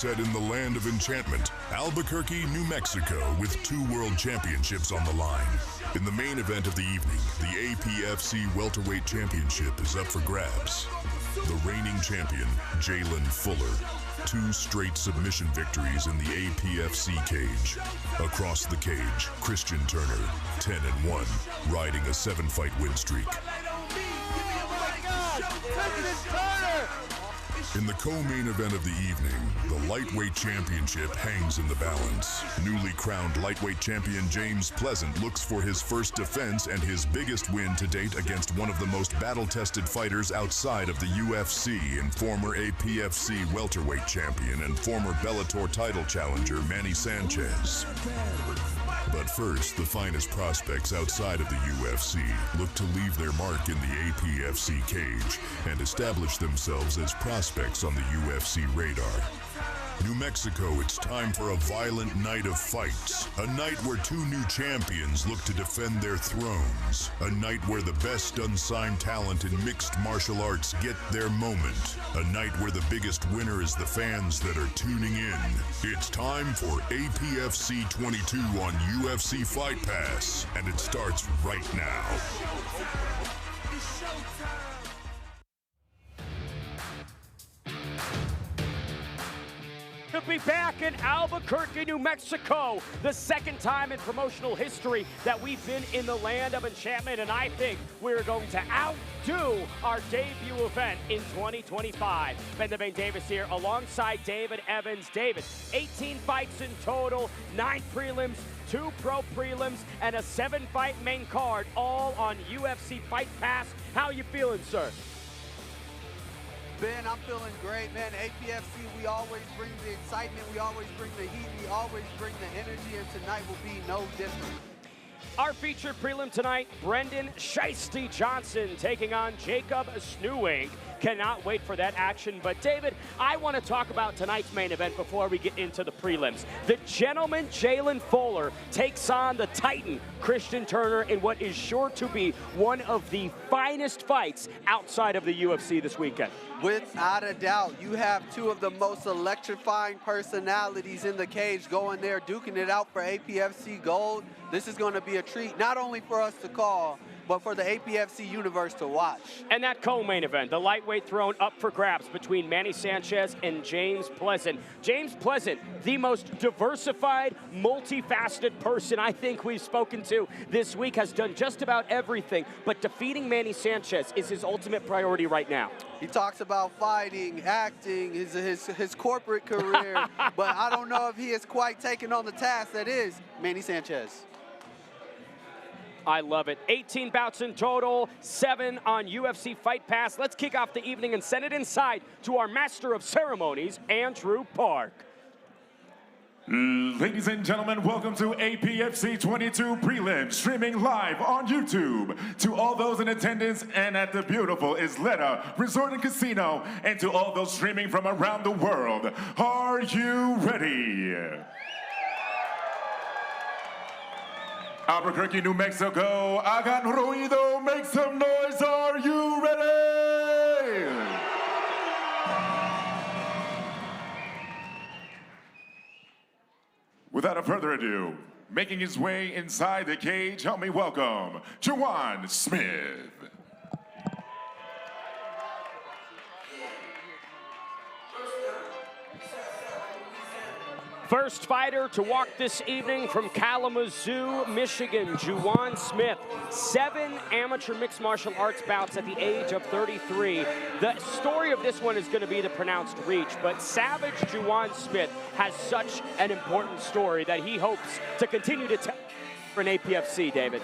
Set in the land of enchantment, Albuquerque, New Mexico, with 2 world championships on the line. In the main event of the evening, the Apfc welterweight championship is up for grabs. The reigning champion, Jalen Fuller, 2 straight submission victories in the Apfc cage. Across the cage, Christian Turner, 10-1, riding a 7-fight win streak. In the co-main event of the evening, the lightweight championship hangs in the balance. Newly crowned lightweight champion James Pleasant looks for his first defense and his biggest win to date against one of the most battle-tested fighters outside of the UFC and former Apfc welterweight champion and former Bellator title challenger Manny Sanchez. But first, the finest prospects outside of the UFC look to leave their mark in the Apfc cage and establish themselves as prospects on the UFC radar. New Mexico, it's time for a violent night of fights. A night where 2 new champions look to defend their thrones. A night where the best unsigned talent in mixed martial arts get their moment. A night where the biggest winner is the fans that are tuning in. It's time for Apfc 22 on UFC Fight Pass, and it starts right now. To be back in Albuquerque, New Mexico, the second time in promotional history that we've been in the land of enchantment, and I think we're going to outdo our debut event in 2025. Ben the Bane Davis here alongside David Evans. David, 18 fights in total, 9 prelims, 2 pro prelims, and a 7-fight main card, all on UFC Fight Pass. How you feeling, sir? Ben, I'm feeling great, man. Apfc, we always bring the excitement, we always bring the heat, we always bring the energy, and tonight will be no different. Our featured prelim tonight, Brendan Shiesty Johnson taking on Jacob Snoeyink. Cannot wait for that action. But David, I want to talk about tonight's main event before we get into the prelims. The gentleman Jalen Fuller takes on the Titan Christian Turner in what is sure to be one of the finest fights outside of the UFC this weekend. Without a doubt, you have 2 of the most electrifying personalities in the cage going there, duking it out for Apfc gold. This is going to be a treat, not only for us to call, but for the Apfc universe to watch. And that co-main event, the lightweight throne up for grabs between Manny Sanchez and James Pleasant. James Pleasant, the most diversified, multifaceted person I think we've spoken to this week, has done just about everything, but defeating Manny Sanchez is his ultimate priority right now. He talks about fighting, acting, his corporate career, but I don't know if he has quite taken on the task that is Manny Sanchez. I love it. 18 bouts in total, 7 on UFC Fight Pass. Let's kick off the evening and send it inside to our master of ceremonies, Andrew Park. Ladies and gentlemen, welcome to Apfc 22 Prelims, streaming live on YouTube. To all those in attendance and at the beautiful Isleta Resort and Casino, and to all those streaming from around the world, are you ready? Albuquerque, New Mexico, hagan ruido, make some noise, are you ready? Without further ado, making his way inside the cage, help me welcome Juwan Smith. First fighter to walk this evening from Kalamazoo, Michigan, Juwan Smith. 7 amateur mixed martial arts bouts at the age of 33. The story of this one is going to be the pronounced reach, but Savage Juwan Smith has such an important story that he hopes to continue to tell for an Apfc, David.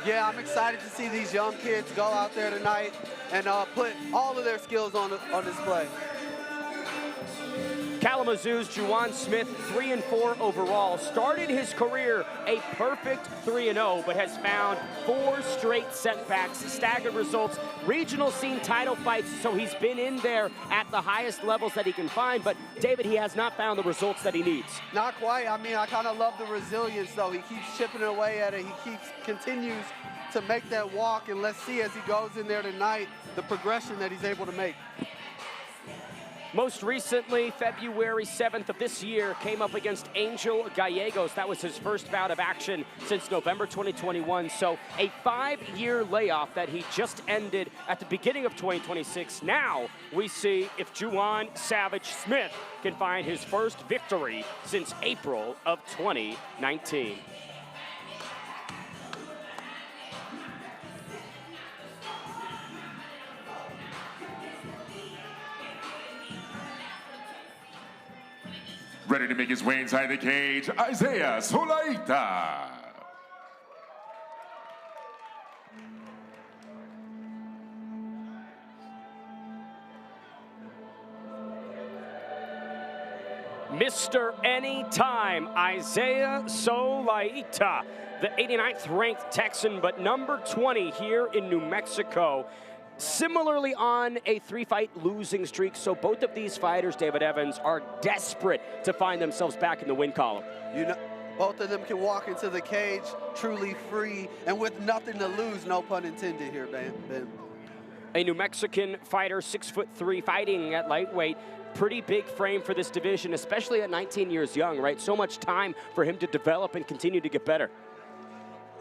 Yeah, I'm excited to see these young kids go out there tonight and put all of their skills on display. Kalamazoo's Juwan Smith, 3-4 overall, started his career a perfect 3-0, but has found 4 straight setbacks, staggered results, regional scene title fights, so he's been in there at the highest levels that he can find, but David, he has not found the results that he needs. Not quite. I mean, I kind of love the resilience, though. He keeps chipping away at it. He continues to make that walk, and let's see as he goes in there tonight, the progression that he's able to make. Most recently, February 7th of this year, came up against Angel Gallegos. That was his first bout of action since November 2021. So a 5-year layoff that he just ended at the beginning of 2026. Now we see if Juwan Savage Smith can find his first victory since April of 2019. Ready to make his way inside the cage, Solaita. Mr. Anytime, Solaita, the 89th ranked Texan, but number 20 here in New Mexico. Similarly on a 3-fight losing streak, so both of these fighters, David Evans, are desperate to find themselves back in the win column. You know, both of them can walk into the cage truly free and with nothing to lose, no pun intended here, Ben. A New Mexican fighter, 6'3", fighting at lightweight. Pretty big frame for this division, especially at 19 years young, right? So much time for him to develop and continue to get better.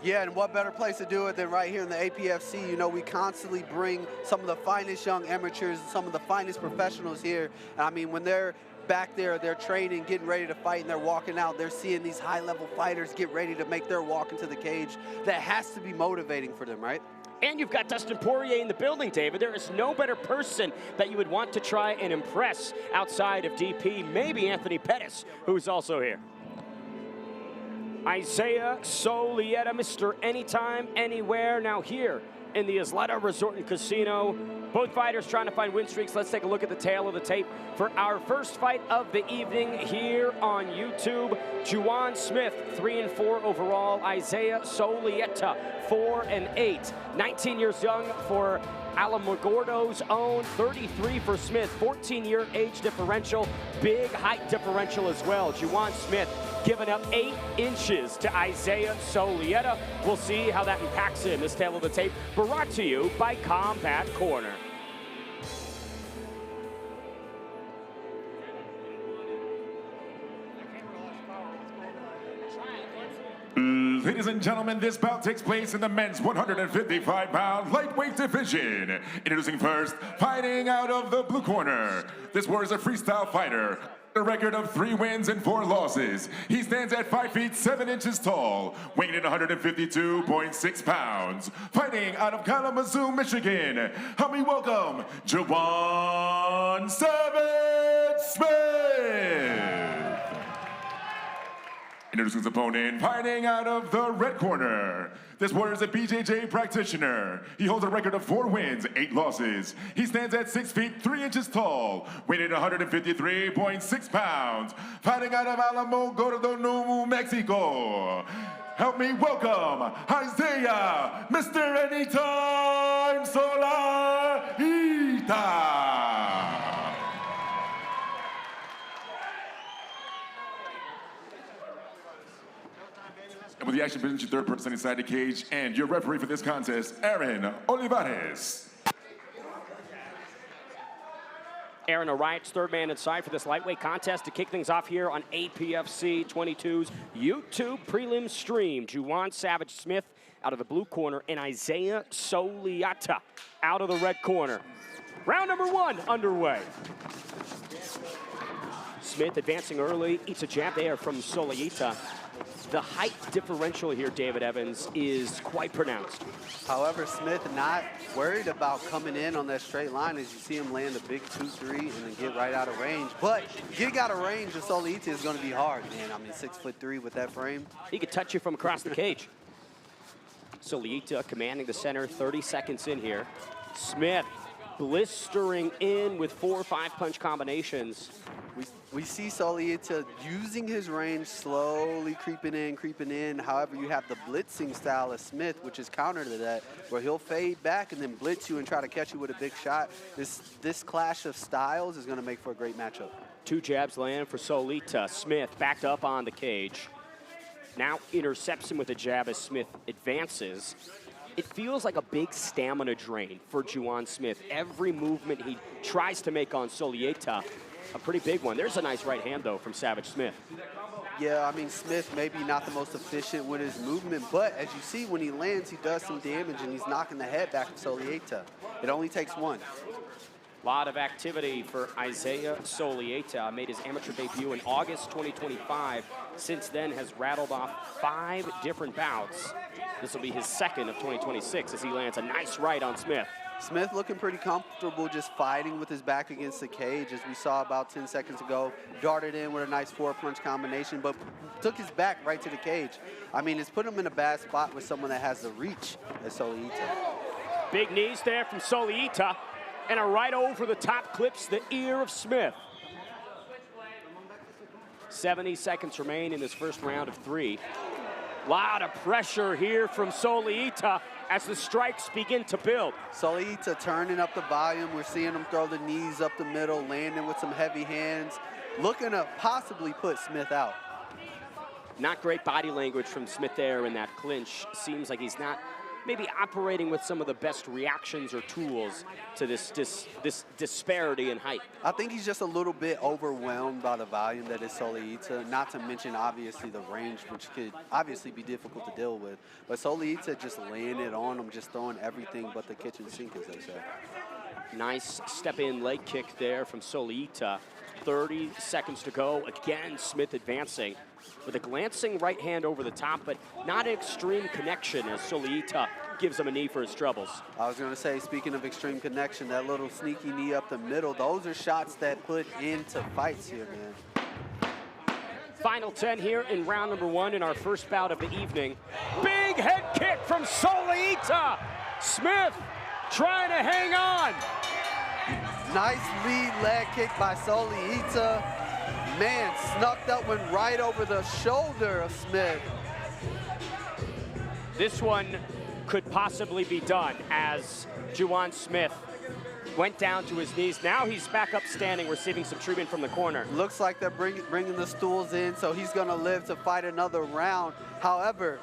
Yeah, and what better place to do it than right here in the APFC? You know, we constantly bring some of the finest young amateurs, some of the finest professionals here. And I mean, when they're back there, they're training, getting ready to fight, and they're walking out, they're seeing these high-level fighters get ready to make their walk into the cage. That has to be motivating for them, right? And you've got Dustin Poirier in the building, David. There is no better person that you would want to try and impress outside of DP, maybe Anthony Pettis, who's also here. Solaita, Mr. Anytime, Anywhere, now here in the Isleta Resort and Casino. Both fighters trying to find win streaks. Let's take a look at the tail of the tape for our first fight of the evening here on YouTube. Juwan Smith, 3-4 overall. Solaita, 4-8. 19 years young for Alamogordo's own, 33 for Smith, 14-year age differential, big height differential as well. Juwan Smith giving up 8 inches to Solaita. We'll see how that impacts him. This tail of the tape brought to you by Combat Corner. Ladies and gentlemen, this bout takes place in the men's 155-pound lightweight division. Introducing first, fighting out of the blue corner. This war is a freestyle fighter. A record of 3 wins and 4 losses. He stands at 5 feet 7 inches tall, weighing in 152.6 pounds. Fighting out of Kalamazoo, Michigan. Help me welcome Juwan Savage Smith. Introducing his opponent, fighting out of the red corner. This warrior is a BJJ practitioner. He holds a record of 4 wins, 8 losses. He stands at 6 feet 3 inches tall, weighing in 153.6 pounds. Fighting out of Alamogordo, New Mexico. Help me welcome Mr. Anytime Solaita. And with the action begins, your third person inside the cage, and your referee for this contest, Aaron Olivares. Aaron O'Riordan's third man inside for this lightweight contest to kick things off here on APFC 22's YouTube prelim stream. Juwan Savage Smith out of the blue corner and Solaita out of the red corner. Round number 1 underway. Smith advancing early, eats a jab there from Solaita. The height differential here, David Evans, is quite pronounced. However, Smith not worried about coming in on that straight line as you see him land a big 2-3 and then get right out of range. But getting out of range with Solaita is going to be hard, man. I mean, 6'3" with that frame. He could touch you from across the cage. Solaita commanding the center, 30 seconds in here. Smith blistering in with 4 or 5 punch combinations. We see Solaita using his range, slowly creeping in. However, you have the blitzing style of Smith, which is counter to that, where he'll fade back and then blitz you and try to catch you with a big shot. This clash of styles is going to make for a great matchup. 2 jabs land for Solaita. Smith backed up on the cage. Now intercepts him with a jab as Smith advances. It feels like a big stamina drain for Juwan Smith. Every movement he tries to make on Solaita, a pretty big one. There's a nice right hand, though, from Savage Smith. Yeah, I mean, Smith maybe not the most efficient with his movement, but as you see, when he lands, he does some damage, and he's knocking the head back of Solaita. It only takes one. A lot of activity for Isaiah Solaita. Made his amateur debut in August 2025. Since then has rattled off 5 different bouts. This will be his second of 2026 as he lands a nice right on Smith. Smith looking pretty comfortable just fighting with his back against the cage, as we saw about 10 seconds ago. Darted in with a nice 4-punch combination, but took his back right to the cage. I mean, it's put him in a bad spot with someone that has the reach as Solaita. Big knees there from Solaita, and a right over the top clips the ear of Smith. 70 seconds remain in this first round of 3. Lot of pressure here from Solaita as the strikes begin to build. Solaita turning up the volume. We're seeing him throw the knees up the middle, landing with some heavy hands, looking to possibly put Smith out. Not great body language from Smith there in that clinch. Seems like he's not maybe operating with some of the best reactions or tools to this disparity in height. I think he's just a little bit overwhelmed by the volume that is Solaita, not to mention obviously the range, which could obviously be difficult to deal with. But Solaita just landed on him, just throwing everything but the kitchen sink, as they say. Nice step-in leg kick there from Solaita. 30 seconds to go. Again, Smith advancing with a glancing right hand over the top, but not an extreme connection as Solaita gives him a knee for his troubles. I was going to say, speaking of extreme connection, that little sneaky knee up the middle, those are shots that put into fights here, man. Final 10 here in round number 1 in our first bout of the evening. Big head kick from Solaita. Smith trying to hang on. Nice lead leg kick by Solaita. Man, snuck that one right over the shoulder of Smith. This one could possibly be done as Juwan Smith went down to his knees. Now he's back up standing, receiving some treatment from the corner. Looks like they're bringing the stools in, so he's going to live to fight another round. However,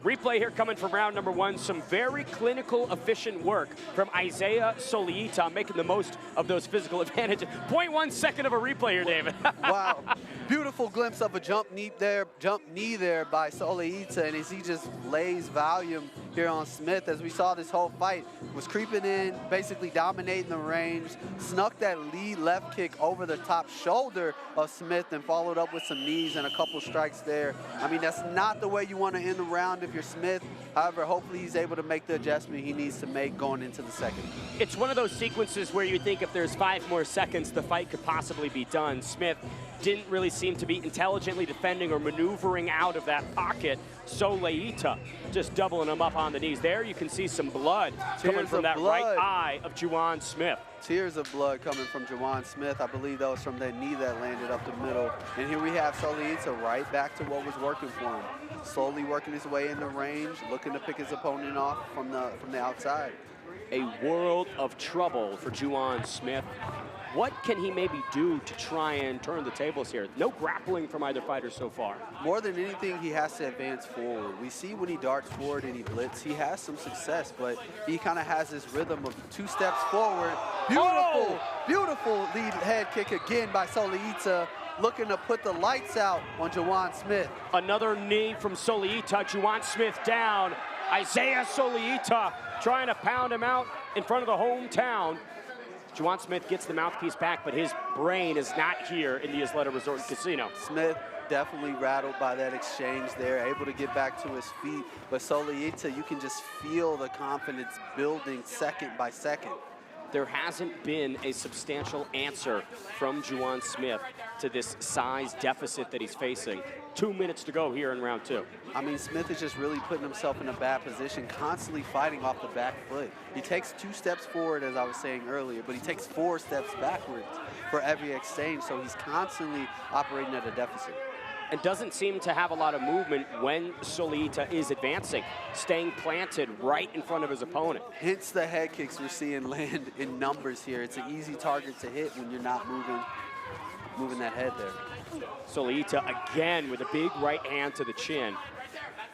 replay here coming from round number 1. Some very clinical, efficient work from Isaiah Solaita, making the most of those physical advantages. 0.1 second of a replay here, David. Wow. Beautiful glimpse of a jump knee there by Solaita, and as he just lays volume here on Smith, as we saw this whole fight, was creeping in, basically dominating the range, snuck that lead left kick over the top shoulder of Smith and followed up with some knees and a couple strikes there. I mean, that's not the way you want to end the round if you're Smith. However, hopefully he's able to make the adjustment he needs to make going into the second. It's one of those sequences where you think if there's 5 more seconds, the fight could possibly be done. Smith didn't really seem to be intelligently defending or maneuvering out of that pocket. Solaita just doubling him up on the knees. There you can see some blood coming from that right eye of Juwan Smith. Tears of blood coming from Juwan Smith. I believe that was from that knee that landed up the middle. And here we have Solaita right back to what was working for him. Slowly working his way in the range, looking to pick his opponent off from the outside. A world of trouble for Juwan Smith. What can he maybe do to try and turn the tables here? No grappling from either fighter so far. More than anything, he has to advance forward. We see when he darts forward and he blitz, he has some success, but he kind of has this rhythm of 2 steps forward. Beautiful, beautiful lead head kick again by Solaita, looking to put the lights out on Juwan Smith. Another knee from Solaita, Juwan Smith down. Isaiah Solaita trying to pound him out in front of the hometown. Juwan Smith gets the mouthpiece back, but his brain is not here in the Isleta Resort and Casino. Smith definitely rattled by that exchange there, able to get back to his feet. But Solaita, you can just feel the confidence building second by second. There hasn't been a substantial answer from Juwan Smith to this size deficit that he's facing. 2 minutes to go here in round 2. I mean, Smith is just really putting himself in a bad position, constantly fighting off the back foot. He takes 2 steps forward, as I was saying earlier, but he takes 4 steps backwards for every exchange, so he's constantly operating at a deficit. And doesn't seem to have a lot of movement when Solaita is advancing, staying planted right in front of his opponent. Hence the head kicks we're seeing land in numbers here. It's an easy target to hit when you're not moving that head there. Solaita again with a big right hand to the chin.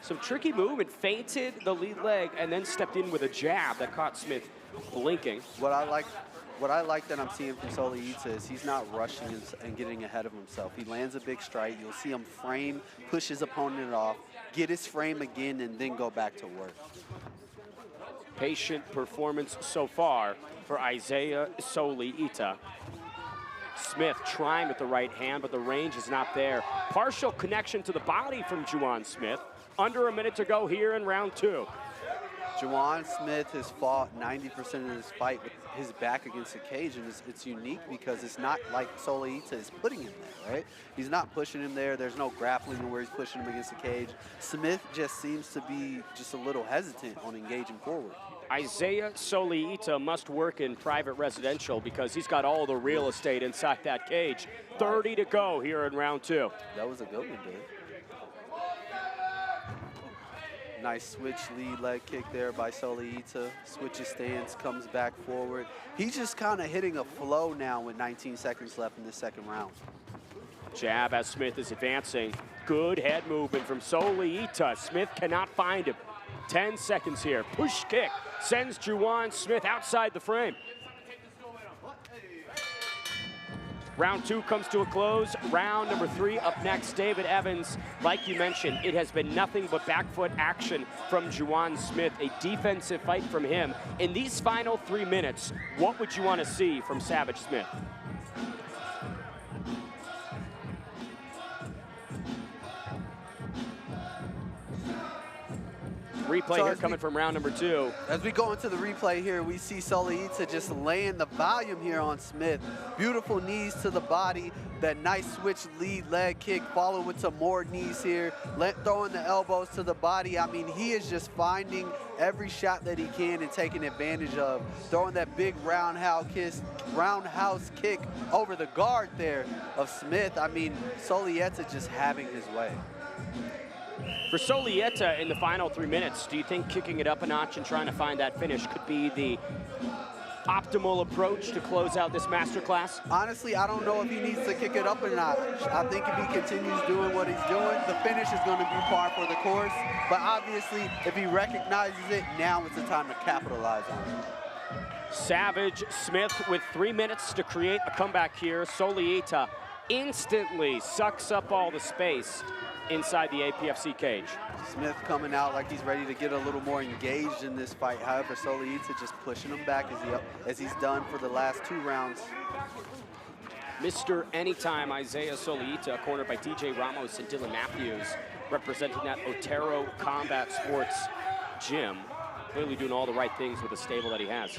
Some tricky movement, feinted the lead leg, and then stepped in with a jab that caught Smith blinking. What I like that I'm seeing from Solaita is he's not rushing and getting ahead of himself. He lands a big strike. You'll see him frame, push his opponent off, get his frame again, and then go back to work. Patient performance so far for Isaiah Solaita. Smith trying with the right hand, but the range is not there. Partial connection to the body from Juwan Smith. Under a minute to go here in round 2. Juwan Smith has fought 90% of this fight with his back against the cage, and it's unique because it's not like Solaita is putting him there, right? He's not pushing him there. There's no grappling where he's pushing him against the cage. Smith just seems to be just a little hesitant on engaging forward. Isaiah Solaita must work in private residential because he's got all the real estate inside that cage. 30 to go here in round 2. That was a good one, dude. Nice switch lead leg kick there by Solaita. Switches stance, comes back forward. He's just kind of hitting a flow now with 19 seconds left in the second round. Jab as Smith is advancing. Good head movement from Solaita. Smith cannot find him. 10 seconds here. Push kick sends Juwan Smith outside the frame. Round 2 comes to a close. Round number 3 up next. David Evans, like you mentioned, it has been nothing but back foot action from Juwan Smith, a defensive fight from him. In these final 3 minutes, what would you want to see from Savage Smith? Replay here coming from round number 2. As we go into the replay here, we see Solaita just laying the volume here on Smith. Beautiful knees to the body. That nice switch lead leg kick followed with some more knees here. Throwing the elbows to the body. I mean, he is just finding every shot that he can and taking advantage of. Throwing that big roundhouse kick over the guard there of Smith. I mean, Solaita just having his way. For Solaita in the final 3 minutes, do you think kicking it up a notch and trying to find that finish could be the optimal approach to close out this masterclass? Honestly, I don't know if he needs to kick it up a notch. I think if he continues doing what he's doing, the finish is going to be par for the course. But obviously, if he recognizes it, now is the time to capitalize on it. Savage Smith with 3 minutes to create a comeback here. Solaita instantly sucks up all the space inside the APFC cage. Smith coming out like he's ready to get a little more engaged in this fight. However, Solaita just pushing him back as he's done for the last 2 rounds. Mr. Anytime Isaiah Solaita, cornered by DJ Ramos and Dylan Matthews, representing that Sotero Combat Sports gym. Clearly doing all the right things with the stable that he has.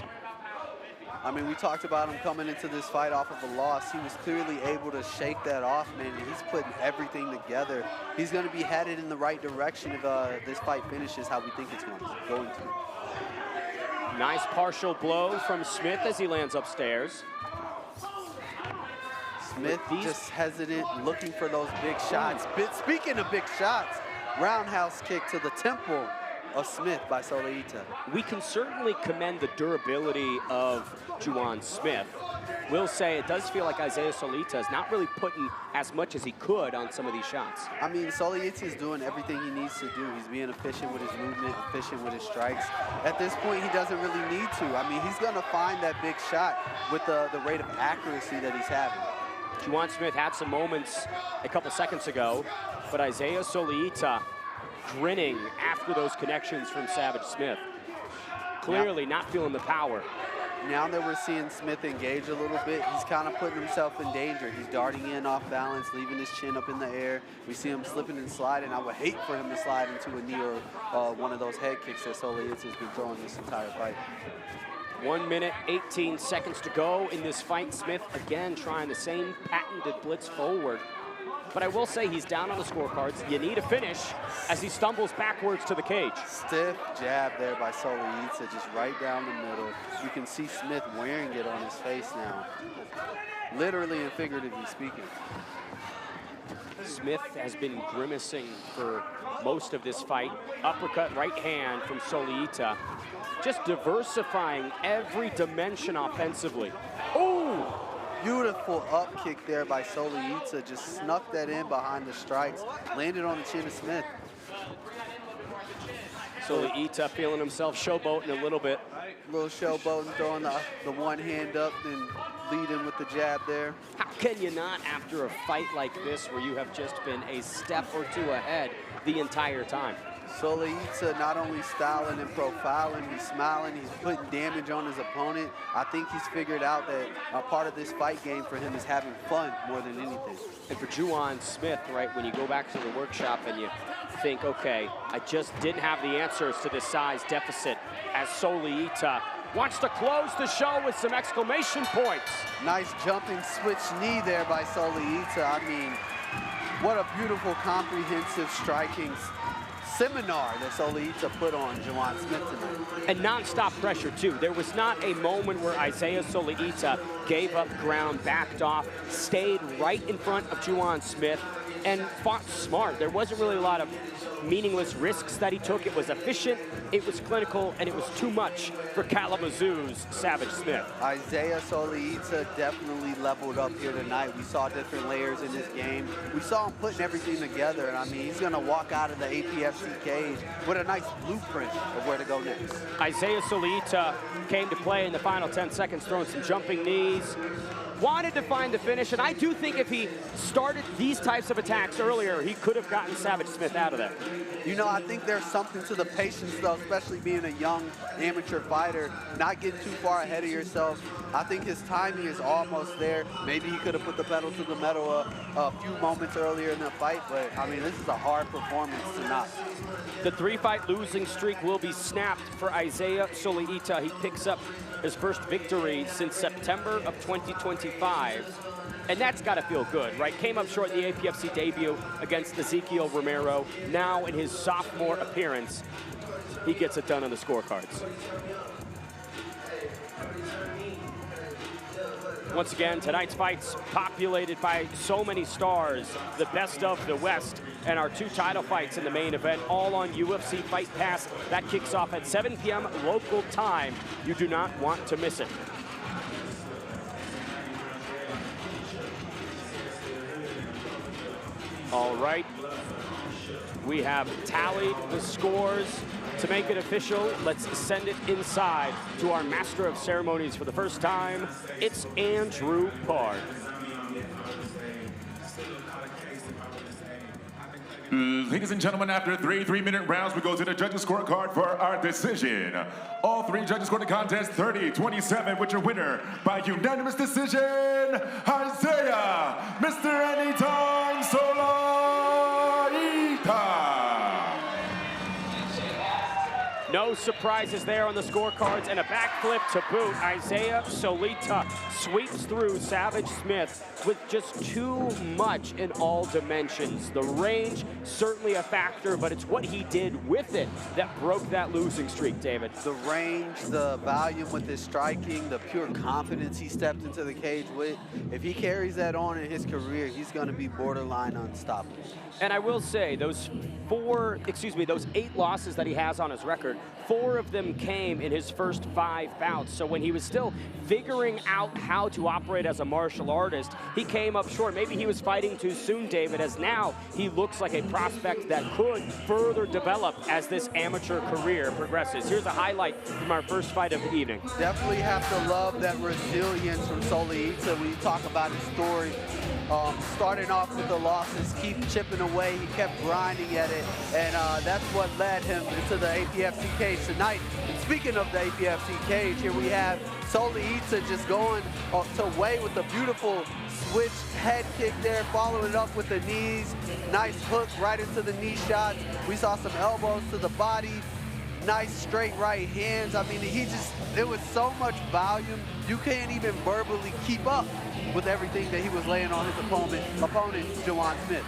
I mean, we talked about him coming into this fight off of a loss. He was clearly able to shake that off, man, and he's putting everything together. He's going to be headed in the right direction if this fight finishes how we think it's going to. Nice partial blow from Smith as he lands upstairs. Smith just hesitant, looking for those big shots. Speaking of big shots, roundhouse kick to the temple of Smith by Solaita. We can certainly commend the durability of Juwan Smith. We'll say it does feel like Isaiah Solaita is not really putting as much as he could on some of these shots. I mean, Solaita is doing everything he needs to do. He's being efficient with his movement, efficient with his strikes. At this point, he doesn't really need to. I mean, he's going to find that big shot with the rate of accuracy that he's having. Juwan Smith had some moments a couple seconds ago, but Isaiah Solaita grinning after those connections from Savage Smith. Clearly not feeling the power. Now that we're seeing Smith engage a little bit, he's kind of putting himself in danger. He's darting in off balance, leaving his chin up in the air. We see him slipping and sliding. I would hate for him to slide into a knee or one of those head kicks that Solaita has been throwing this entire fight. 1 minute, 18 seconds to go in this fight. Smith again trying the same patented blitz forward. But I will say he's down on the scorecards. You need a finish as he stumbles backwards to the cage. Stiff jab there by Solaita, just right down the middle. You can see Smith wearing it on his face now, literally and figuratively speaking. Smith has been grimacing for most of this fight. Uppercut right hand from Solaita, just diversifying every dimension offensively. Oh! Beautiful up kick there by Solaita, just snuck that in behind the strikes, landed on the chin of Smith. Solaita feeling himself showboating a little bit. Little showboating, throwing the one hand up and leading with the jab there. How can you not, after a fight like this where you have just been a step or two ahead the entire time? Solaita not only styling and profiling, he's smiling, he's putting damage on his opponent. I think he's figured out that a part of this fight game for him is having fun more than anything. And for Juwan Smith, right, when you go back to the workshop and you think, okay, I just didn't have the answers to this size deficit, as Solaita wants to close the show with some exclamation points. Nice jumping switch knee there by Solaita. I mean, what a beautiful, comprehensive striking seminar that Solaita put on Juwan Smith tonight. And non-stop pressure, too. There was not a moment where Isaiah Solaita gave up ground, backed off, stayed right in front of Juwan Smith, and fought smart. There wasn't really a lot of meaningless risks that he took. It was efficient, it was clinical, and it was too much for Kalamazoo's Savage Smith. Isaiah Solaita definitely leveled up here tonight. We saw different layers in this game. We saw him putting everything together, and I mean, he's gonna walk out of the APFC cage with a nice blueprint of where to go next. Isaiah Solaita came to play in the final 10 seconds, throwing some jumping knees. Wanted to find the finish, and I do think if he started these types of attacks earlier, he could have gotten Savage Smith out of there. You know, I think there's something to the patience, though, especially being a young amateur fighter, not getting too far ahead of yourself. I think his timing is almost there. Maybe he could have put the pedal to the metal a few moments earlier in the fight, but, I mean, this is a hard performance to not. The 3-fight losing streak will be snapped for Isaiah Solaita. He picks up his first victory since September of 2025. And that's got to feel good, right? Came up short in the APFC debut against Ezekiel Romero. Now in his sophomore appearance, he gets it done on the scorecards. Once again, tonight's fight's populated by so many stars, the best of the West, and our 2 title fights in the main event, all on UFC Fight Pass. That kicks off at 7 p.m. local time. You do not want to miss it. All right, we have tallied the scores. To make it official, let's send it inside to our Master of Ceremonies for the first time. It's Andrew Park. Ladies and gentlemen, after 3 3-minute rounds, we go to the judges' scorecard for our decision. All 3 judges scored the contest 30-27, with your winner by unanimous decision, Isaiah, Mr. Anytime Solaita. No surprises there on the scorecards, and a backflip to boot. Isaiah Solaita sweeps through Savage Smith with just too much in all dimensions. The range, certainly a factor, but it's what he did with it that broke that losing streak, David. The range, the volume with his striking, the pure confidence he stepped into the cage with. If he carries that on in his career, he's going to be borderline unstoppable. And I will say, those 8 losses that he has on his record, 4 of them came in his first 5 bouts. So when he was still figuring out how to operate as a martial artist, he came up short. Maybe he was fighting too soon, David, as now he looks like a prospect that could further develop as this amateur career progresses. Here's a highlight from our first fight of the evening. Definitely have to love that resilience from Solaita when you talk about his story. Starting off with the losses, keep chipping away, he kept grinding at it, and that's what led him into the APFC cage tonight. And speaking of the APFC cage, here we have Solaita just going to Way with a beautiful switch head kick there, following it up with the knees. Nice hook right into the knee shots. We saw some elbows to the body. Nice straight right hands. I mean, it was so much volume, you can't even verbally keep up with everything that he was laying on his opponent, Juwan Smith.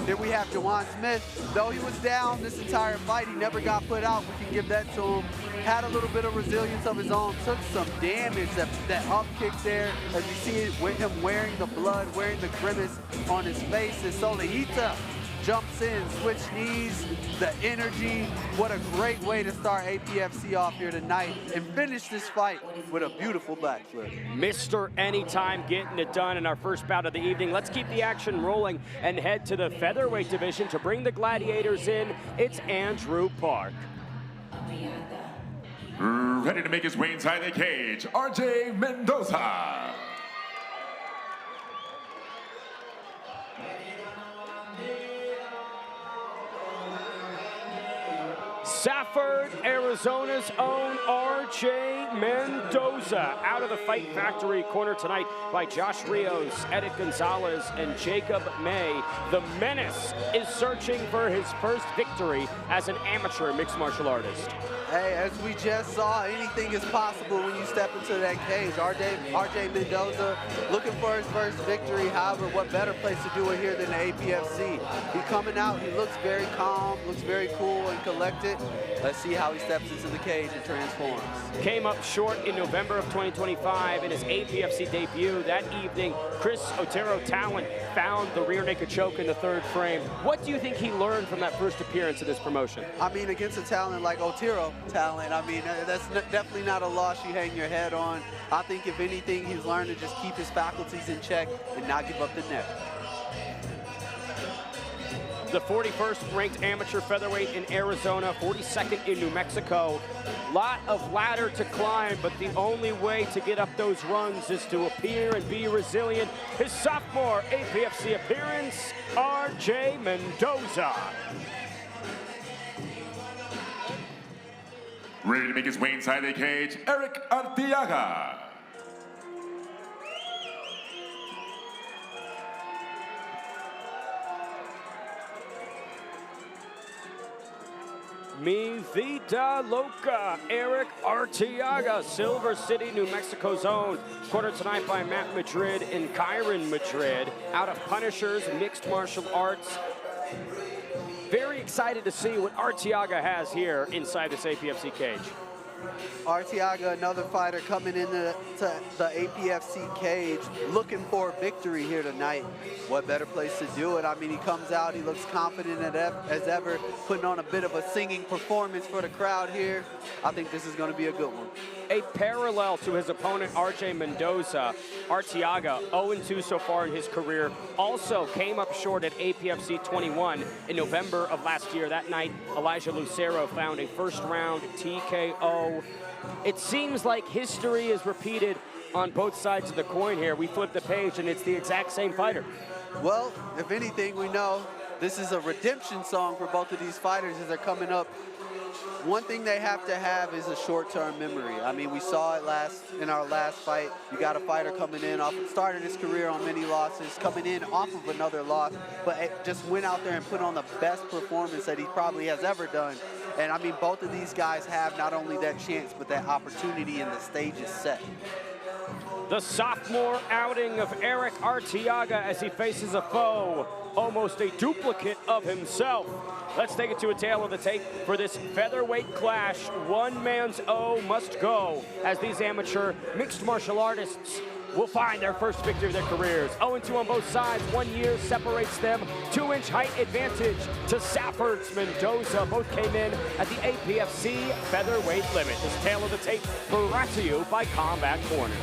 Here we have Juwan Smith. Though he was down this entire fight, he never got put out. We can give that to him. Had a little bit of resilience of his own, took some damage, that up kick there, as you see it with him wearing the blood, wearing the grimace on his face. And Solaita jumps in, switch knees, the energy. What a great way to start APFC off here tonight and finish this fight with a beautiful backflip. Mr. Anytime getting it done in our first bout of the evening. Let's keep the action rolling and head to the featherweight division to bring the gladiators in. It's Andrew Park. Ready to make his way inside the cage, RJ Mendoza. Safford, Arizona's own RJ Mendoza out of the Fight Factory corner tonight by Josh Rios, Edith Gonzalez, and Jacob May. The Menace is searching for his first victory as an amateur mixed martial artist. Hey, as we just saw, anything is possible when you step into that cage. RJ Mendoza looking for his first victory. However, what better place to do it here than the APFC? He's coming out, he looks very calm, looks very cool and collected. Let's see how he steps into the cage and transforms. Came up short in November of 2025 in his APFC debut. That evening, Chris Sotero Talent found the rear naked choke in the third frame. What do you think he learned from that first appearance of this promotion? I mean, against a talent like Sotero Talent, I mean, that's definitely not a loss you hang your head on. I think if anything, he's learned to just keep his faculties in check and not give up the neck. The 41st ranked amateur featherweight in Arizona, 42nd in New Mexico. Lot of ladder to climb, but the only way to get up those rungs is to appear and be resilient. His sophomore APFC appearance, RJ Mendoza. Ready to make his way inside the cage, Eric Artiaga. Mi Vida Loca, Eric Artiaga, Silver City, New Mexico's own. Quartered tonight by Matt Madrid and Kyron Madrid, out of Punishers Mixed Martial Arts. Very excited to see what Artiaga has here inside this APFC cage. Artiaga, another fighter coming into the APFC cage, looking for a victory here tonight. What better place to do it? I mean, he comes out, he looks confident as ever, putting on a bit of a singing performance for the crowd here. I think this is going to be a good one. A parallel to his opponent, RJ Mendoza, Artiaga, 0-2 so far in his career, also came up short at APFC 21 in November of last year. That night, Elijah Lucero found a first-round TKO. It seems like history is repeated on both sides of the coin here. We flip the page, and it's the exact same fighter. Well, if anything, we know this is a redemption song for both of these fighters as they're coming up. One thing they have to have is a short-term memory. I mean, we saw it in our last fight. You got a fighter coming in started his career on many losses, coming in off of another loss, but just went out there and put on the best performance that he probably has ever done. And I mean, both of these guys have not only that chance, but that opportunity, and the stage is set. The sophomore outing of Eric Artiaga as he faces a foe, almost a duplicate of himself. Let's take it to a tail of the tape for this featherweight clash. One man's O must go as these amateur mixed martial artists will find their first victory of their careers. 0-2 on both sides. 1 year separates them. 2-inch height advantage to Safford's Mendoza. Both came in at the APFC featherweight limit. This tail of the tape brought to you by Combat Corner.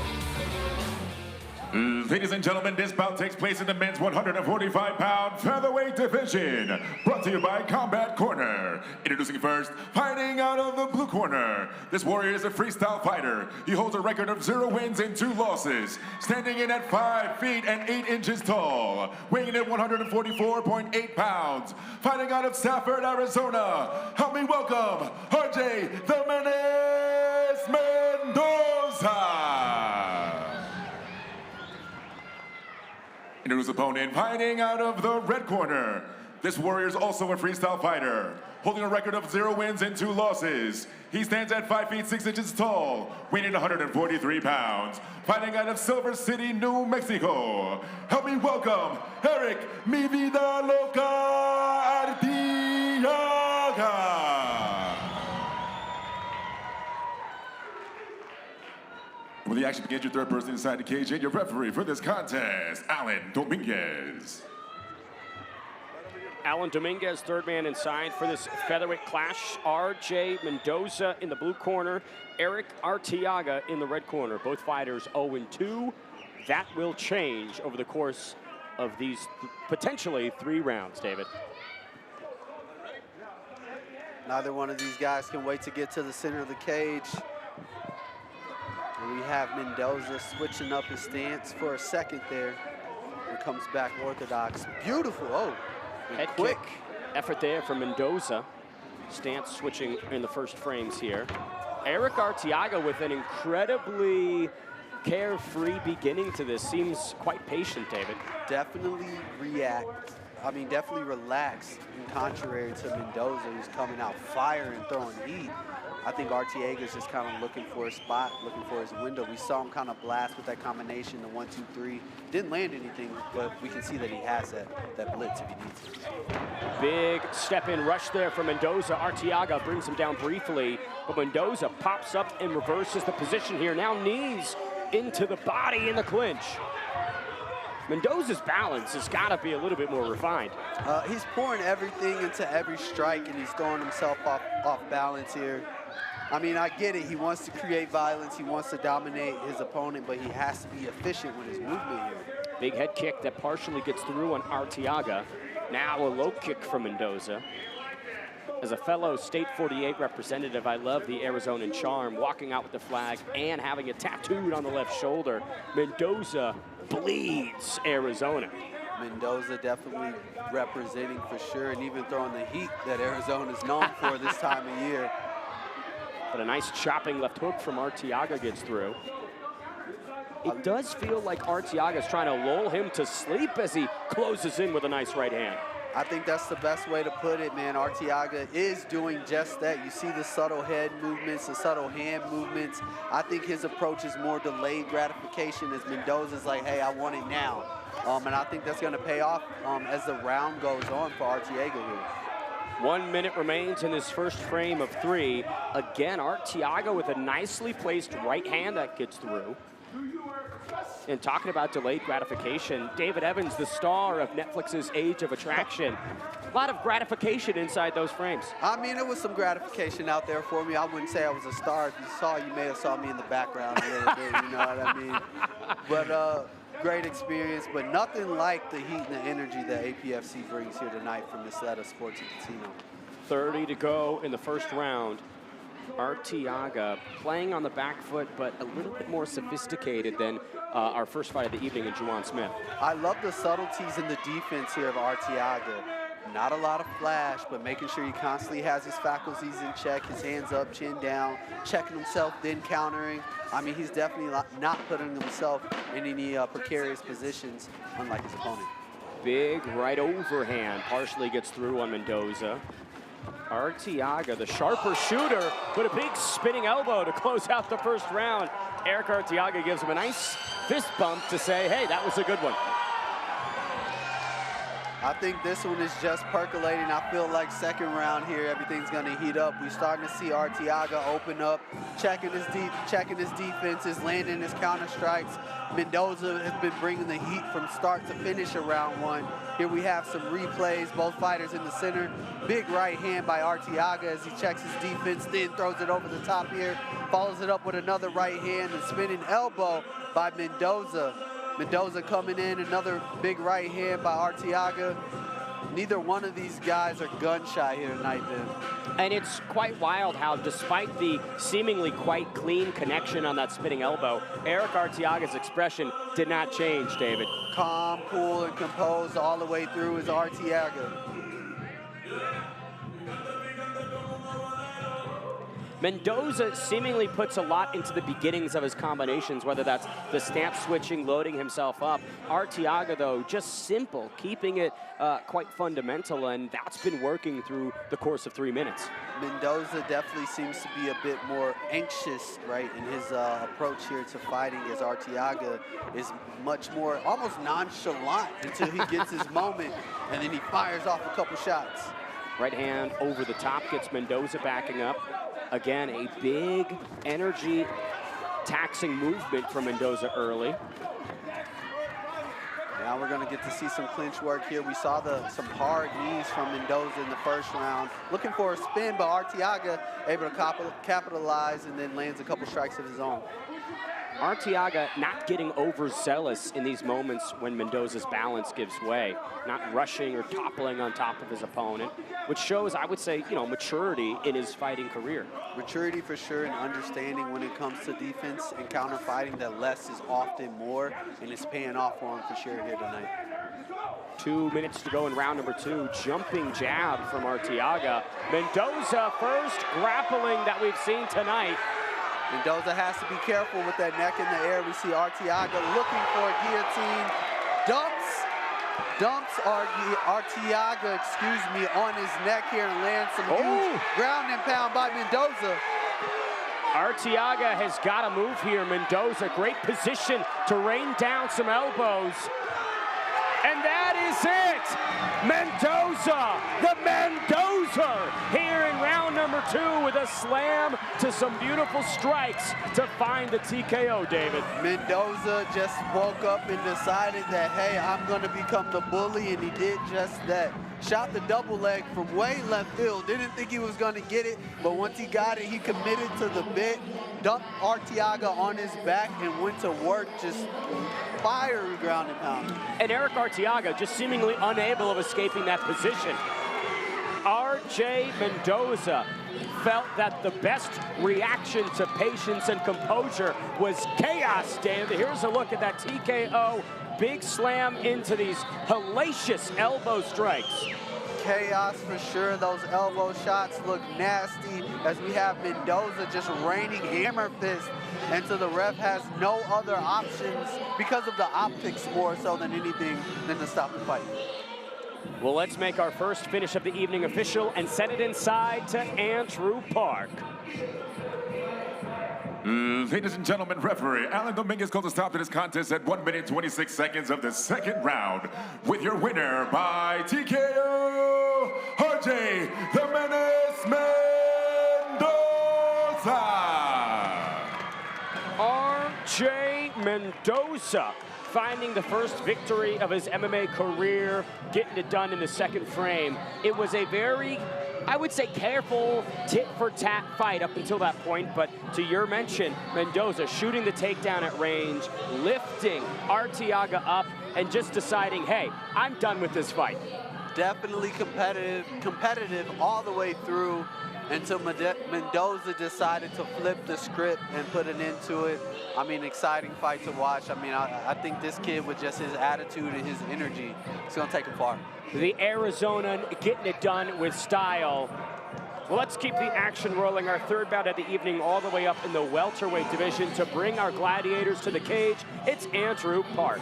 Ladies and gentlemen, this bout takes place in the men's 145-pound featherweight division. Brought to you by Combat Corner. Introducing first, fighting out of the blue corner. This warrior is a freestyle fighter. He holds a record of 0 wins and 2 losses. Standing in at 5 feet and 8 inches tall. Weighing in at 144.8 pounds. Fighting out of Safford, Arizona. Help me welcome RJ the Menace Mendoza. His opponent, fighting out of the red corner. This warrior is also a freestyle fighter, holding a record of 0 wins and 2 losses. He stands at 5 feet 6 inches tall, weighing 143 pounds. Fighting out of Silver City, New Mexico. Help me welcome Eric Mi Vida Loca Artiaga. When the action begins, your third person inside the cage and your referee for this contest, Alan Dominguez. Alan Dominguez, third man inside for this featherweight clash. RJ Mendoza in the blue corner, Eric Artiaga in the red corner. Both fighters 0-2. That will change over the course of these potentially 3 rounds, David. Neither one of these guys can wait to get to the center of the cage. And we have Mendoza switching up his stance for a second there. And comes back orthodox. Beautiful, oh. Head quick kick effort there from Mendoza. Stance switching in the first frames here. Eric Artiaga with an incredibly carefree beginning to this. Seems quite patient, David. Definitely definitely relaxed, in contrary to Mendoza, who's coming out fire and throwing heat. I think Artiaga's just kind of looking for a spot, looking for his window. We saw him kind of blast with that combination, the 1-2-3. Didn't land anything, but we can see that he has that blitz if he needs it. Big step-in rush there from Mendoza. Artiaga brings him down briefly, but Mendoza pops up and reverses the position here. Now knees into the body in the clinch. Mendoza's balance has got to be a little bit more refined. He's pouring everything into every strike, and he's throwing himself off balance here. I mean, I get it. He wants to create violence. He wants to dominate his opponent, but he has to be efficient with his movement here. Big head kick that partially gets through on Artiaga. Now a low kick from Mendoza. As a fellow State 48 representative, I love the Arizonan charm, walking out with the flag and having it tattooed on the left shoulder. Mendoza bleeds Arizona. Mendoza definitely representing for sure, and even throwing the heat that Arizona's known for this time of year. But a nice chopping left hook from Artiaga gets through. It does feel like Artiaga's trying to lull him to sleep as he closes in with a nice right hand. I think that's the best way to put it, man. Artiaga is doing just that. You see the subtle head movements, the subtle hand movements. I think his approach is more delayed gratification, as Mendoza's like, hey, I want it now. And I think that's going to pay off as the round goes on for Artiaga here. 1 minute remains in this first frame of 3. Again, Artiaga with a nicely placed right hand that gets through. And talking about delayed gratification, David Evans, the star of Netflix's Age of Attraction. A lot of gratification inside those frames. I mean, it was some gratification out there for me. I wouldn't say I was a star. If you saw, you may have saw me in the background a little bit, you know what I mean? But great experience, but nothing like the heat and the energy that APFC brings here tonight from Misletta Sports and Casino. 30 to go in the first round. Artiaga playing on the back foot, but a little bit more sophisticated than our first fight of the evening in Juwan Smith. I love the subtleties in the defense here of Artiaga. Not a lot of flash, but making sure he constantly has his faculties in check, his hands up, chin down, checking himself, then countering. I mean, he's definitely not putting himself in any precarious positions, unlike his opponent. Big right overhand partially gets through on Mendoza. Artiaga, the sharper shooter, but a big spinning elbow to close out the first round. Eric Artiaga gives him a nice fist bump to say, hey, that was a good one. I think this one is just percolating. I feel like second round here, everything's gonna heat up. We're starting to see Artiaga open up, checking his defenses, landing his counter strikes. Mendoza has been bringing the heat from start to finish of round 1. Here we have some replays, both fighters in the center. Big right hand by Artiaga as he checks his defense, then throws it over the top here, follows it up with another right hand and spinning elbow by Mendoza. Mendoza coming in, another big right hand by Artiaga. Neither one of these guys are gun shy here tonight, Ben. And it's quite wild how, despite the seemingly quite clean connection on that spinning elbow, Eric Artiaga's expression did not change, David. Calm, cool, and composed all the way through is Artiaga. Mendoza seemingly puts a lot into the beginnings of his combinations, whether that's the stamp switching, loading himself up. Artiaga, though, just simple, keeping it quite fundamental, and that's been working through the course of 3 minutes. Mendoza definitely seems to be a bit more anxious, right, in his approach here to fighting, as Artiaga is much more almost nonchalant until he gets his moment, and then he fires off a couple shots. Right hand over the top gets Mendoza backing up. Again, a big energy taxing movement from Mendoza early. Now we're going to get to see some clinch work here. We saw some hard knees from Mendoza in the first round. Looking for a spin, but Artiaga able to capitalize and then lands a couple strikes of his own. Artiaga not getting overzealous in these moments when Mendoza's balance gives way, not rushing or toppling on top of his opponent, which shows, I would say, maturity in his fighting career. Maturity for sure, and understanding when it comes to defense and counter fighting that less is often more, and it's paying off for him for sure here tonight. 2 minutes to go in round number 2. Jumping jab from Artiaga. Mendoza first grappling that we've seen tonight. Mendoza has to be careful with that neck in the air. We see Artiaga looking for a guillotine. Dumps Artiaga, on his neck here and lands some huge ground and pound by Mendoza. Artiaga has got to move here. Mendoza, great position to rain down some elbows. And that is it! Mendoza, the Mendoza, here in round number 2 with a slam to some beautiful strikes to find the TKO, David. Mendoza just woke up and decided that, hey, I'm going to become the bully, and he did just that. Shot the double leg from way left field. Didn't think he was going to get it, but once he got it, he committed to the bit, dumped Artiaga on his back, and went to work, just fiery ground and pound. And Eric Artiaga just seemingly unable of escaping that position. RJ Mendoza felt that the best reaction to patience and composure was chaos, Dave. Here's a look at that TKO. Big slam into these hellacious elbow strikes. Chaos for sure. Those elbow shots look nasty as we have Mendoza just raining hammer fist, and so the ref has no other options because of the optics more so than anything than to stop the fight. Well, let's make our first finish of the evening official and send it inside to Andrew Park. Ladies and gentlemen, referee Alan Dominguez calls a stop to this contest at 1 minute 26 seconds of the second round with your winner by TKO, RJ the Menace Mendoza. RJ Mendoza finding the first victory of his MMA career, getting it done in the second frame. It was a very, I would say, careful tit-for-tat fight up until that point, but to your mention, Mendoza shooting the takedown at range, lifting Artiaga up, and just deciding, hey, I'm done with this fight. Definitely competitive all the way through until Mendoza decided to flip the script and put an end to it. I mean, exciting fight to watch. I mean, I think this kid, with just his attitude and his energy, is going to take him far. The Arizonan getting it done with style. Well, let's keep the action rolling. Our third bout of the evening all the way up in the welterweight division to bring our gladiators to the cage. It's Andrew Park.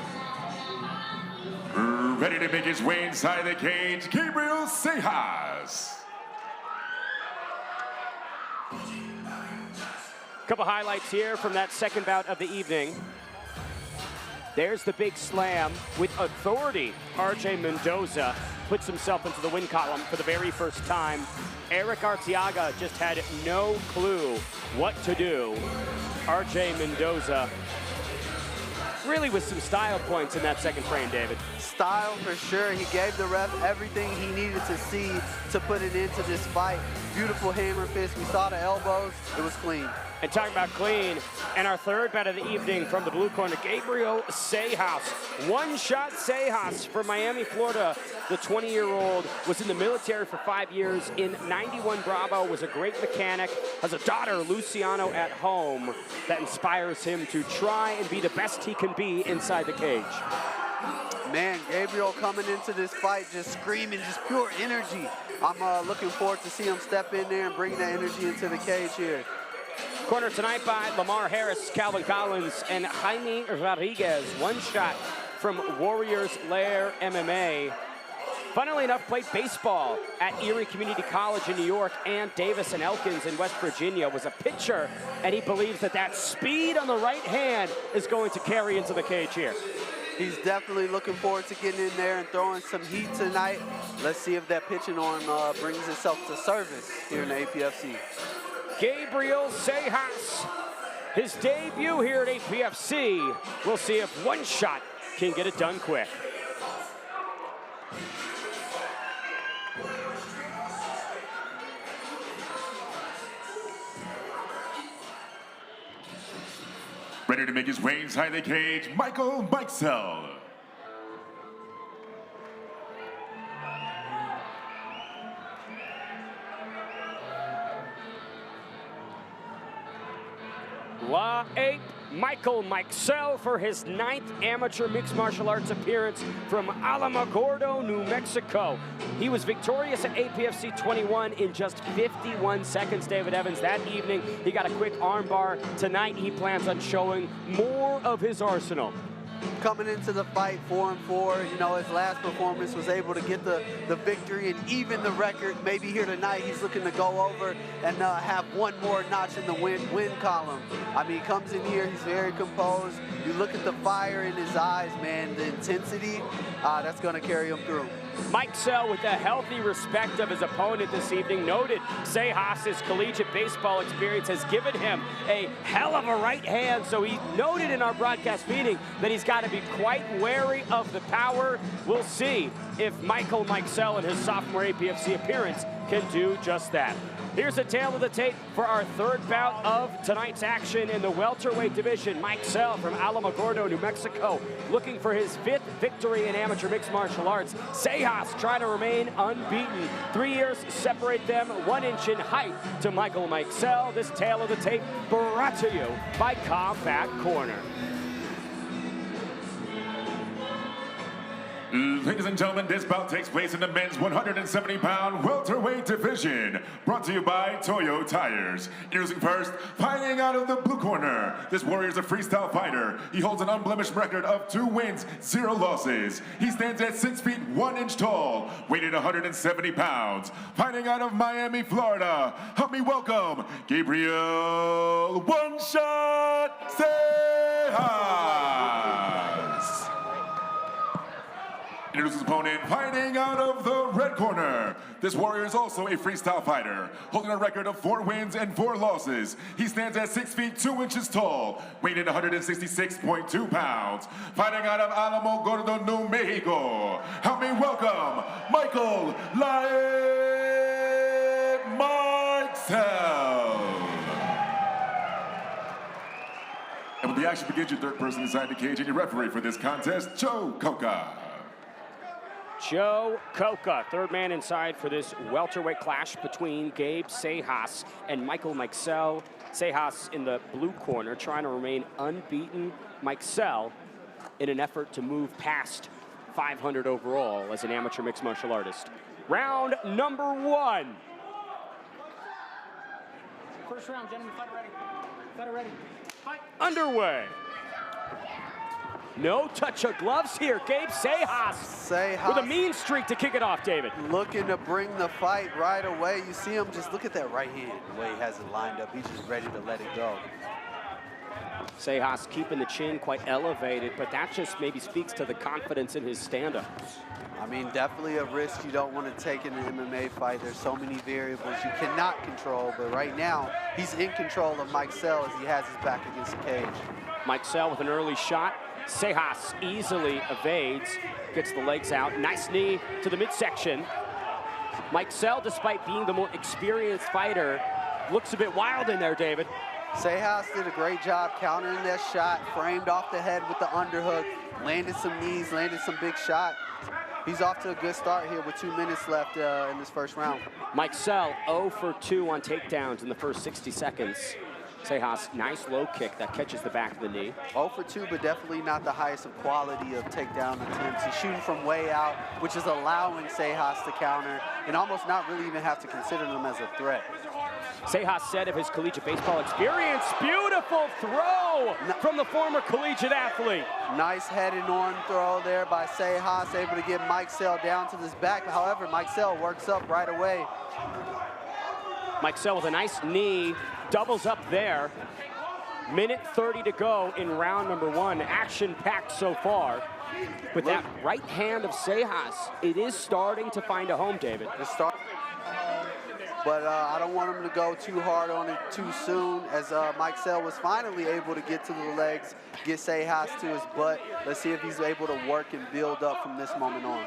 Ready to make his way inside the cage, Gabriel Seijas. Couple highlights here from that second bout of the evening. There's the big slam with authority. RJ Mendoza puts himself into the win column for the very first time. Eric Artiaga just had no clue what to do. RJ Mendoza really with some style points in that second frame, David. Style for sure. He gave the ref everything he needed to see to put it into this fight. Beautiful hammer fist. We saw the elbows. It was clean. And talking about clean, and our third bout of the evening from the blue corner, Gabriel Seijas. One-shot Seijas from Miami, Florida. The 20-year-old was in the military for 5 years. In 91 Bravo, was a great mechanic, has a daughter, Luciano, at home that inspires him to try and be the best he can be inside the cage. Man, Gabriel coming into this fight just screaming, just pure energy. I'm looking forward to see him step in there and bring that energy into the cage here. Corner tonight by Lamar Harris, Calvin Collins, and Jaime Rodriguez. One shot from Warriors Lair MMA. Funnily enough, played baseball at Erie Community College in New York and Davis and Elkins in West Virginia. Was a pitcher, and he believes that that speed on the right hand is going to carry into the cage here. He's definitely looking forward to getting in there and throwing some heat tonight. Let's see if that pitching arm brings itself to service here in the APFC. Gabriel Seijas, his debut here at APFC. We'll see if one shot can get it done quick. Ready to make his way inside the cage, Mikesell. La 8, Mikesell for his 9th amateur mixed martial arts appearance from Alamogordo, New Mexico. He was victorious at APFC 21 in just 51 seconds, David Evans. That evening, he got a quick armbar. Tonight, he plans on showing more of his arsenal. Coming into the fight 4-4, you know, his last performance was able to get the victory and even the record. Maybe here tonight he's looking to go over and have one more notch in the win column. I mean, he comes in here, he's very composed. You look at the fire in his eyes, man, the intensity, that's going to carry him through. Mikesell, with a healthy respect of his opponent this evening, noted Seijas' collegiate baseball experience has given him a hell of a right hand, so he noted in our broadcast meeting that he's got to be quite wary of the power. We'll see if Mikesell in his sophomore APFC appearance can do just that. Here's a tale of the tape for our 3rd bout of tonight's action in the welterweight division. Mikesell from Alamogordo, New Mexico, looking for his 5th victory in amateur mixed martial arts. Seijas trying to remain unbeaten. 3 years separate them, 1 inch in height to Mikesell. This tale of the tape brought to you by Combat Corner. Ladies and gentlemen, this bout takes place in the men's 170-pound welterweight division. Brought to you by Toyo Tires. Introducing first, fighting out of the blue corner. This warrior is a freestyle fighter. He holds an unblemished record of 2 wins, 0 losses. He stands at 6 feet 1 inch tall, weighted 170 pounds. Fighting out of Miami, Florida. Help me welcome Gabriel One Shot Seahas. Introduces his opponent, fighting out of the red corner. This warrior is also a freestyle fighter, holding a record of 4 wins and 4 losses. He stands at 6 feet 2 inches tall, weighing in 166.2 pounds. Fighting out of Alamogordo, New Mexico. Help me welcome Mikesell. And with the action begins, your 3rd person inside the cage and your referee for this contest, Joe Coca. Joe Coca, 3rd man inside for this welterweight clash between Gabe Seijas and Mikesell. Seijas in the blue corner, trying to remain unbeaten. Mikesell in an effort to move past 500 overall as an amateur mixed martial artist. Round number 1. First round, gentlemen, fight ready. Fight ready. Fight. Underway. No touch of gloves here. Gabe Seijas with a mean streak to kick it off, David. Looking to bring the fight right away. You see him, just look at that right hand, the way he has it lined up. He's just ready to let it go. Seijas keeping the chin quite elevated, but that just maybe speaks to the confidence in his stand-up. I mean, definitely a risk you don't want to take in an MMA fight. There's so many variables you cannot control, but right now, he's in control of Mikesell as he has his back against the cage. Mikesell with an early shot. Seijas easily evades, gets the legs out. Nice knee to the midsection. Mikesell, despite being the more experienced fighter, looks a bit wild in there, David. Seijas did a great job countering that shot, framed off the head with the underhook, landed some knees, landed some big shots. He's off to a good start here with 2 minutes left in this first round. Mikesell 0 for 2 on takedowns in the first 60 seconds. Seijas, nice low kick that catches the back of the knee. 0 for 2, but definitely not the highest of quality of takedown attempts. He's shooting from way out, which is allowing Seijas to counter and almost not really even have to consider them as a threat. Seijas said of his collegiate baseball experience, beautiful throw from the former collegiate athlete. Nice head and arm throw there by Seijas, able to get Mikesell down to this back. However, Mikesell works up right away. Mikesell with a nice knee, doubles up there. Minute 30 to go in round number 1. Action-packed so far. With that right hand of Seijas, it is starting to find a home, David. But I don't want him to go too hard on it too soon, as Mikesell was finally able to get to the legs, get Seijas to his butt. Let's see if he's able to work and build up from this moment on.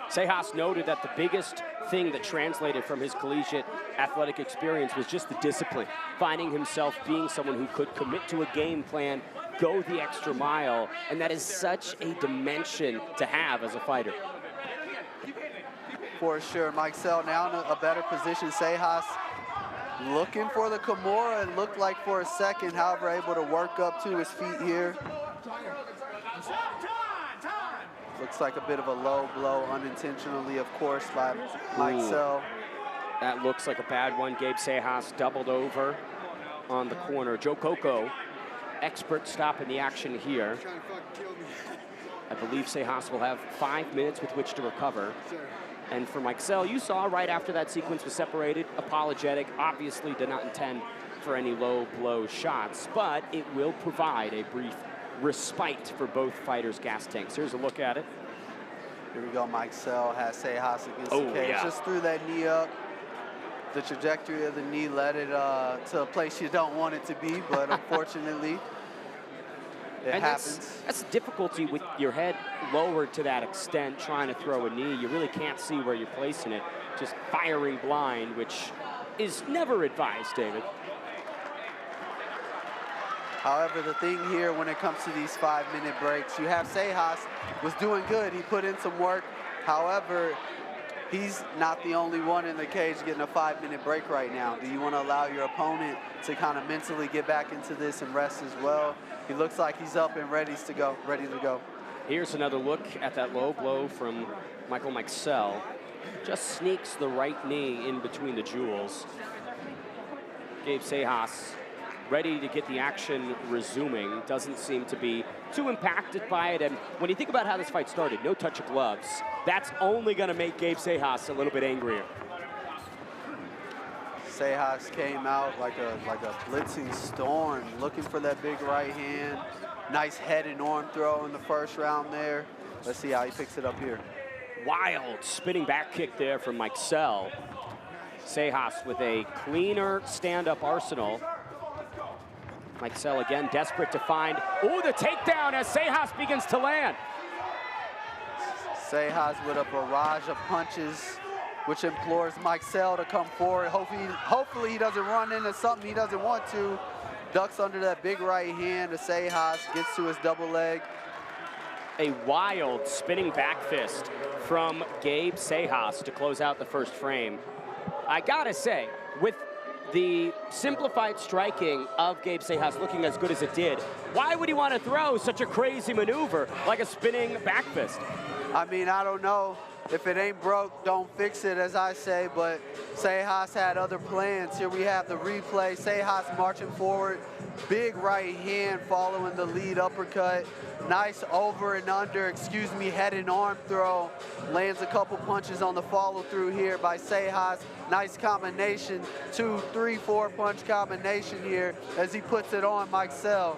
Seijas noted that the biggest thing that translated from his collegiate athletic experience was just the discipline, finding himself being someone who could commit to a game plan go the extra mile, and that is such a dimension to have as a fighter. For sure, Mikesell now in a better position. Seijas looking for the Kimura, it looked like for a second, however, able to work up to his feet here. Looks like a bit of a low blow, unintentionally, of course, by Mikesell. That looks like a bad one. Gabe Seijas doubled over on the corner. Joe Coco, expert stop in the action here. I believe Seijas will have 5 minutes with which to recover. And for Mikesell, you saw right after that sequence was separated, apologetic, obviously did not intend for any low blow shots, but it will provide a brief respite for both fighters' gas tanks. Here's a look at it. Here we go, Mikesell has Seijas against the cage. Yeah. Just threw that knee up. The trajectory of the knee led it to a place you don't want it to be, but unfortunately, it happens. That's difficulty with your head lowered to that extent, trying to throw a knee. You really can't see where you're placing it. Just firing blind, which is never advised, David. However, the thing here when it comes to these 5-minute breaks, you have Seijas was doing good. He put in some work. However, he's not the only one in the cage getting a 5-minute break right now. Do you want to allow your opponent to kind of mentally get back into this and rest as well? He looks like he's up and ready to go. Here's another look at that low blow from Mikesell. Just sneaks the right knee in between the jewels. Gabe Seijas ready to get the action resuming. Doesn't seem to be too impacted by it. And when you think about how this fight started, no touch of gloves, that's only going to make Gabe Seijas a little bit angrier. Seijas came out like a blitzing storm, looking for that big right hand. Nice head and arm throw in the first round there. Let's see how he picks it up here. Wild spinning back kick there from Mikesell. Seijas with a cleaner stand-up arsenal. Mikesell again desperate to find, the takedown as Seijas begins to land. Seijas with a barrage of punches, which implores Mikesell to come forward. Hopefully he doesn't run into something he doesn't want to. Ducks under that big right hand of Seijas, gets to his double leg. A wild spinning back fist from Gabe Seijas to close out the first frame. I gotta say, with the simplified striking of Gabe Seijas looking as good as it did, why would he want to throw such a crazy maneuver like a spinning back fist? I mean, I don't know. If it ain't broke, don't fix it, as I say, but Seijas had other plans. Here we have the replay. Seijas marching forward. Big right hand following the lead uppercut. Nice over and under, head and arm throw. Lands a couple punches on the follow through here by Seijas. Nice combination, 2, 3, 4 punch combination here as he puts it on Mikesell.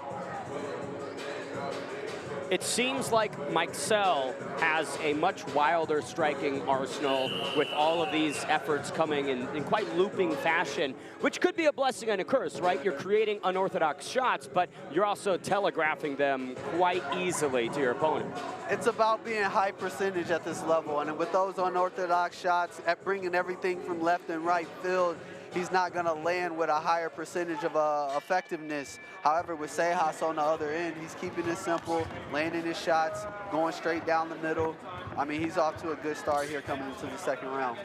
It seems like Mikesell has a much wilder striking arsenal with all of these efforts coming in quite looping fashion, which could be a blessing and a curse, right? You're creating unorthodox shots, but you're also telegraphing them quite easily to your opponent. It's about being high percentage at this level, and with those unorthodox shots, at bringing everything from left and right field, he's not going to land with a higher percentage of effectiveness. However, with Seijas on the other end, he's keeping it simple, landing his shots, going straight down the middle. I mean, he's off to a good start here coming into the second round.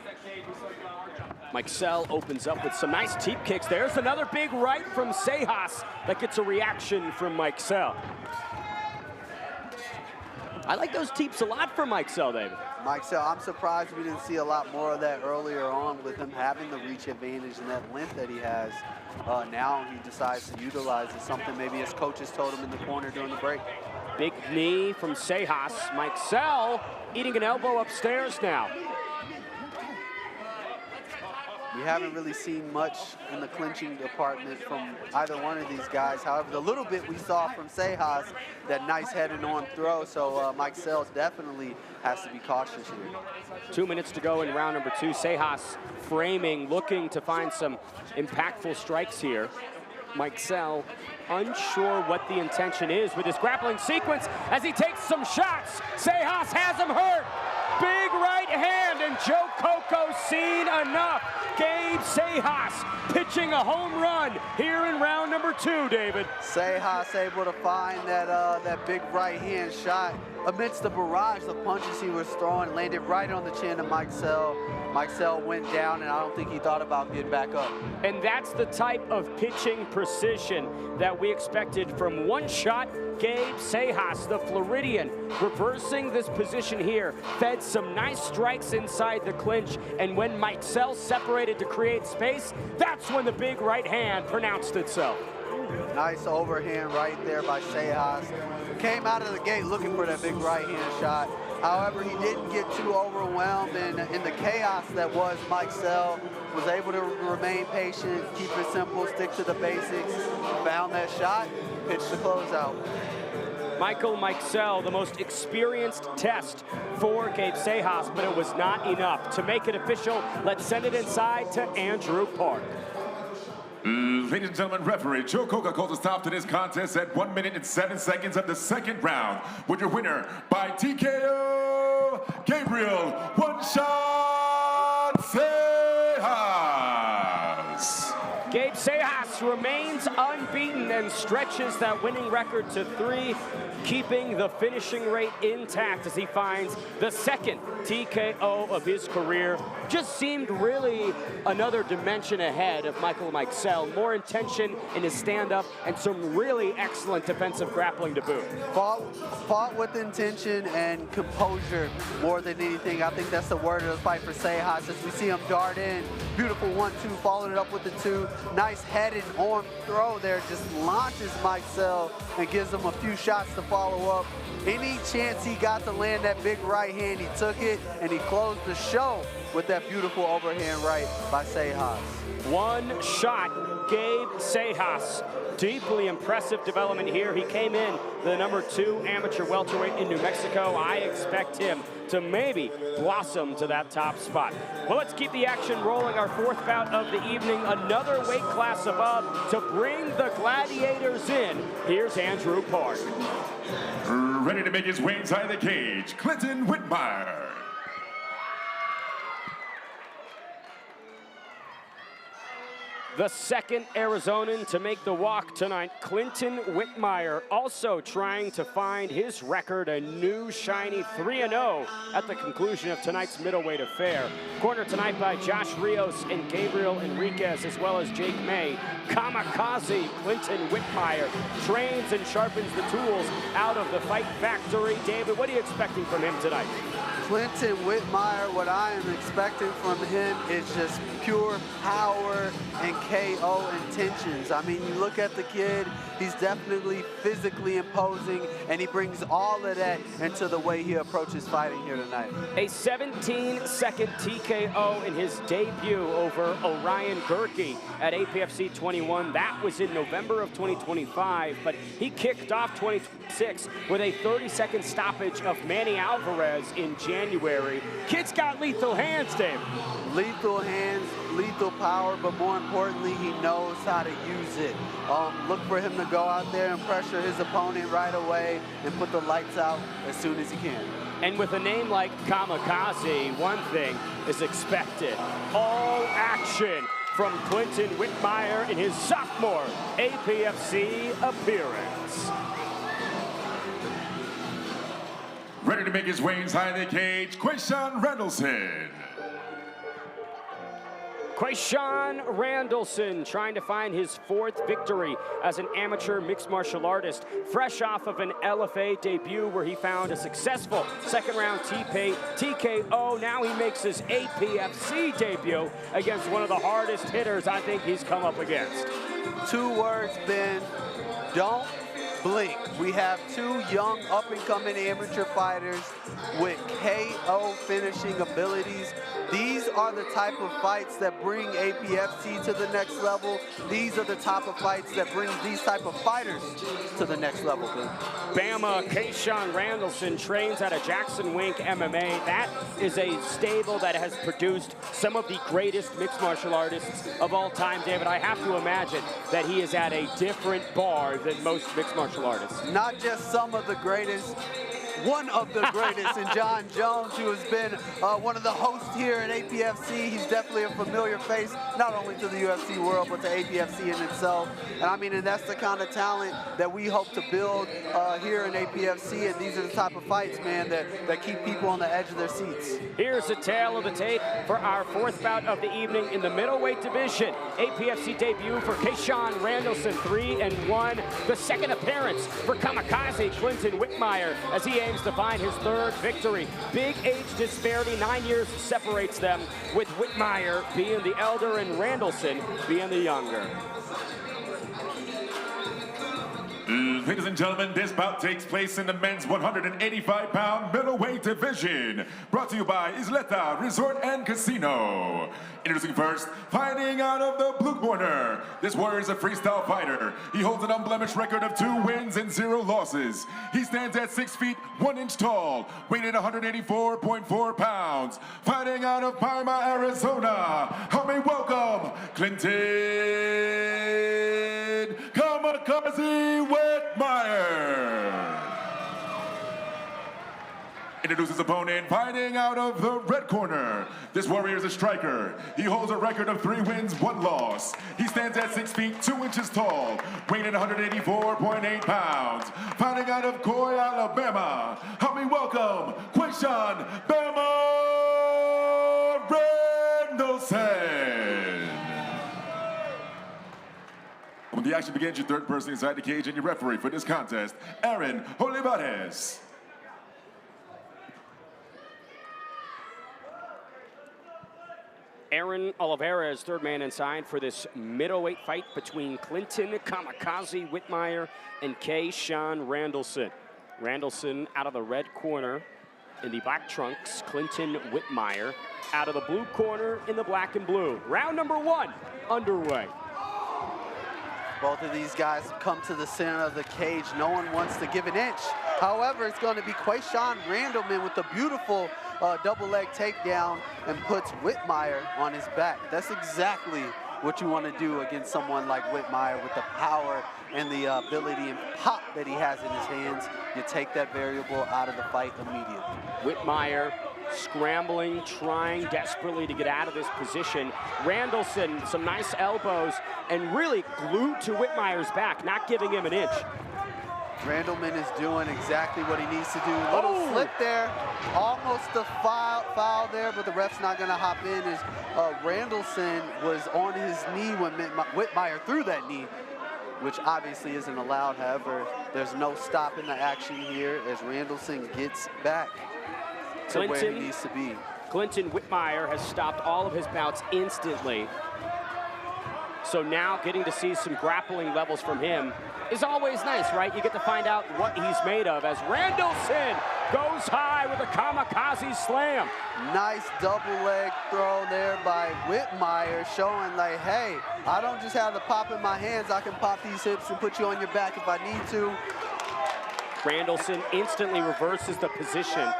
Mikesell opens up with some nice teep kicks. There's another big right from Seijas that gets a reaction from Mikesell. I like those teeps a lot for Mikesell, David. Mikesell, I'm surprised we didn't see a lot more of that earlier on with him having the reach advantage and that length that he has. Now he decides to utilize it, something maybe his coaches told him in the corner during the break. Big knee from Seijas. Mikesell eating an elbow upstairs now. We haven't really seen much in the clinching department from either one of these guys. However, the little bit we saw from Seijas, that nice head and arm throw, so Mikesell definitely has to be cautious here. 2 minutes to go in round number 2. Seijas framing, looking to find some impactful strikes here. Mikesell unsure what the intention is with his grappling sequence as he takes some shots. Seijas has him hurt. Big right hand and Joe Coco's seen enough. Gabe Seijas pitching a home run here in round number 2, David. Seijas able to find that big right-hand shot amidst the barrage of punches he was throwing, landed right on the chin of Mikesell. Mikesell went down, and I don't think he thought about getting back up. And that's the type of pitching precision that we expected from one-shot Gabe Seijas, the Floridian, reversing this position here, fed some nice strikes inside the clinch, and when Mikesell separated to create space, that's when the big right hand pronounced itself. Nice overhand right there by Seijas. Came out of the gate looking for that big right-hand shot. However, he didn't get too overwhelmed in the chaos that was Mikesell. Was able to remain patient, keep it simple, stick to the basics. Found that shot, pitched the closeout. Mikesell, the most experienced test for Gabe Seijas, but it was not enough. To make it official, let's send it inside to Andrew Park. Ladies and gentlemen, referee Joe Coca calls a stop to this contest at 1 minute and 7 seconds of the second round. With your winner by TKO, Gabriel, one-shot Seijas. Gabe Seijas remains unbeaten and stretches that winning record to 3, keeping the finishing rate intact as he finds the second TKO of his career. Just seemed really another dimension ahead of Mikesell. More intention in his stand-up and some really excellent defensive grappling to boot. Fought with intention and composure more than anything. I think that's the word of the fight for Seijas as we see him dart in. Beautiful 1-2, followed it up with the 2. Nice head and arm throw there, just launches Mikesell and gives him a few shots to follow up. Any chance he got to land that big right hand, he took it, and he closed the show with that beautiful overhand right by Seijas. One shot, Gabe Seijas. Deeply impressive development here. He came in the number 2 amateur welterweight in New Mexico. I expect him to maybe blossom to that top spot. Well, let's keep the action rolling. Our 4th bout of the evening, another weight class above to bring the gladiators in. Here's Andrew Park. Ready to make his way inside the cage, Klinton Whitmire. The second Arizonan to make the walk tonight, Klinton Whitmire, also trying to find his record, a new shiny 3-0 at the conclusion of tonight's middleweight affair. Cornered tonight by Josh Rios and Gabriel Enriquez, as well as Jake May. Kamikaze Klinton Whitmire trains and sharpens the tools out of the Fight Factory. David, what are you expecting from him tonight? Klinton Whitmire, what I am expecting from him is just pure power and KO intentions. I mean, you look at the kid, he's definitely physically imposing, and he brings all of that into the way he approaches fighting here tonight. A 17-second TKO in his debut over Orion Gurkey at APFC 21. That was in November of 2025, but he kicked off 2026 with a 30-second stoppage of Manny Alvarez in January. Kid's got lethal hands, Dave. Lethal hands, lethal power, but more importantly, he knows how to use it. Look for him to go out there and pressure his opponent right away and put the lights out as soon as he can. And with a name like Kamikaze, one thing is expected. All action from Klinton Whitmire in his sophomore APFC appearance. Ready to make his way inside the cage, Quayshan Randelman. Quayshan Randelman trying to find his 4th victory as an amateur mixed martial artist, fresh off of an LFA debut where he found a successful second-round TKO. Now he makes his APFC debut against one of the hardest hitters I think he's come up against. 2 words, Ben. Don't blink. We have 2 young up-and-coming amateur fighters with KO finishing abilities. These are the type of fights that bring APFC to the next level. These are the type of fights that bring these type of fighters to the next level, Ben. Bama Quayshan Randelman trains out of Jackson Wink MMA. That is a stable that has produced some of the greatest mixed martial artists of all time, David. I have to imagine that he is at a different bar than most mixed martial artists. Not just some of the greatest, one of the greatest in John Jones, who has been one of the hosts here at APFC. He's definitely a familiar face, not only to the UFC world, but to APFC in itself. And I mean, and that's the kind of talent that we hope to build here in APFC. And these are the type of fights, man, that keep people on the edge of their seats. Here's a tale of the tape for our fourth bout of the evening in the middleweight division. APFC debut for Quayshan Randelman, 3-1. The second appearance for Kamikaze Clinton Whitmire as he aims to find his third victory. Big age disparity, 9 years separates them, with Whitmire being the elder and Randelman being the younger. Ladies and gentlemen, this bout takes place in the men's 185-pound middleweight division. Brought to you by Solaita Resort and Casino. Introducing first, fighting out of the blue corner. This warrior is a freestyle fighter. He holds an unblemished record of 2 wins and 0 losses. He stands at 6 feet 1 inch tall, weighted 184.4 pounds. Fighting out of Parma, Arizona. Help me welcome Klinton Kamikaze Whitmire. Introduces his opponent, fighting out of the red corner. This warrior is a striker. He holds a record of 3 wins, 1 loss. He stands at 6 feet 2 inches tall, weighing 184.8 pounds. Fighting out of Coy, Alabama. Help me welcome Quayshan Randelman. When the action begins, your third person inside the cage and your referee for this contest, Aaron Olivares. Aaron Olivares, third man inside for this middleweight fight between Klinton Kamikaze Whitmire and Quayshan Randelman. Randelman out of the red corner in the black trunks. Klinton Whitmire out of the blue corner in the black and blue. Round number 1 underway. Both of these guys come to the center of the cage. No one wants to give an inch. However, it's going to be Quayshan Randelman with a beautiful double leg takedown and puts Whitmire on his back. That's exactly what you want to do against someone like Whitmire with the power and the ability and pop that he has in his hands. You take that variable out of the fight immediately. Whitmire scrambling, trying desperately to get out of this position. Randelman, some nice elbows, and really glued to Whitmire's back, not giving him an inch. Randelman is doing exactly what he needs to do. Little slip there, almost a foul there, but the ref's not going to hop in as Randelman was on his knee when Whitmire threw that knee, which obviously isn't allowed. However, there's no stop in the action here as Randelman gets back to where he needs to be. Klinton Whitmire has stopped all of his bouts instantly. So now getting to see some grappling levels from him is always nice, right? You get to find out what he's made of as Randelman goes high with a kamikaze slam. Nice double leg throw there by Whitmire, showing like, hey, I don't just have the pop in my hands, I can pop these hips and put you on your back if I need to. Randelman instantly reverses the position.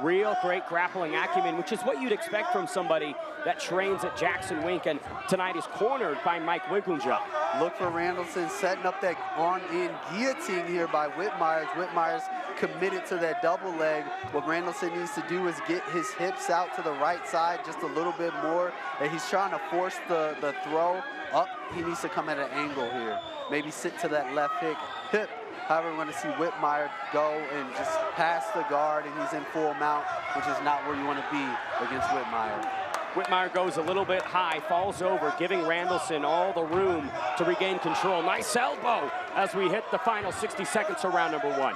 Real great grappling acumen, which is what you'd expect from somebody that trains at Jackson Wink, and tonight is cornered by Mike Winklenger. Look for Randelman setting up that on-in guillotine here by Whitmire. Whitmire's committed to that double leg. What Randelman needs to do is get his hips out to the right side just a little bit more, and he's trying to force the throw up. He needs to come at an angle here. Maybe sit to that left hip. However, we're going to see Whitmire go and just pass the guard, and he's in full mount, which is not where you want to be against Whitmire. Whitmire goes a little bit high, falls over, giving Randelman all the room to regain control. Nice elbow as we hit the final 60 seconds of round number 1.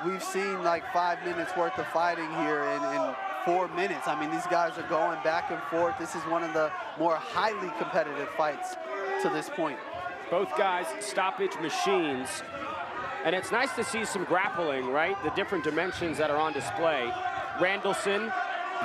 We've seen like 5 minutes worth of fighting here in 4 minutes. I mean, these guys are going back and forth. This is one of the more highly competitive fights to this point. Both guys stoppage machines. And it's nice to see some grappling, right? The different dimensions that are on display. Randelman,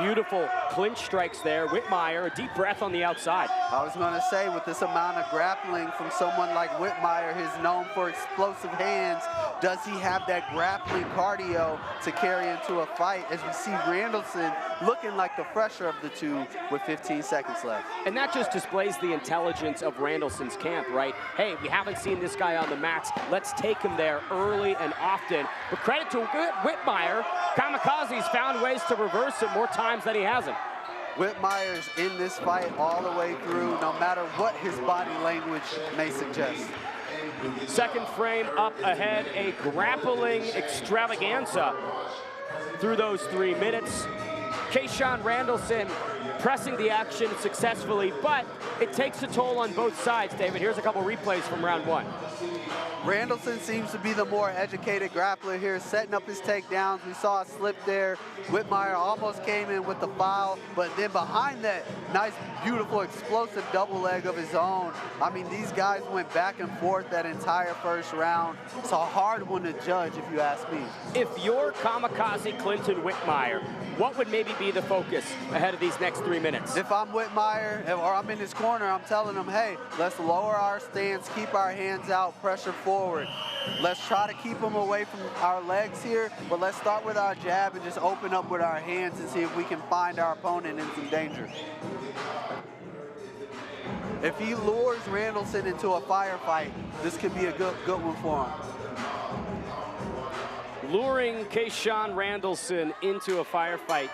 beautiful clinch strikes there. Whitmire, a deep breath on the outside. I was going to say, with this amount of grappling from someone like Whitmire, who's known for explosive hands, does he have that grappling cardio to carry into a fight? As we see Randelman looking like the fresher of the two with 15 seconds left. And that just displays the intelligence of Randallson's camp, right? Hey, we haven't seen this guy on the mats. Let's take him there early and often. But credit to Whitmire, Kamikaze's found ways to reverse it more times than he hasn't. Whitmire's in this fight all the way through, no matter what his body language may suggest. Second frame up ahead, a grappling extravaganza through those 3 minutes. Quayshan Randelson pressing the action successfully, but it takes a toll on both sides, David. Here's a couple replays from round 1. Randelson seems to be the more educated grappler here, setting up his takedowns. We saw a slip there. Whitmire almost came in with the foul, but then behind that, nice, beautiful, explosive double leg of his own. I mean, these guys went back and forth that entire first round. It's a hard one to judge, if you ask me. If you're Kamikaze Klinton Whitmire, what would maybe be the focus ahead of these next 3 minutes? If I'm Whitmire, or I'm in his corner, I'm telling him, hey, let's lower our stance, keep our hands out, pressure forward. Let's try to keep him away from our legs here, but let's start with our jab and just open up with our hands and see if we can find our opponent in some danger. If he lures Randelson into a firefight, this could be a good one for him. Luring Quayshan Randelson into a firefight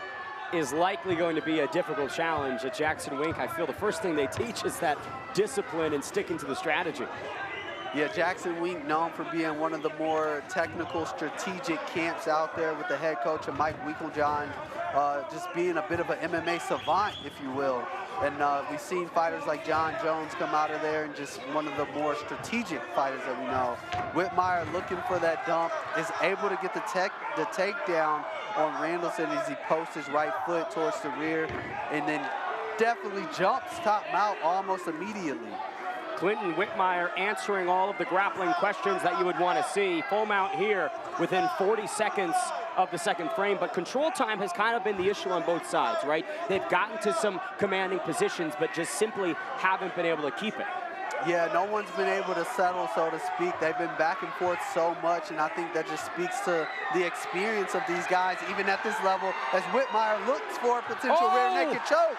is likely going to be a difficult challenge at Jackson Wink. I feel the first thing they teach is that discipline and sticking to the strategy. Yeah, Jackson Wink known for being one of the more technical, strategic camps out there with the head coach of Mike Winklejohn, just being a bit of an MMA savant, if you will. And we've seen fighters like John Jones come out of there and just one of the more strategic fighters that we know. Whitmire looking for that dump, is able to get the takedown on Randelson as he posts his right foot towards the rear, and then definitely jumps top mount almost immediately. Clinton Whitmire answering all of the grappling questions that you would want to see. Full mount here within 40 seconds of the second frame, but control time has kind of been the issue on both sides, right? They've gotten to some commanding positions, but just simply haven't been able to keep it. Yeah, no one's been able to settle, so to speak. They've been back and forth so much, and I think that just speaks to the experience of these guys, even at this level, as Whitmire looks for a potential rear naked choke.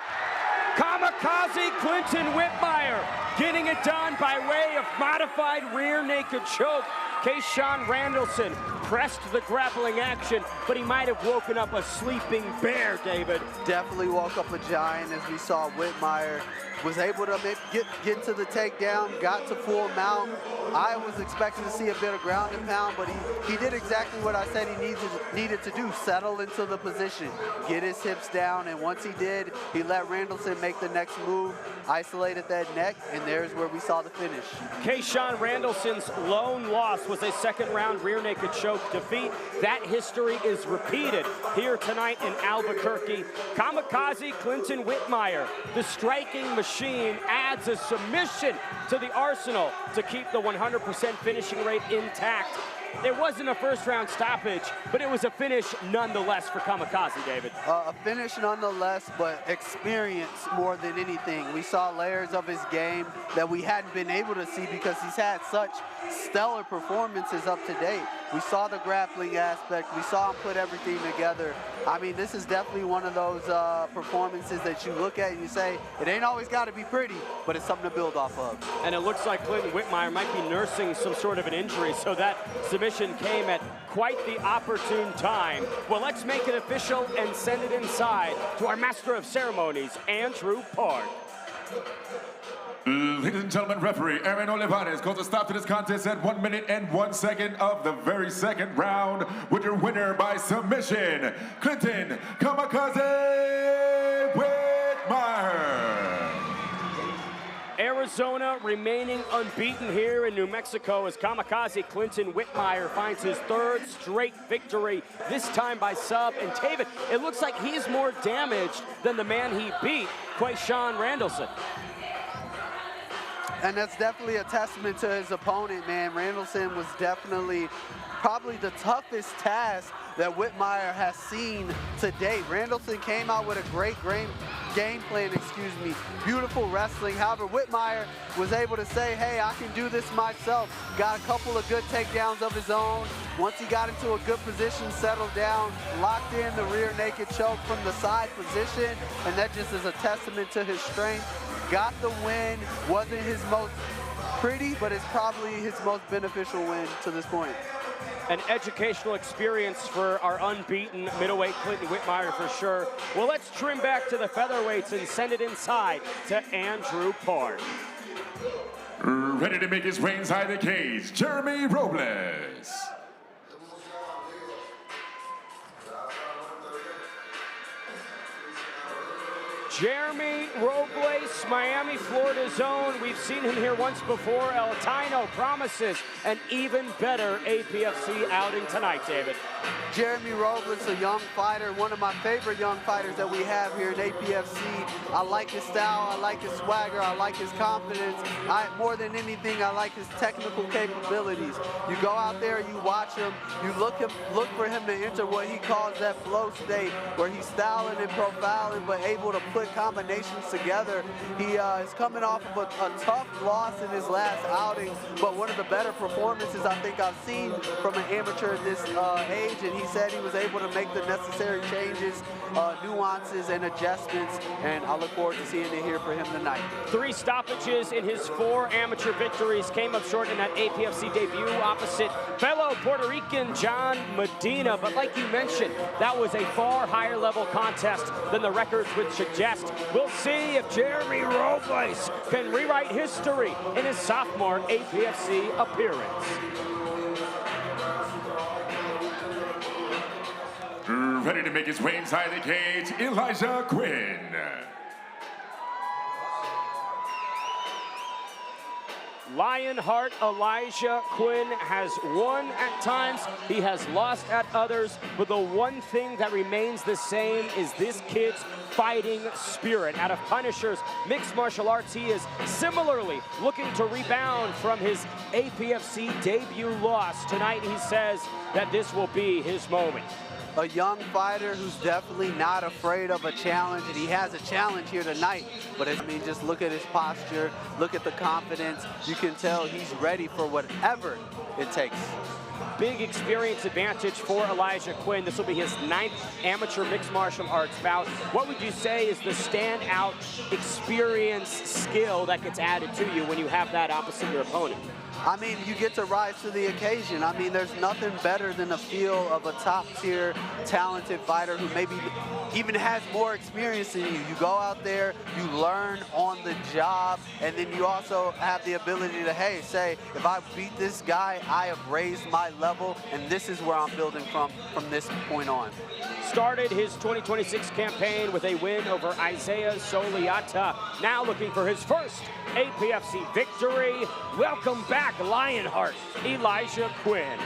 Kamikaze Clinton Whitmire getting it done by way of modified rear naked choke. Quayshan Randelson pressed the grappling action, but he might have woken up a sleeping bear, David. Definitely woke up a giant, as we saw Whitmire was able to get to the takedown, got to full mount. I was expecting to see a bit of ground and pound, but he did exactly what I said he needed to do, settle into the position, get his hips down, and once he did, he let Randelson make the next move, isolated that neck, and there's where we saw the finish. Quayshan Randelson's lone loss was a second round rear naked choke defeat. That history is repeated here tonight in Albuquerque. Kamikaze Clinton Whitmire, the striking machine, adds a submission to the arsenal to keep the 100% finishing rate intact. It wasn't a first round stoppage, but it was a finish nonetheless for Kamikaze, David. A finish nonetheless, but experience more than anything. We saw layers of his game that we hadn't been able to see because he's had such stellar performances up to date. We saw the grappling aspect. We saw him put everything together. I mean, this is definitely one of those performances that you look at and you say, it ain't always got to be pretty, but it's something to build off of. And it looks like Clinton Whitmire might be nursing some sort of an injury, so that submission came at quite the opportune time. Well, let's make it official and send it inside to our master of ceremonies, Andrew Park. Ladies and gentlemen, referee Aaron Olivares calls a stop to this contest at 1 minute and 1 second of the very second round with your winner by submission, Clinton Kamikaze Whitmire. Arizona remaining unbeaten here in New Mexico as Kamikaze Clinton Whitmire finds his third straight victory, this time by sub. And David, it looks like he's more damaged than the man he beat, Quayshan Randelson. And that's definitely a testament to his opponent, man. Randelson was definitely probably the toughest task that Whitmire has seen to date. Randelson came out with a great game plan, excuse me. Beautiful wrestling. However, Whitmire was able to say, hey, I can do this myself. Got a couple of good takedowns of his own. Once he got into a good position, settled down, locked in the rear naked choke from the side position, and that just is a testament to his strength. Got the win. Wasn't his most pretty, but it's probably his most beneficial win to this point. An educational experience for our unbeaten middleweight Clinton Whitmire for sure. Well, let's trim back to the featherweights and send it inside to Andrew Park. Ready to make his way inside the cage, Jeremy Robles. Jeremy Robles, Miami, Florida's own. We've seen him here once before. El Tino promises an even better APFC outing tonight, David. Jeremy Robles, a young fighter, one of my favorite young fighters that we have here in APFC. I like his style, I like his swagger, I like his confidence. More than anything, I like his technical capabilities. You go out there, you watch him, you look for him to enter what he calls that flow state, where he's styling and profiling, but able to put combinations together. He is coming off of a tough loss in his last outing, but one of the better performances I think I've seen from an amateur at this age, and he said he was able to make the necessary changes, nuances, and adjustments, and I look forward to seeing it here for him tonight. 3 stoppages in his 4 amateur victories, came up short in that APFC debut opposite fellow Puerto Rican John Medina, but like you mentioned, that was a far higher level contest than the records would suggest. We'll see if Jeremy Robles can rewrite history in his sophomore APFC appearance. Ready to make his way inside the cage, Elijah Quinn. Lionheart Elijah Quinn has won at times, he has lost at others, but the one thing that remains the same is this kid's fighting spirit. Out of Punisher's mixed martial arts, he is similarly looking to rebound from his APFC debut loss. Tonight he says that this will be his moment. A young fighter who's definitely not afraid of a challenge, and he has a challenge here tonight. But I mean, just look at his posture, look at the confidence. You can tell he's ready for whatever it takes. Big experience advantage for Elijah Quinn. This will be his 9th amateur mixed martial arts bout. What would you say is the standout experience skill that gets added to you when you have that opposite your opponent? I mean, you get to rise to the occasion. I mean, there's nothing better than the feel of a top-tier, talented fighter who maybe even has more experience than you. You go out there, you learn on the job, and then you also have the ability to, hey, say, if I beat this guy, I have raised my level, and this is where I'm building from this point on. Started his 2026 campaign with a win over Isaiah Solaita. Now looking for his first APFC victory. Welcome back, Lionheart, Elijah Quinn.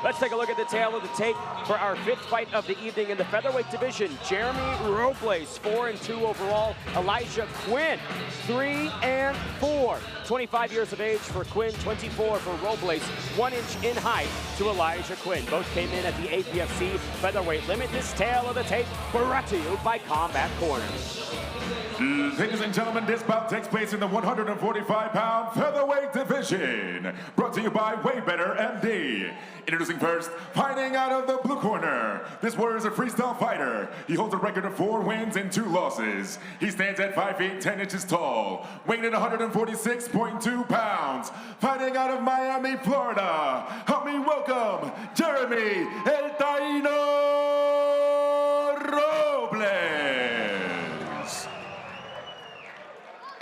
Let's take a look at the tail of the tape for our 5th fight of the evening in the featherweight division. Jeremy Robles, 4-2 overall. Elijah Quinn, 3-4. 25 years of age for Quinn, 24 for Robles, 1 inch in height to Elijah Quinn. Both came in at the APFC featherweight limit. This tail of the tape brought to you by Combat Corners. Ladies and gentlemen, this bout takes place in the 145-pound featherweight division. Brought to you by Way Better MD. Introducing first, fighting out of the blue corner. This warrior is a freestyle fighter. He holds a record of 4 wins and 2 losses. He stands at 5 feet 10 inches tall, weighing in 146.2 pounds. Fighting out of Miami, Florida. Help me welcome Jeremy El Taino Robles.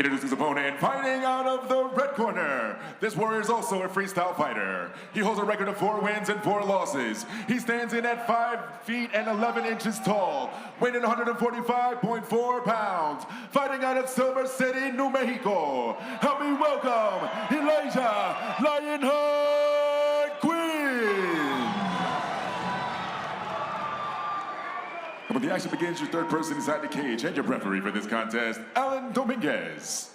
Introducing his opponent, fighting out of the red corner. This warrior is also a freestyle fighter. He holds a record of 4 wins and 4 losses. He stands in at 5 feet and 11 inches tall, weighing in 145.4 pounds. Fighting out of Silver City, New Mexico. Help me welcome Elijah Lionheart Quinn. And when the action begins, your 3rd person inside the cage and your referee for this contest, Alan Dominguez.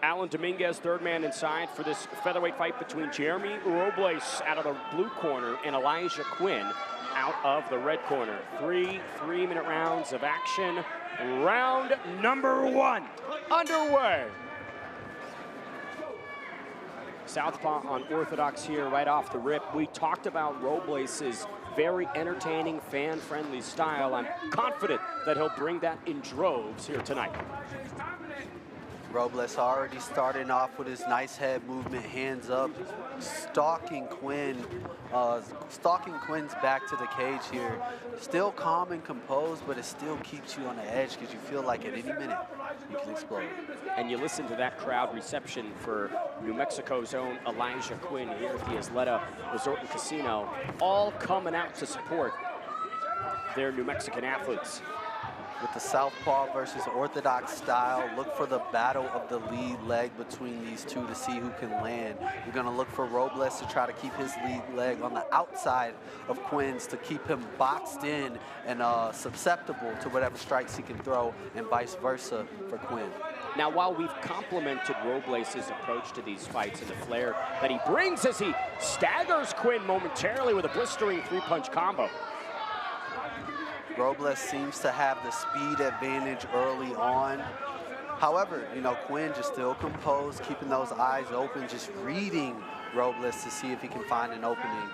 Alan Dominguez, 3rd man inside for this featherweight fight between Jeremy Robles out of the blue corner and Elijah Quinn out of the red corner. 3 3-minute rounds of action. Round number 1 underway. Southpaw unorthodox here right off the rip. We talked about Robles' very entertaining, fan-friendly style. I'm confident that he'll bring that in droves here tonight. Robles already starting off with his nice head movement, hands up, stalking Quinn, stalking Quinn's back to the cage here. Still calm and composed, but it still keeps you on the edge because you feel like at any minute you can explode. And you listen to that crowd reception for New Mexico's own Elijah Quinn here at the Isleta Resort and Casino, all coming out to support their New Mexican athletes. With the southpaw versus orthodox style, look for the battle of the lead leg between these two to see who can land. You're going to look for Robles to try to keep his lead leg on the outside of Quinn's to keep him boxed in and susceptible to whatever strikes he can throw, and vice versa for Quinn. Now, while we've complimented Robles' approach to these fights and the flair that he brings as he staggers Quinn momentarily with a blistering 3-punch combo, Robles seems to have the speed advantage early on. However, you know, Quinn just still composed, keeping those eyes open, just reading Robles to see if he can find an opening.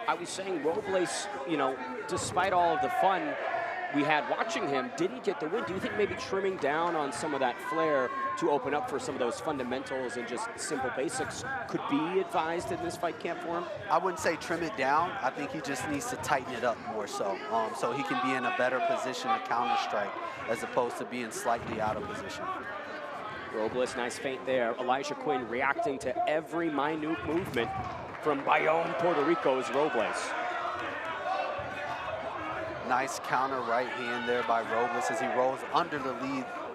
I was saying Robles, you know, despite all of the fun we had watching him, didn't get the win. Do you think maybe trimming down on some of that flair to open up for some of those fundamentals and just simple basics could be advised in this fight camp for him? I wouldn't say trim it down. I think he just needs to tighten it up more so he can be in a better position to counter strike as opposed to being slightly out of position. Robles, nice feint there. Elijah Quinn reacting to every minute movement from Bayonne, Puerto Rico's Robles. Nice counter right hand there by Robles as he rolls under the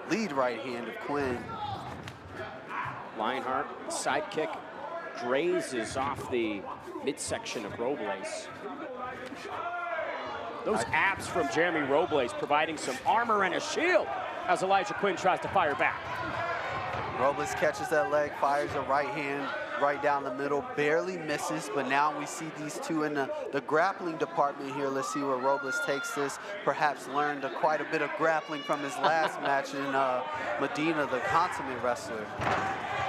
lead right hand of Quinn. Lionheart, sidekick, grazes off the midsection of Robles. Those abs from Jeremy Robles providing some armor and a shield as Elijah Quinn tries to fire back. Robles catches that leg, fires a right hand right down the middle, barely misses, but now we see these two in the grappling department here. Let's see where Robles takes this. Perhaps learned quite a bit of grappling from his last match in Medina, the consummate wrestler.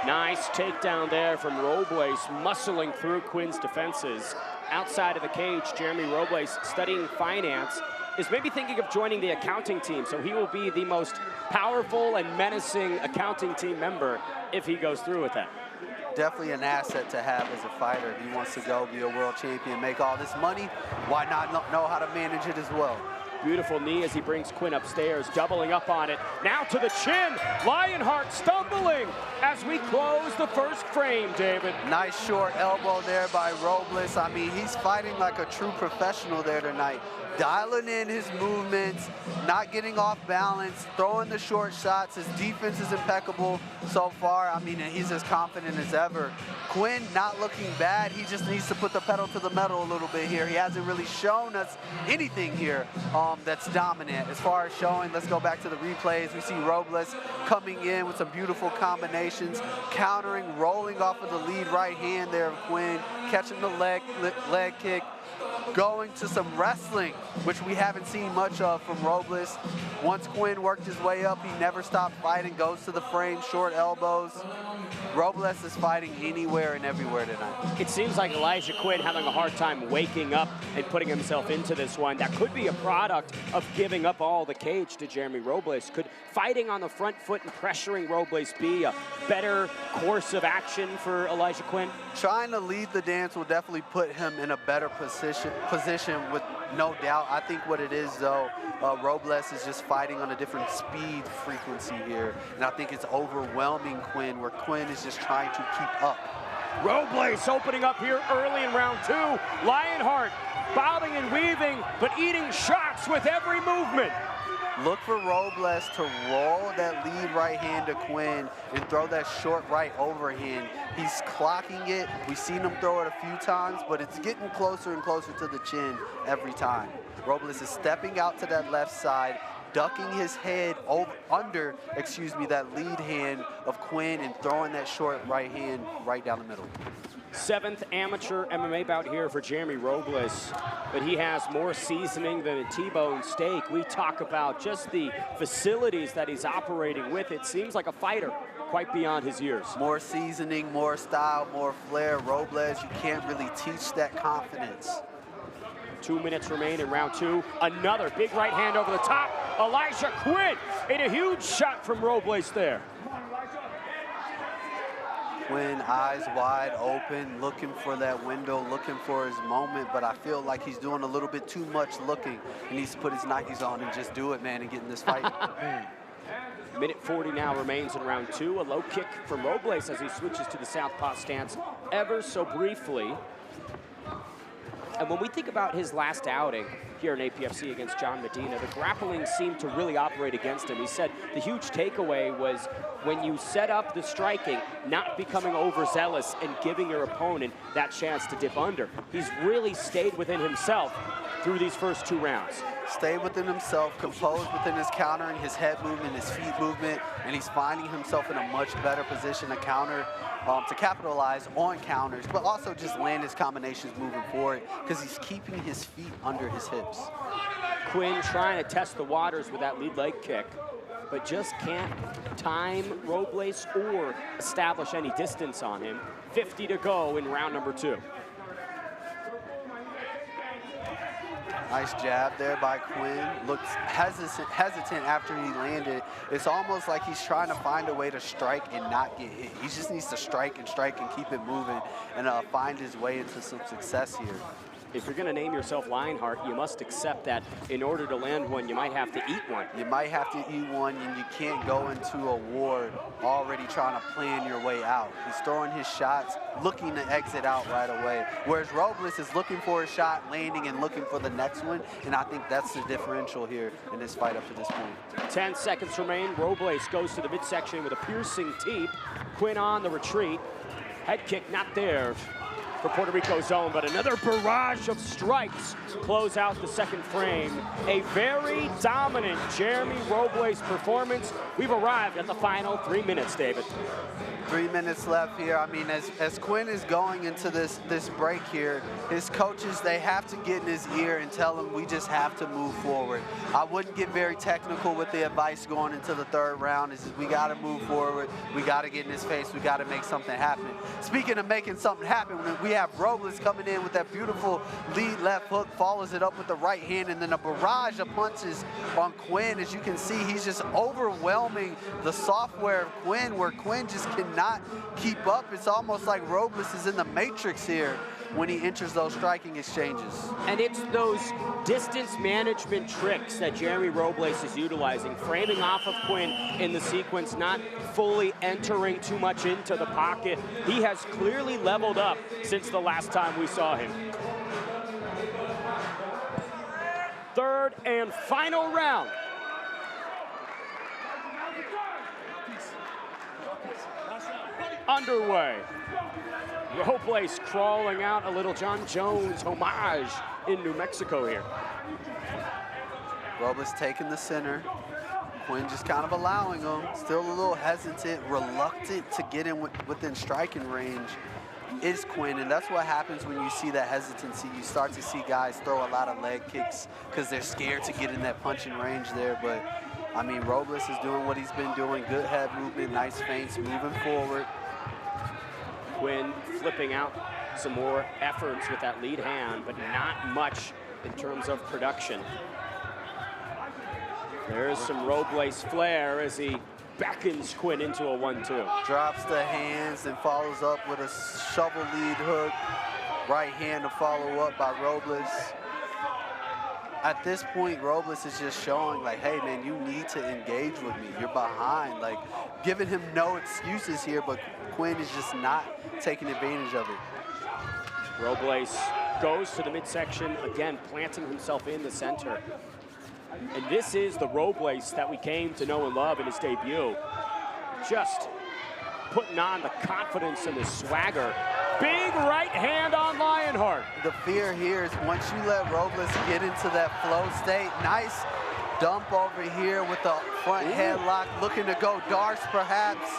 Nice takedown there from Robles, muscling through Quinn's defenses. Outside of the cage, Jeremy Robles, studying finance, is maybe thinking of joining the accounting team, so he will be the most powerful and menacing accounting team member if he goes through with that. Definitely an asset to have as a fighter. If he wants to go be a world champion, make all this money, why not know how to manage it as well? Beautiful knee as he brings Quinn upstairs, doubling up on it. Now to the chin, Lionheart stumbling as we close the first frame, David. Nice short elbow there by Robles. I mean, he's fighting like a true professional there tonight. Dialing in his movements, not getting off balance, throwing the short shots. His defense is impeccable so far. I mean, he's as confident as ever. Quinn not looking bad. He just needs to put the pedal to the metal a little bit here. He hasn't really shown us anything here that's dominant. As far as showing, let's go back to the replays. We see Robles coming in with some beautiful combinations, countering, rolling off of the lead right hand there of Quinn, catching the leg kick, going to some wrestling, which we haven't seen much of from Robles. Once Quinn worked his way up, he never stopped fighting, goes to the frame, short elbows. Robles is fighting anywhere and everywhere tonight. It seems like Elijah Quinn having a hard time waking up and putting himself into this one. That could be a product of giving up all the cage to Jeremy Robles. Could fighting on the front foot and pressuring Robles be a better course of action for Elijah Quinn? Trying to lead the dance will definitely put him in a better position with no doubt. I think what it is, though, Robles is just fighting on a different speed frequency here, and I think it's overwhelming Quinn, where Quinn is just trying to keep up. Robles opening up here early in round 2. Lionheart bobbing and weaving, but eating shots with every movement. Look for Robles to roll that lead right hand to Quinn and throw that short right overhand. He's clocking it. We've seen him throw it a few times, but it's getting closer and closer to the chin every time. Robles is stepping out to that left side, ducking his head under, that lead hand of Quinn and throwing that short right hand right down the middle. 7th amateur MMA bout here for Jeremy Robles, but he has more seasoning than a T-bone steak. We talk about just the facilities that he's operating with. It seems like a fighter quite beyond his years. More seasoning, more style, more flair. Robles, you can't really teach that confidence. 2 minutes remain in round 2. Another big right hand over the top. Elijah Quinn, and a huge shot from Robles there. Quinn, eyes wide open, looking for that window, looking for his moment, but I feel like he's doing a little bit too much looking. He needs to put his Nikes on and just do it, man, and get in this fight. Minute 40 now remains in round 2. A low kick from Robles as he switches to the southpaw stance ever so briefly. And when we think about his last outing here in APFC against John Medina, the grappling seemed to really operate against him. He said the huge takeaway was when you set up the striking, not becoming overzealous and giving your opponent that chance to dip under. He's really stayed within himself through these first 2 rounds. Stayed within himself, composed within his countering, his head movement, his feet movement, and he's finding himself in a much better position to counter, to capitalize on counters, but also just land his combinations moving forward because he's keeping his feet under his hips. Quinn trying to test the waters with that lead leg kick, but just can't time Robles or establish any distance on him. 50 to go in round number 2. Nice jab there by Quinn. Looks hesitant after he landed. It's almost like he's trying to find a way to strike and not get hit. He just needs to strike and keep it moving and find his way into some success here. If you're going to name yourself Lionheart, you must accept that in order to land one, you might have to eat one. You might have to eat one, and you can't go into a war already trying to plan your way out. He's throwing his shots, looking to exit out right away, whereas Robles is looking for a shot, landing, and looking for the next one, and I think that's the differential here in this fight up to this point. 10 seconds remain. Robles goes to the midsection with a piercing teep. Quinn on the retreat. Head kick not there for Puerto Rico's own, but another barrage of strikes close out the second frame. A very dominant Jeremy Robles performance. We've arrived at the final 3 minutes, David. 3 minutes left here. I mean, as Quinn is going into this break here, his coaches, they have to get in his ear and tell him we just have to move forward. I wouldn't get very technical with the advice going into the 3rd round. Is we got to move forward. We got to get in his face. We got to make something happen. Speaking of making something happen, we have Robles coming in with that beautiful lead left hook, follows it up with the right hand, and then a barrage of punches on Quinn. As you can see, he's just overwhelming the software of Quinn, where Quinn just cannot keep up. It's almost like Robles is in the matrix here when he enters those striking exchanges. And it's those distance management tricks that Jeremy Robles is utilizing, framing off of Quinn in the sequence, not fully entering too much into the pocket. He has clearly leveled up since the last time we saw him. 3rd and final round. Underway. Robles crawling out, a little John Jones homage in New Mexico here. Robles taking the center. Quinn just kind of allowing him. Still a little hesitant, reluctant to get in within striking range is Quinn, and that's what happens when you see that hesitancy. You start to see guys throw a lot of leg kicks because they're scared to get in that punching range there. But, I mean, Robles is doing what he's been doing. Good head movement, nice feints, moving forward. Quinn flipping out some more efforts with that lead hand, but not much in terms of production. There's some Robles flair as he beckons Quinn into a 1-2. Drops the hands and follows up with a shovel lead hook. Right hand to follow up by Robles. At this point, Robles is just showing, like, hey, man, you need to engage with me. You're behind. Like, giving him no excuses here, but Quinn is just not taking advantage of it. Robles goes to the midsection, again, planting himself in the center. And this is the Robles that we came to know and love in his debut. Just putting on the confidence and the swagger. Big right hand on Lionheart. The fear here is once you let Robles get into that flow state, nice dump over here with the front headlock, looking to go darts perhaps.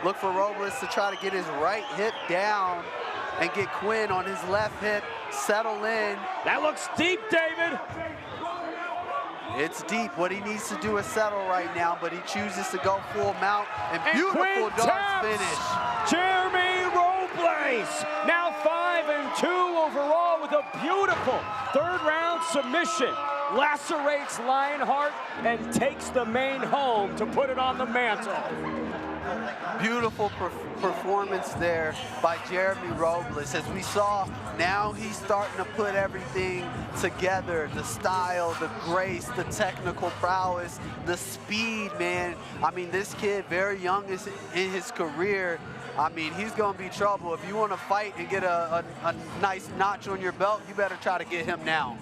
Look for Robles to try to get his right hip down and get Quinn on his left hip, settle in. That looks deep, David. It's deep. What he needs to do is settle right now, but he chooses to go full mount, and beautiful Quinn darts taps finish. Jeremy Robles, now 5-2 overall with a beautiful third-round submission. Lacerates Lionheart and takes the main home to put it on the mantle. Beautiful performance there by Jeremy Robles. As we saw, now he's starting to put everything together. The style, the grace, the technical prowess, the speed, man. I mean, this kid, very young in his career. I mean, he's going to be trouble. If you want to fight and get a nice notch on your belt, you better try to get him now.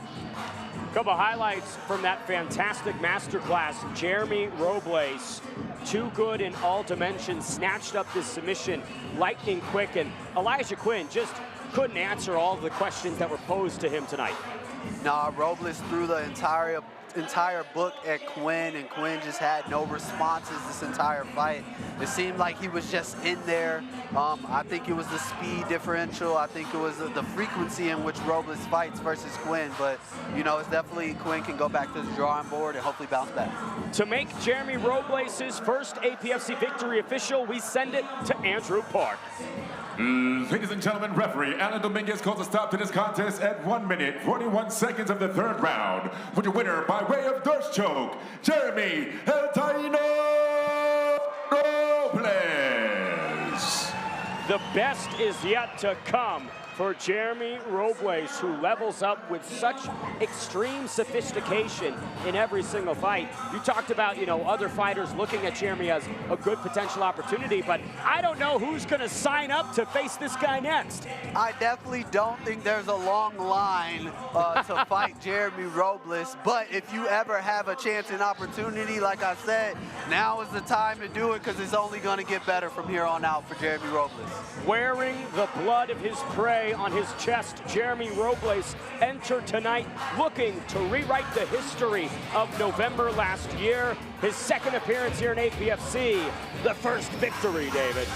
Couple highlights from that fantastic masterclass. Jeremy Robles, too good in all dimensions, snatched up this submission lightning quick, and Elijah Quinn just couldn't answer all of the questions that were posed to him tonight. Nah, Robles threw the entire book at Quinn, and Quinn just had no responses this entire fight. It seemed like he was just in there. I think it was the speed differential. I think it was the frequency in which Robles fights versus Quinn. But, you know, it's definitely Quinn can go back to the drawing board and hopefully bounce back. To make Jeremy Robles his first APFC victory official, we send it to Andrew Park. Ladies and gentlemen, referee Alan Dominguez calls a stop to this contest at 1 minute, 41 seconds of the third round. With your winner by way of Durst choke, Jeremy El Taino Robles. The best is yet to come for Jeremy Robles, who levels up with such extreme sophistication in every single fight. You talked about, you know, other fighters looking at Jeremy as a good potential opportunity, but I don't know who's gonna sign up to face this guy next. I definitely don't think there's a long line to fight Jeremy Robles, but if you ever have a chance and opportunity, like I said, now is the time to do it, because it's only gonna get better from here on out for Jeremy Robles. Wearing the blood of his prey on his chest, Jeremy Robles entered tonight looking to rewrite the history of November last year. His second appearance here in APFC, the first victory, David.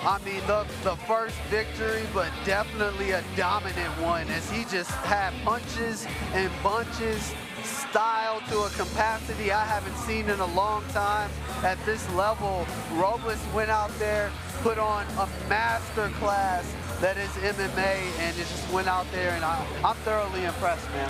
I mean, the first victory, but definitely a dominant one, as he just had punches and bunches, style to a capacity I haven't seen in a long time at this level. Robles went out there, put on a master class that is MMA, and it just went out there, and I'm thoroughly impressed, man.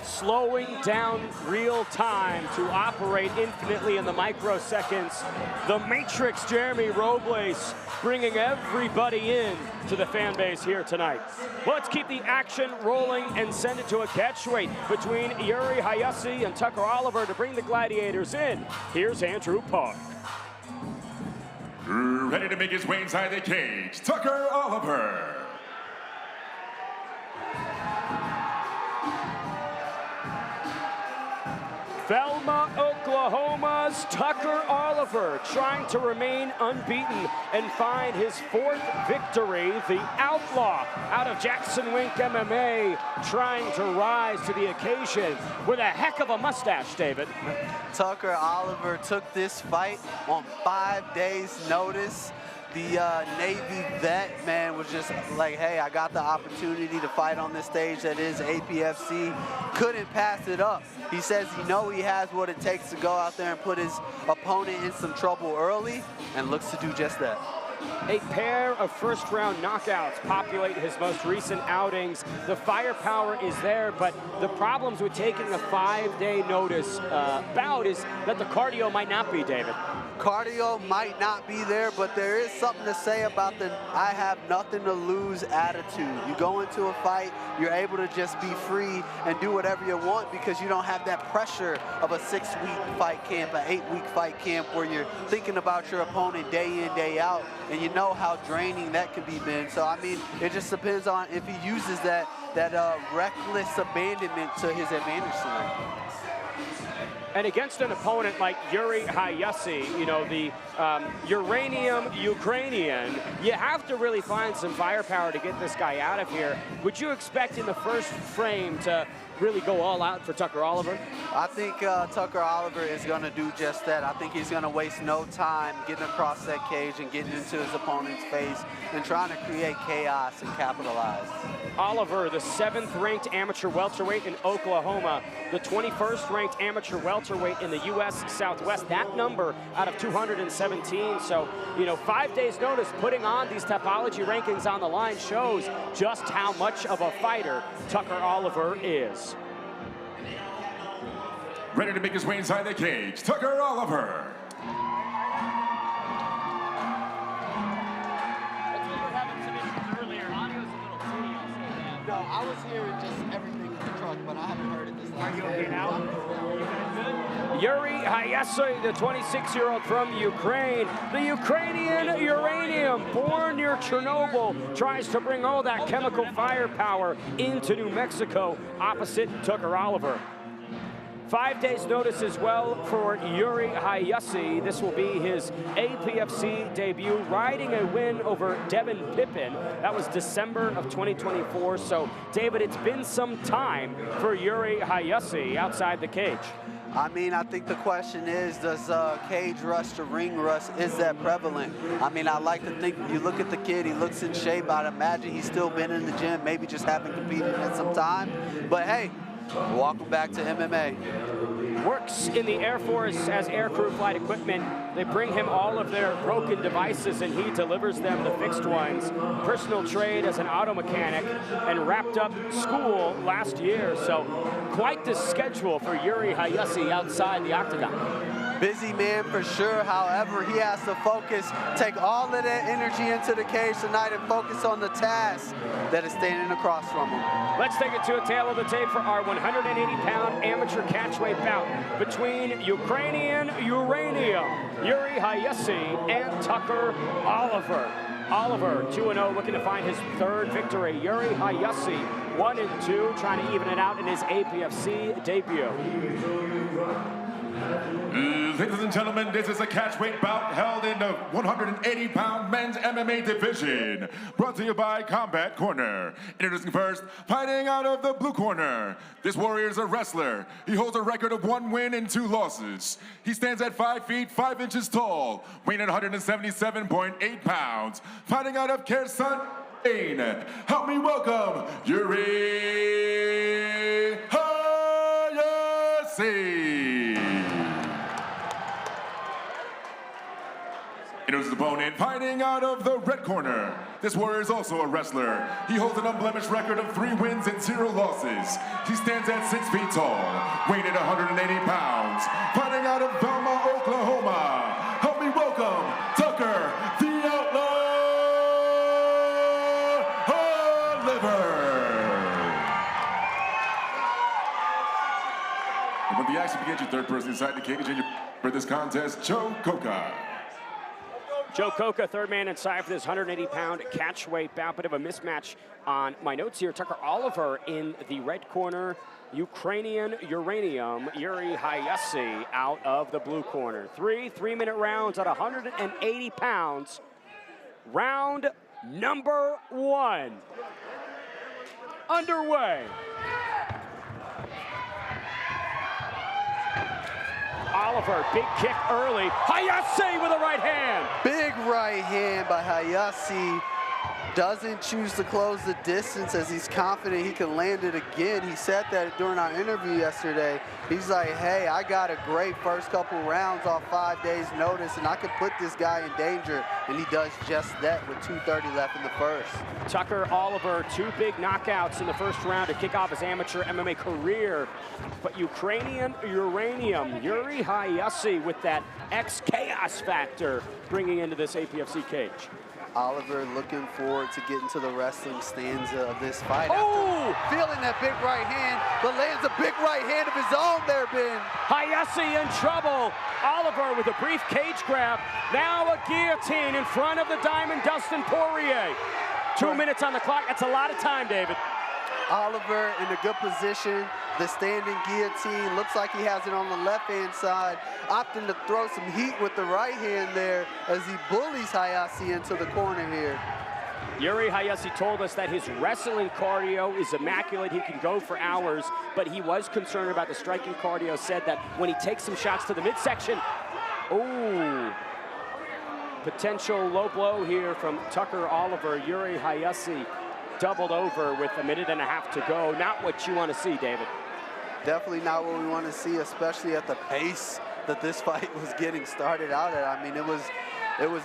Slowing down real time to operate infinitely in the microseconds. The Matrix Jeremy Robles bringing everybody in to the fan base here tonight. Well, let's keep the action rolling and send it to a catchweight between Yuri Hajosy and Tucker Oliver to bring the gladiators in. Here's Andrew Park. Ready to make his way inside the cage, Tucker Oliver. Velma, Oklahoma's Tucker Oliver trying to remain unbeaten and find his fourth victory. The outlaw out of Jackson Wink MMA trying to rise to the occasion with a heck of a mustache, David. Tucker Oliver took this fight on 5 days' notice. The Navy vet, man, was just like, hey, I got the opportunity to fight on this stage that is APFC. Couldn't pass it up. He says he has what it takes to go out there and put his opponent in some trouble early, and looks to do just that. A pair of first-round knockouts populate his most recent outings. The firepower is there, but the problems with taking a 5-day notice bout is that the cardio might not be, David. Cardio might not be there, but there is something to say about the I have nothing to lose attitude. You go into a fight, you're able to just be free and do whatever you want because you don't have that pressure of a 6-week fight camp, an 8-week fight camp where you're thinking about your opponent day in, day out, and you know how draining that can be been. So, I mean, it just depends on if he uses that reckless abandonment to his advantage tonight. And against an opponent like Yuri Hajosy, you know, the uranium Ukrainian, you have to really find some firepower to get this guy out of here. Would you expect in the first frame to really go all out for Tucker Oliver? I think Tucker Oliver is going to do just that. I think he's going to waste no time getting across that cage and getting into his opponent's face and trying to create chaos and capitalize. Oliver, the 7th ranked amateur welterweight in Oklahoma, the 21st ranked amateur welterweight in the U.S. Southwest. That number out of 217. So, you know, 5 days notice putting on these Tapology rankings on the line shows just how much of a fighter Tucker Oliver is. Ready to make his way inside the cage, Tucker Oliver. No, I was hearing just everything in the truck, but I haven't heard it this last time. Are you okay now? Yuri Hajosy, the 26-year-old from Ukraine, the Ukrainian uranium, born near Chernobyl, tries to bring all that chemical firepower into New Mexico, opposite Tucker Oliver. 5 days notice as well for Yuri Hajosy. This will be his APFC debut, riding a win over Devin Pippin. That was December of 2024. So, David, it's been some time for Yuri Hajosy outside the cage. I mean, I think the question is, does cage rush to ring rush, is that prevalent? I mean, I like to think, you look at the kid, he looks in shape. I'd imagine he's still been in the gym, maybe just haven't competed in some time. But hey, welcome back to MMA. Works in the Air Force as aircrew flight equipment. They bring him all of their broken devices and he delivers them the fixed ones. Personal trade as an auto mechanic and wrapped up school last year. So quite the schedule for Yuri Hajosy outside the octagon. Busy man for sure. However, he has to focus, take all of that energy into the cage tonight and focus on the task that is standing across from him. Let's take it to a tail of the tape for our 180-pound amateur catchweight bout between Ukrainian uranium, Yuri Hajosy, and Tucker Oliver. Oliver, 2-0, looking to find his 3rd victory. Yuri Hajosy, 1-2, trying to even it out in his APFC debut. Ladies and gentlemen, this is a catchweight bout held in the 180-pound men's MMA division. Brought to you by Combat Corner. Introducing first, fighting out of the blue corner. This warrior is a wrestler. He holds a record of 1 win and 2 losses. He stands at 5 feet 5 inches tall, weighing at 177.8 pounds. Fighting out of Kherson, help me welcome Yuri Hajosy. His opponent, fighting out of the red corner. This warrior is also a wrestler. He holds an unblemished record of 3 wins and 0 losses. He stands at 6 feet tall, weighing at 180 pounds. Fighting out of Belma, Oklahoma. Help me welcome Tucker, the Outlaw Oliver. And when the action begins, your 3rd person inside the cage and for this contest, Joe Coca. Joe Coca, 3rd man inside for this 180-pound catchweight bout. Bit of a mismatch on my notes here. Tucker Oliver in the red corner. Ukrainian uranium, Yuri Hajosy out of the blue corner. 3 3-minute rounds at 180 pounds. Round number 1. Underway. Oliver, big kick early. Hajosy with a right hand. Big right hand by Hajosy. Doesn't choose to close the distance as he's confident he can land it again. He said that during our interview yesterday. He's like, hey, I got a great first couple rounds off 5 days notice and I could put this guy in danger. And he does just that with 2:30 left in the first. Tucker Oliver, 2 big knockouts in the first round to kick off his amateur MMA career. But Ukrainian uranium, Yuri Hajosy with that X-Chaos factor bringing into this APFC cage. Oliver looking forward to getting to the wrestling stanza of this fight. Oh! After feeling that big right hand, but lands a big right hand of his own there, Ben. Hajosy in trouble. Oliver with a brief cage grab. Now a guillotine in front of the Diamond Dustin Poirier. 2 minutes on the clock. That's a lot of time, David. Oliver in a good position. The standing guillotine, looks like he has it on the left-hand side, opting to throw some heat with the right hand there as he bullies Hajosy into the corner here. Yuri Hajosy told us that his wrestling cardio is immaculate. He can go for hours, but he was concerned about the striking cardio, said that when he takes some shots to the midsection, oh, potential low blow here from Tucker Oliver. Yuri Hajosy doubled over with a minute and a half to go. Not what you want to see, David. Definitely not what we want to see, especially at the pace that this fight was getting started out at. I mean, it was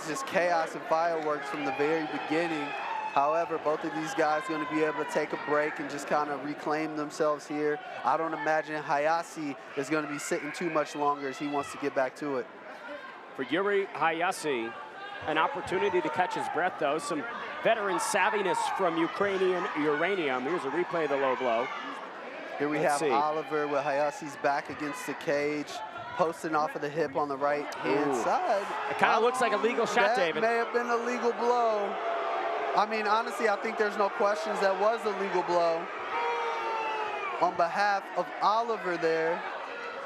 just chaos and fireworks from the very beginning. However, both of these guys are going to be able to take a break and just kind of reclaim themselves here. I don't imagine Hajosy is going to be sitting too much longer as he wants to get back to it. For Yuri Hajosy, an opportunity to catch his breath, though. Some veteran savviness from Ukrainian Uranium. Here's a replay of the low blow. Here we have Oliver with Hayosy's back against the cage, posting off of the hip on the right-hand side. It kind of looks like a legal shot, David. That may have been a legal blow. I mean, honestly, I think there's no questions that was a legal blow on behalf of Oliver there.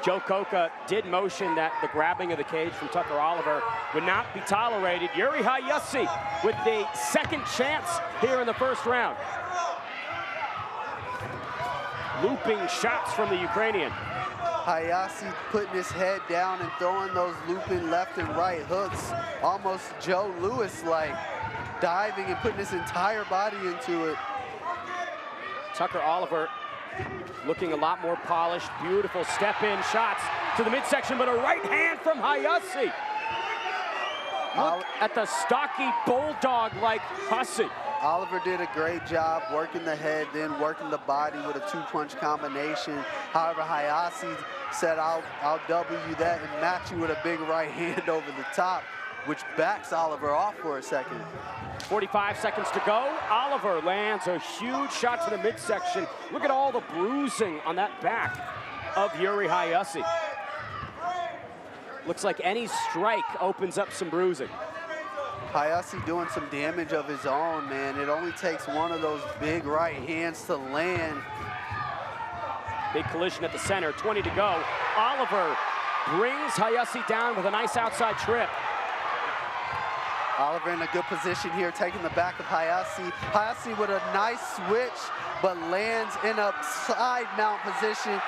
Joe Coca did motion that the grabbing of the cage from Tucker Oliver would not be tolerated. Yuri Hajosy with the second chance here in the first round. Looping shots from the Ukrainian. Hajosy putting his head down and throwing those looping left and right hooks, almost Joe Louis-like, diving and putting his entire body into it. Tucker Oliver looking a lot more polished. Beautiful step-in shots to the midsection, but a right hand from Hajosy. Look at the stocky bulldog-like Hussey. Oliver did a great job working the head, then working the body with a two-punch combination. However, Hajosy said, I'll double you that and match you with a big right hand over the top, which backs Oliver off for a second. 45 seconds to go. Oliver lands a huge shot to the midsection. Look at all the bruising on that back of Yuri Hajosy. Looks like any strike opens up some bruising. Hajosy doing some damage of his own, man. It only takes one of those big right hands to land. Big collision at the center, 20 to go. Oliver brings Hajosy down with a nice outside trip. Oliver in a good position here, taking the back of Hajosy. Hajosy with a nice switch, but lands in a side mount position.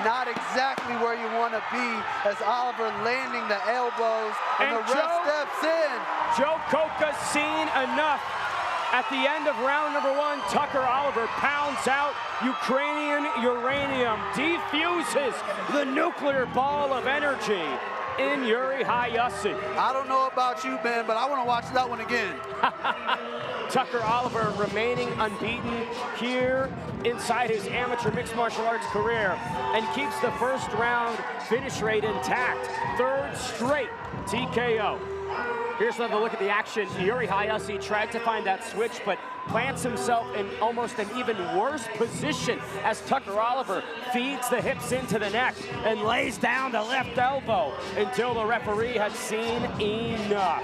Not exactly where you want to be, as Oliver landing the elbows, and the ref steps in. Joe Coca's seen enough. At the end of round number one, Tucker Oliver pounds out Ukrainian Uranium, defuses the nuclear ball of energy in Yuri Hajosy. I don't know about you, man, but I want to watch that one again. Tucker Oliver remaining unbeaten here inside his amateur mixed martial arts career and keeps the first round finish rate intact. Third straight TKO. Here's another look at the action. Yuri Hajosy tried to find that switch, but plants himself in almost an even worse position as Tucker Oliver feeds the hips into the neck and lays down the left elbow until the referee had seen enough.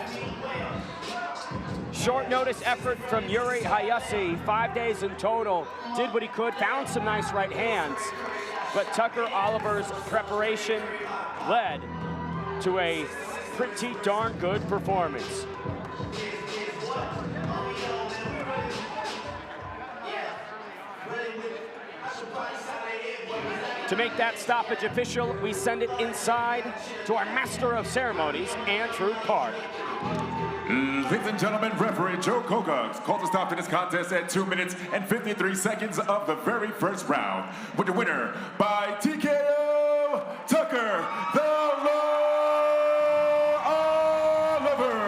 Short notice effort from Yuri Hajosy, 5 days in total. Did what he could, found some nice right hands, but Tucker Oliver's preparation led to a pretty darn good performance. To make that stoppage official, we send it inside to our master of ceremonies, Andrew Park. Ladies and gentlemen, referee Joe Coca called a stop to this contest at 2 minutes and 53 seconds of the very first round, with the winner by TKO, Tucker the Law Oliver.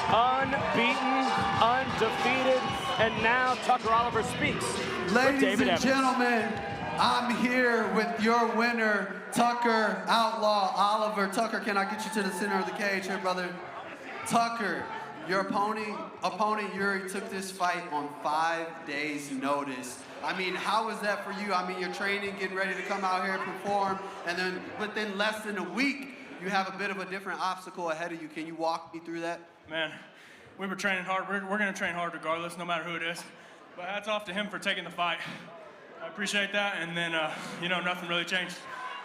Unbeaten, undefeated, and now Tucker Oliver speaks. Ladies and gentlemen, I'm here with your winner, Tucker Outlaw Oliver. Tucker, can I get you to the center of the cage here, brother? Tucker, your opponent Yuri took this fight on 5 days' notice. I mean, how was that for you? I mean, you're training, getting ready to come out here and perform, and then within less than a week, you have a bit of a different obstacle ahead of you. Can you walk me through that? Man, we were training hard. We're going to train hard regardless, no matter who it is. But hats off to him for taking the fight. I appreciate that, and then, you know, nothing really changed.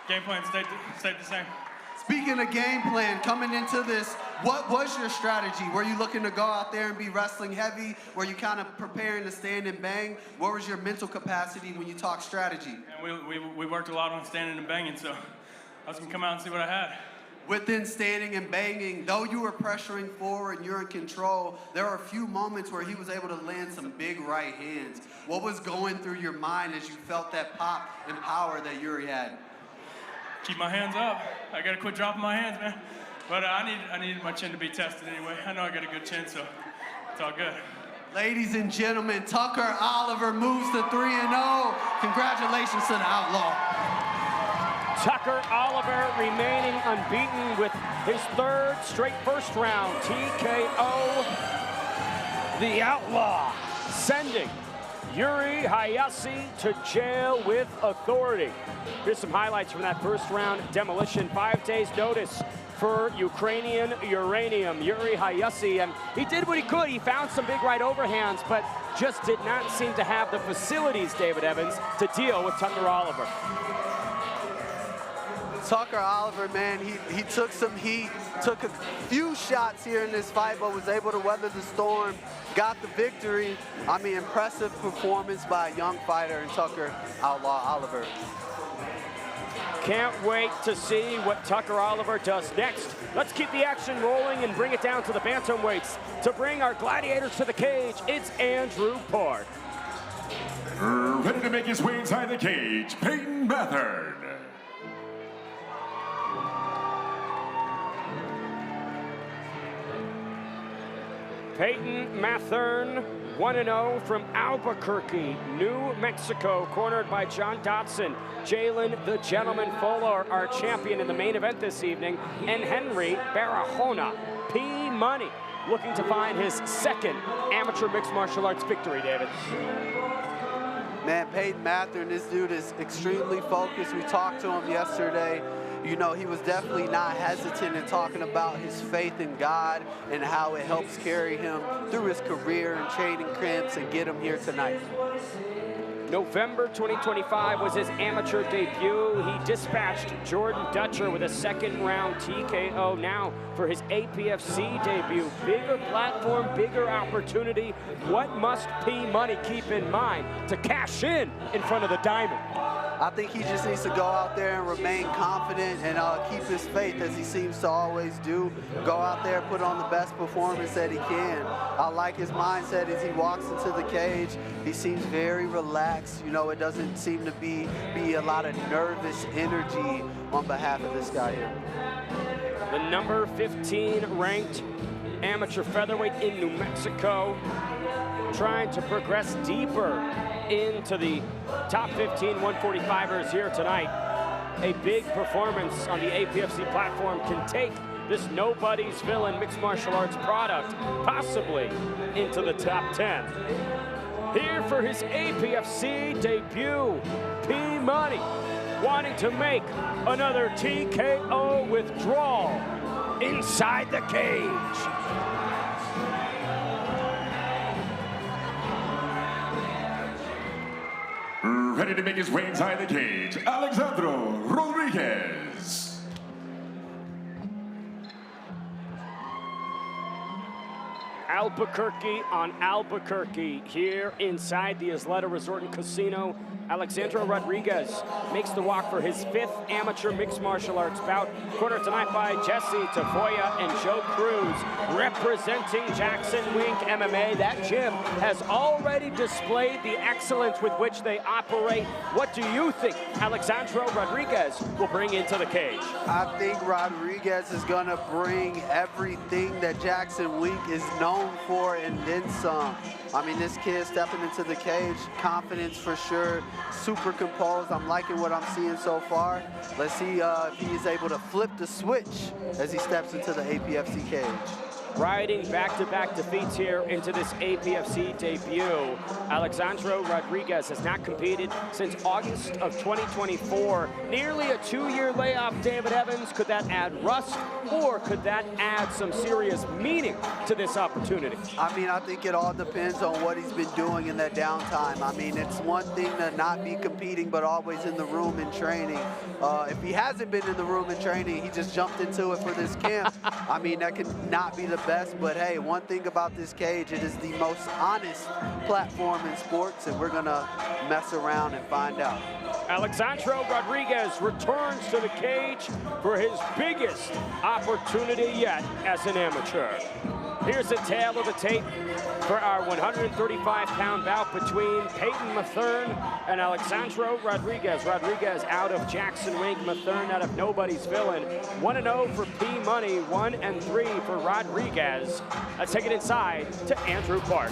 Game plan stayed the same. Speaking of game plan, coming into this, what was your strategy? Were you looking to go out there and be wrestling heavy? Were you kind of preparing to stand and bang? What was your mental capacity when you talk strategy? And we worked a lot on standing and banging, so I was going to come out and see what I had. Within standing and banging, though you were pressuring forward and you're in control, there are a few moments where he was able to land some big right hands. What was going through your mind as you felt that pop and power that Yuri had? Keep my hands up. I got to quit dropping my hands, man. But I needed my chin to be tested anyway. I know I got a good chin, so it's all good. Ladies and gentlemen, Tucker Oliver moves to 3-0. Congratulations to the Outlaw. Tucker Oliver remaining unbeaten with his third straight first round TKO. The Outlaw sending Yuri Hajosy to jail with authority. Here's some highlights from that first round demolition. 5 days notice for Ukrainian uranium, Yuri Hajosy, and he did what he could. He found some big right overhands, but just did not seem to have the facilities, David Evans, to deal with Tucker Oliver. Tucker Oliver, man, he took some heat, took a few shots here in this fight, but was able to weather the storm, got the victory. I mean, impressive performance by a young fighter in Tucker Outlaw Oliver. Can't wait to see what Tucker Oliver does next. Let's keep the action rolling and bring it down to the bantamweights. To bring our gladiators to the cage, it's Andrew Park. Ready to make his way inside the cage, Peyton Matherne. Peyton Matherne, 1-0 from Albuquerque, New Mexico, cornered by John Dodson. Jalen the Gentleman Fuller, our champion in the main event this evening, and Henry Barahona, P Money, looking to find his second amateur mixed martial arts victory, David. Man, Peyton Matherne, this dude is extremely focused. We talked to him yesterday. You know, he was definitely not hesitant in talking about his faith in God and how it helps carry him through his career and training camps and get him here tonight. November 2025 was his amateur debut. He dispatched Jordan Dutcher with a second round TKO. Now for his APFC debut. Bigger platform, bigger opportunity. What must P Money keep in mind to cash in front of the Diamond? I think he just needs to go out there and remain confident and keep his faith, as he seems to always do. Go out there, put on the best performance that he can. I like his mindset as he walks into the cage. He seems very relaxed. You know, it doesn't seem to be a lot of nervous energy on behalf of this guy here. The number 15 ranked amateur featherweight in New Mexico, trying to progress deeper into the top 15 145ers here tonight. A big performance on the APFC platform can take this nobody's villain mixed martial arts product possibly into the top 10. Here for his APFC debut, P Money, wanting to make another TKO withdrawal inside the cage. Ready to make his way inside the cage, Alexandro Rodriguez. Albuquerque on Albuquerque here inside the Isleta Resort and Casino. Alexandro Rodriguez makes the walk for his 5th amateur mixed martial arts bout. Cornered tonight by Jesse Tafoya and Joe Cruz, representing Jackson Wink MMA. That gym has already displayed the excellence with which they operate. What do you think Alexandro Rodriguez will bring into the cage? I think Rodriguez is going to bring everything that Jackson Wink is known for and then some. I mean, this kid stepping into the cage, confidence for sure, super composed. I'm liking what I'm seeing so far. Let's see if he's able to flip the switch as he steps into the APFC cage. riding back-to-back defeats here into this APFC debut. Alexandro Rodriguez has not competed since August of 2024. Nearly a 2-year layoff, David Evans. Could that add rust, or could that add some serious meaning to this opportunity? I mean, I think it all depends on what he's been doing in that downtime. I mean, it's one thing to not be competing, but always in the room in training. If he hasn't been in the room in training, he just jumped into it for this camp. I mean, that could not be the best, but hey, one thing about this cage, it is the most honest platform in sports, and we're gonna mess around and find out. Alexandro Rodriguez returns to the cage for his biggest opportunity yet as an amateur. Here's a tale of the tape for our 135-pound bout between Peyton Matherne and Alexandro Rodriguez. Rodriguez out of Jackson Wink, Matherne out of Nobody's Villain. 1-0 for P Money, 1-3 for Rodriguez. Let's take it inside to Andrew Clark.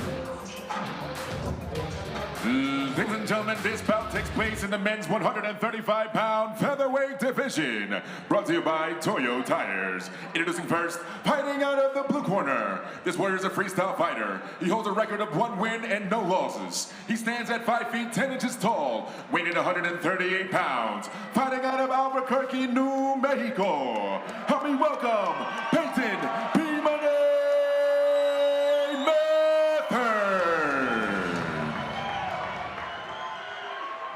Ladies and gentlemen, this bout takes place in the men's 135-pound featherweight division. Brought to you by Toyo Tires. Introducing first, fighting out of the blue corner. This warrior is a freestyle fighter. He holds a record of 1 win and no losses. He stands at 5 feet 10 inches tall, weighing 138 pounds. Fighting out of Albuquerque, New Mexico. Help me welcome Peyton P. Money Matherne.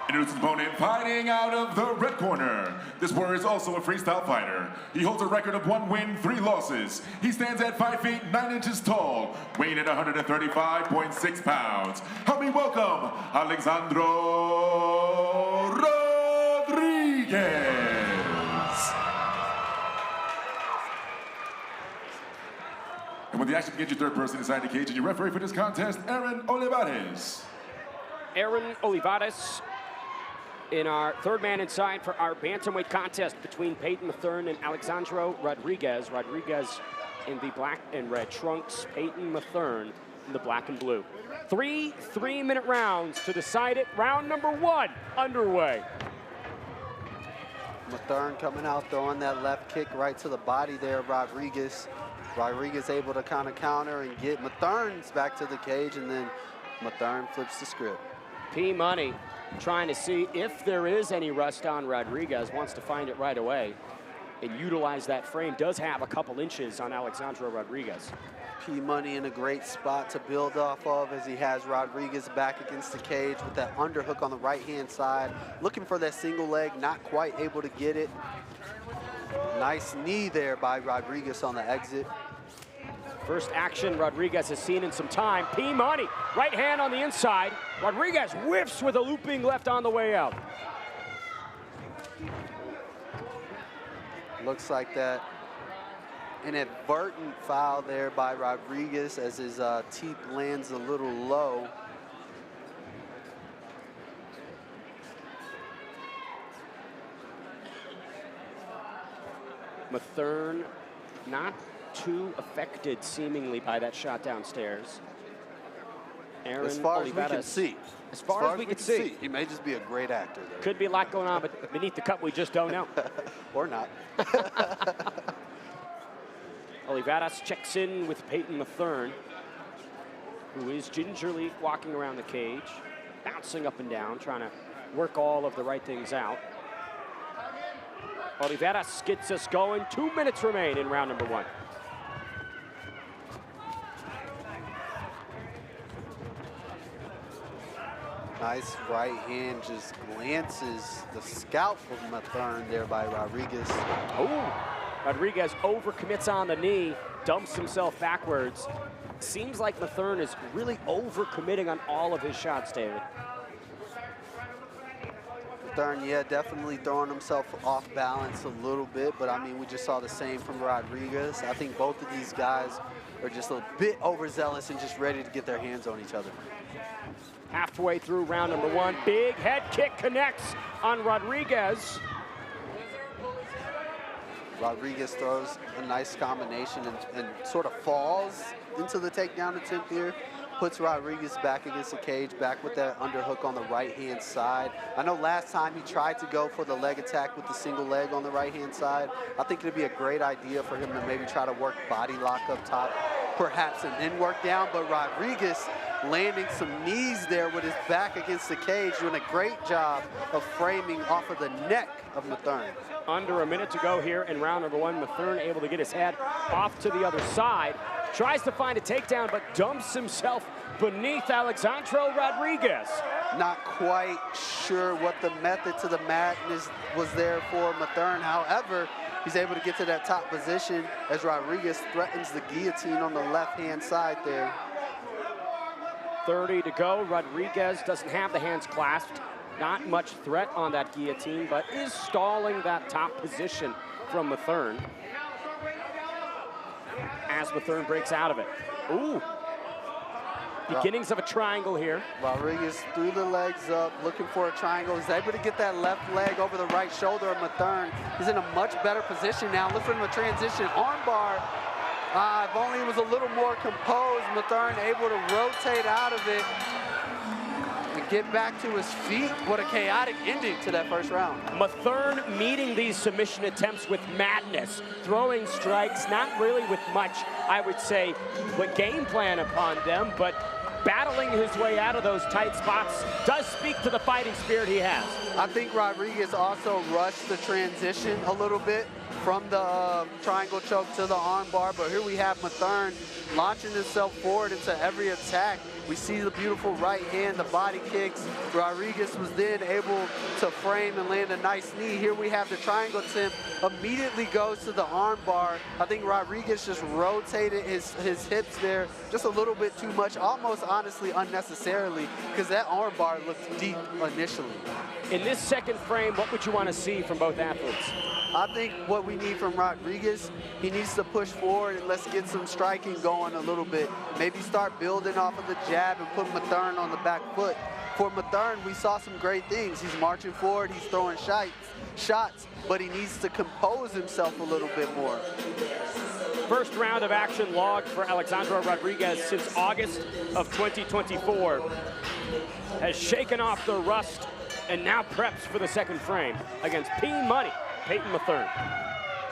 Introducing opponent, fighting out of the red corner. This warrior is also a freestyle fighter. He holds a record of 1 win, 3 losses. He stands at 5 feet 9 inches tall, weighing at 135.6 pounds. Help me welcome Alexandro Rodriguez. And when the action begins, your third person inside the cage and your referee for this contest, Aaron Olivares. Aaron Olivares in our third man inside for our bantamweight contest between Peyton Matherne and Alexandro Rodriguez. Rodriguez in the black and red trunks, Peyton Matherne in the black and blue. 3 3-minute rounds to decide it. Round number 1 underway. Matherne coming out, throwing that left kick right to the body there of Rodriguez. Rodriguez able to kind of counter and get Matherne back to the cage, and then Matherne flips the script. P Money trying to see if there is any rust on Rodriguez, wants to find it right away and utilize that frame. Does have a couple inches on Alexandro Rodriguez. P Money in a great spot to build off of as he has Rodriguez back against the cage with that underhook on the right-hand side. Looking for that single leg, not quite able to get it. Nice knee there by Rodriguez on the exit. First action Rodriguez has seen in some time. P Money, right hand on the inside. Rodriguez whiffs with a looping left on the way out. Looks like that inadvertent foul there by Rodriguez as his teeth lands a little low. Matherne not too affected seemingly by that shot downstairs. Aaron as far Olivares, as we can see. As far as we can see. He may just be a great actor there. Could be a lot going on, but beneath the cup, we just don't know. Or not. Olivares checks in with Peyton Matherne, who is gingerly walking around the cage, bouncing up and down, trying to work all of the right things out. Olivares gets us going. 2 minutes remain in round number 1. Nice right hand just glances the scalp of Matherne there by Rodriguez. Oh, Rodriguez overcommits on the knee, dumps himself backwards. Seems like Matherne is really overcommitting on all of his shots, David. Matherne, yeah, definitely throwing himself off balance a little bit, but I mean, we just saw the same from Rodriguez. I think both of these guys are just a bit overzealous and just ready to get their hands on each other. Halfway through round number 1, big head kick connects on Rodriguez. Rodriguez throws a nice combination and sort of falls into the takedown attempt here. puts Rodriguez back against the cage, back with that underhook on the right-hand side. I know last time he tried to go for the leg attack with the single leg on the right-hand side. I think it'd be a great idea for him to maybe try to work body lock up top, perhaps, and then work down, but Rodriguez landing some knees there with his back against the cage, doing a great job of framing off of the neck of Matherne. Under a minute to go here in round number one. Matherne able to get his head off to the other side. Tries to find a takedown, but dumps himself beneath Alexandro Rodriguez. Not quite sure what the method to the madness was there for Matherne. However, he's able to get to that top position as Rodriguez threatens the guillotine on the left-hand side there. 30 to go. Rodriguez doesn't have the hands clasped. Not much threat on that guillotine, but is stalling that top position from Matherne. As Matherne breaks out of it. Ooh. Beginnings of a triangle here. Rodriguez threw the legs up, looking for a triangle. He's able to get that left leg over the right shoulder of Matherne. He's in a much better position now. Look for him to transition. Armbar. If only he was a little more composed. Matherne able to rotate out of it and get back to his feet. What a chaotic ending to that first round. Matherne meeting these submission attempts with madness, throwing strikes, not really with much, I would say, but game plan upon them, but battling his way out of those tight spots does speak to the fighting spirit he has. I think Rodriguez also rushed the transition a little bit from the triangle choke to the arm bar, but here we have Matherne launching himself forward into every attack. We see the beautiful right hand, the body kicks. Rodriguez was then able to frame and land a nice knee. Here we have the triangle attempt, immediately goes to the arm bar. I think Rodriguez just rotated his hips there just a little bit too much, almost honestly unnecessarily, because that arm bar looked deep initially. In this second frame, what would you want to see from both athletes? I think what we need from Rodriguez, he needs to push forward and let's get some striking going a little bit. Maybe start building off of the jab and put Matherne on the back foot. For Matherne, we saw some great things. He's marching forward, he's throwing shots, but he needs to compose himself a little bit more. First round of action logged for Alexandro Rodriguez since August of 2024. Has shaken off the rust and now preps for the second frame against P-Money, Peyton Matherne.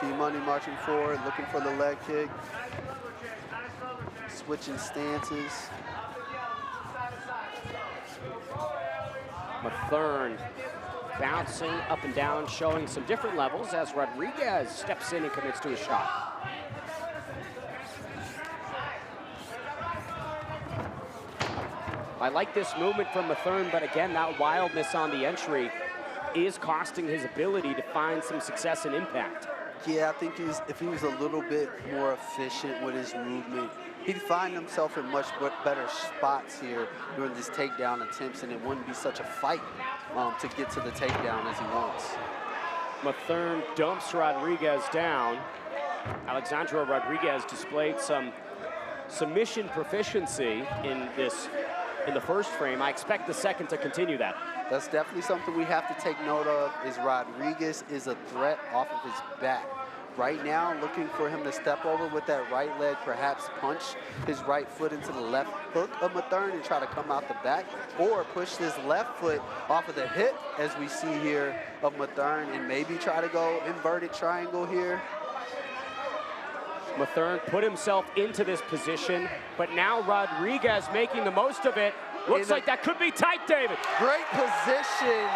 P-Money marching forward, looking for the leg kick. Switching stances. Matherne bouncing up and down, showing some different levels as Rodriguez steps in and commits to a shot. I like this movement from Matherne, but again, that wildness on the entry is costing his ability to find some success and impact. Yeah, I think if he was a little bit more efficient with his movement, he'd find himself in much better spots here during this takedown attempts, and it wouldn't be such a fight to get to the takedown as he wants. Matherne dumps Rodriguez down. Alexandro Rodriguez displayed some submission proficiency in the first frame. I expect the second to continue that. That's definitely something we have to take note of, is Rodriguez is a threat off of his back. Right now, looking for him to step over with that right leg, perhaps punch his right foot into the left hook of Matherne and try to come out the back, or push his left foot off of the hip, as we see here, of Matherne, and maybe try to go inverted triangle here. Matherne put himself into this position, but now Rodriguez making the most of it. Looks like that could be tight, David. Great position,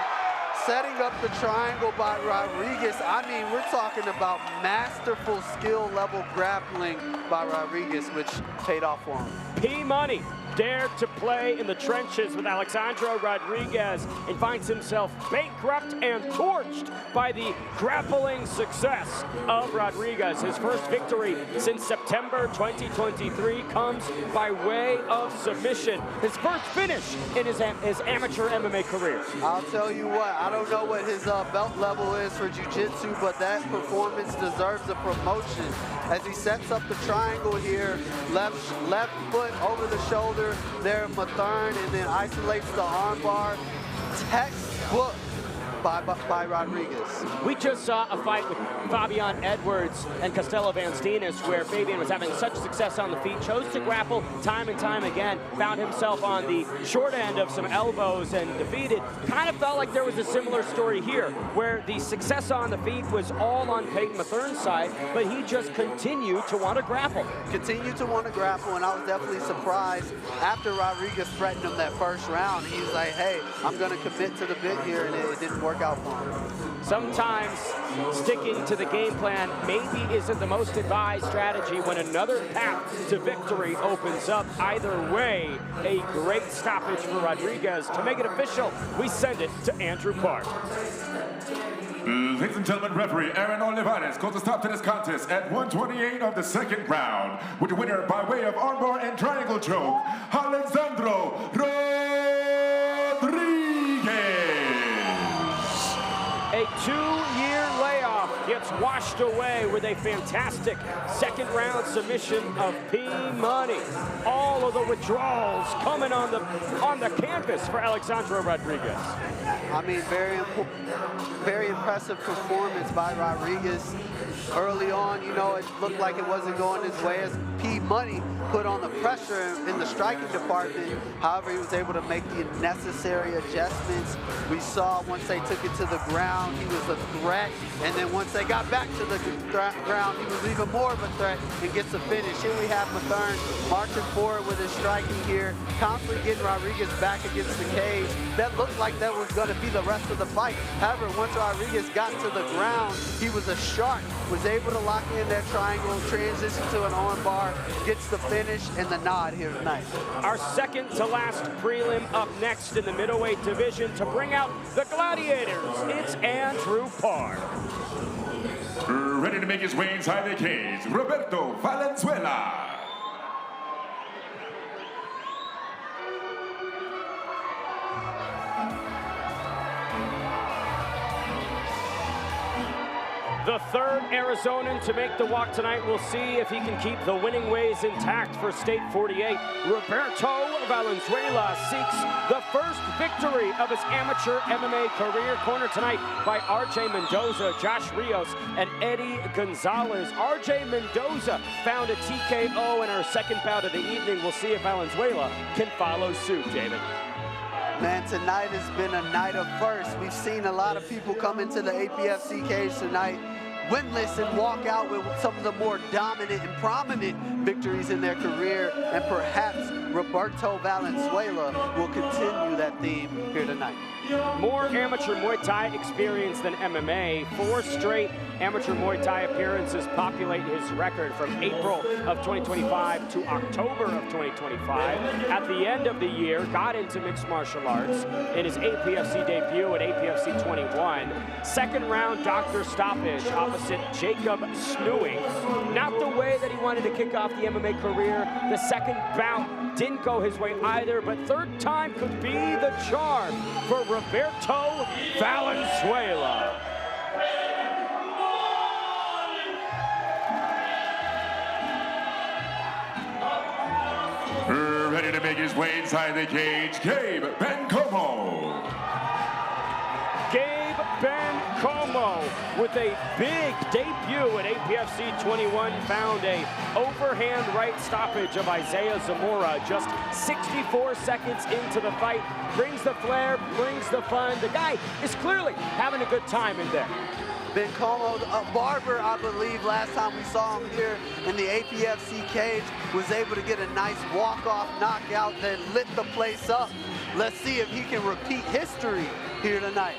setting up the triangle by Rodriguez. I mean, we're talking about masterful skill level grappling by Rodriguez, which paid off for him. P-Money dared to play in the trenches with Alexandro Rodriguez and finds himself bankrupt and torched by the grappling success of Rodriguez. His first victory since September 2023 comes by way of submission. His first finish in his amateur MMA career. I'll tell you what, I don't know what his belt level is for jiu-jitsu, but that performance deserves a promotion. As he sets up the triangle here, left foot over the shoulder there, Matherne, and then isolates the armbar. Textbook by Rodriguez. We just saw a fight with Fabian Edwards and Costello Van Steenis where Fabian was having such success on the feet, chose to grapple time and time again, found himself on the short end of some elbows and defeated. Kind of felt like there was a similar story here where the success on the feet was all on Peyton Mathern's side, but he just continued to want to grapple. Continued to want to grapple, and I was definitely surprised after Rodriguez threatened him that first round. He was like, hey, I'm going to commit to the bit here, and it didn't work out for him. Sometimes sticking to the game plan maybe isn't the most advised strategy when another path to victory opens up. Either way, a great stoppage for Rodriguez. To make it official, we send it to Andrew Park. Ladies and gentlemen, referee Aaron Olivares calls a stop to this contest at 1:28 of the second round, with the winner by way of armbar and triangle choke, Alexandro Rodriguez. A 2-year layoff gets washed away with a fantastic second round submission of P-Money. All of the withdrawals coming on the canvas for Alexandro Rodriguez. I mean, very impressive performance by Rodriguez. Early on, you know, it looked like it wasn't going his way as P-Money put on the pressure in the striking department. However, he was able to make the necessary adjustments. We saw once they took it to the ground, he was a threat. And then once they got back to the ground, he was even more of a threat and gets the finish. Here we have Matherne marching forward with his striking here, constantly getting Rodriguez back against the cage. That looked like that was going to be the rest of the fight. However, once Rodriguez got to the ground, he was a shark, was able to lock in that triangle, transition to an arm bar, gets the finish and the nod here tonight. Our second to last prelim up next in the middleweight division to bring out the Gladiators. It's Andrew Park. Ready to make his way inside the cage, Roberto Valenzuela. The third Arizonan to make the walk tonight. We'll see if he can keep the winning ways intact for State 48. Roberto Valenzuela seeks the first victory of his amateur MMA career. Cornered tonight by RJ Mendoza, Josh Rios, and Eddie Gonzalez. RJ Mendoza found a TKO in our second bout of the evening. We'll see if Valenzuela can follow suit, David. Man, tonight has been a night of firsts. We've seen a lot of people come into the APFC cage tonight winless and walk out with some of the more dominant and prominent victories in their career, and perhaps Roberto Valenzuela will continue that theme here tonight. More amateur Muay Thai experience than MMA. 4 straight amateur Muay Thai appearances populate his record from April of 2025 to October of 2025. At the end of the year, got into mixed martial arts in his APFC debut at APFC 21. Second round doctor stoppage opposite Jacob Snoeyink. Not the way that he wanted to kick off the MMA career. The second bout didn't go his way either, but third time could be the charm for Roberto Valenzuela. Ready to make his way inside the cage, Gabe Bencomo. Gabe Bencomo with a big debut at APFC 21 found a overhand right stoppage of Isaiah Zamora just 64 seconds into the fight. Brings the flair, brings the fun. The guy is clearly having a good time in there. Bencomo, a barber, I believe, last time we saw him here in the APFC cage, was able to get a nice walk-off knockout that lit the place up. Let's see if he can repeat history here tonight.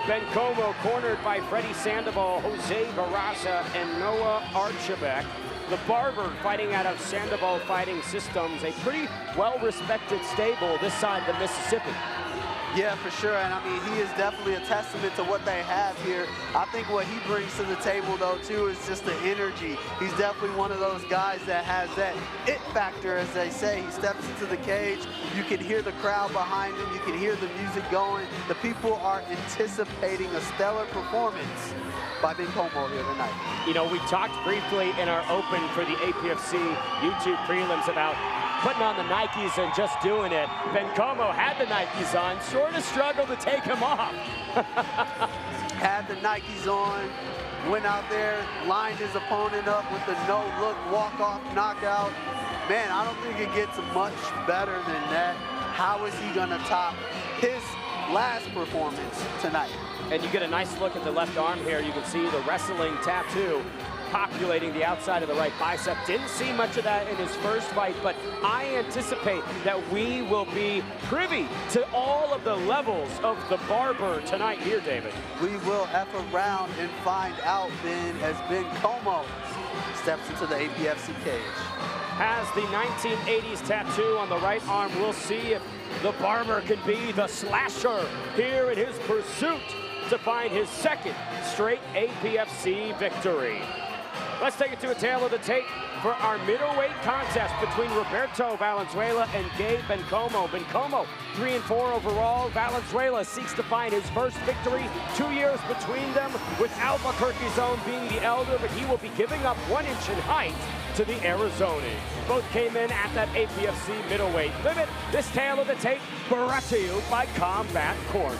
Bencomo cornered by Freddie Sandoval, Jose Barraza, and Noah Archibek. The barber fighting out of Sandoval Fighting Systems, a pretty well-respected stable this side of the Mississippi. Yeah, for sure, and I mean, he is definitely a testament to what they have here. I think what he brings to the table, though, too, is just the energy. He's definitely one of those guys that has that it factor, as they say. He steps into the cage, you can hear the crowd behind him, you can hear the music going. The people are anticipating a stellar performance by Bencomo here tonight. You know, we talked briefly in our open for the APFC YouTube prelims about putting on the Nikes and just doing it. Bencomo had the Nikes on, sort of struggled to take them off. Had the Nikes on, went out there, lined his opponent up with the no-look walk-off knockout. Man, I don't think it gets much better than that. How is he gonna top his last performance tonight? And you get a nice look at the left arm here. You can see the wrestling tattoo populating the outside of the right bicep. Didn't see much of that in his first fight, but I anticipate that we will be privy to all of the levels of the barber tonight here, David. We will F around and find out then as Bencomo steps into the APFC cage. Has the 1980s tattoo on the right arm. We'll see if the barber can be the slasher here in his pursuit to find his second straight APFC victory. Let's take it to a tail of the tape for our middleweight contest between Roberto Valenzuela and Gabe Bencomo. Bencomo 3-4 overall. Valenzuela seeks to find his first victory. 2 years between them, with Albuquerque's own being the elder, but he will be giving up 1 inch in height to the Arizonian. Both came in at that APFC middleweight limit. This tail of the tape brought to you by Combat Corner.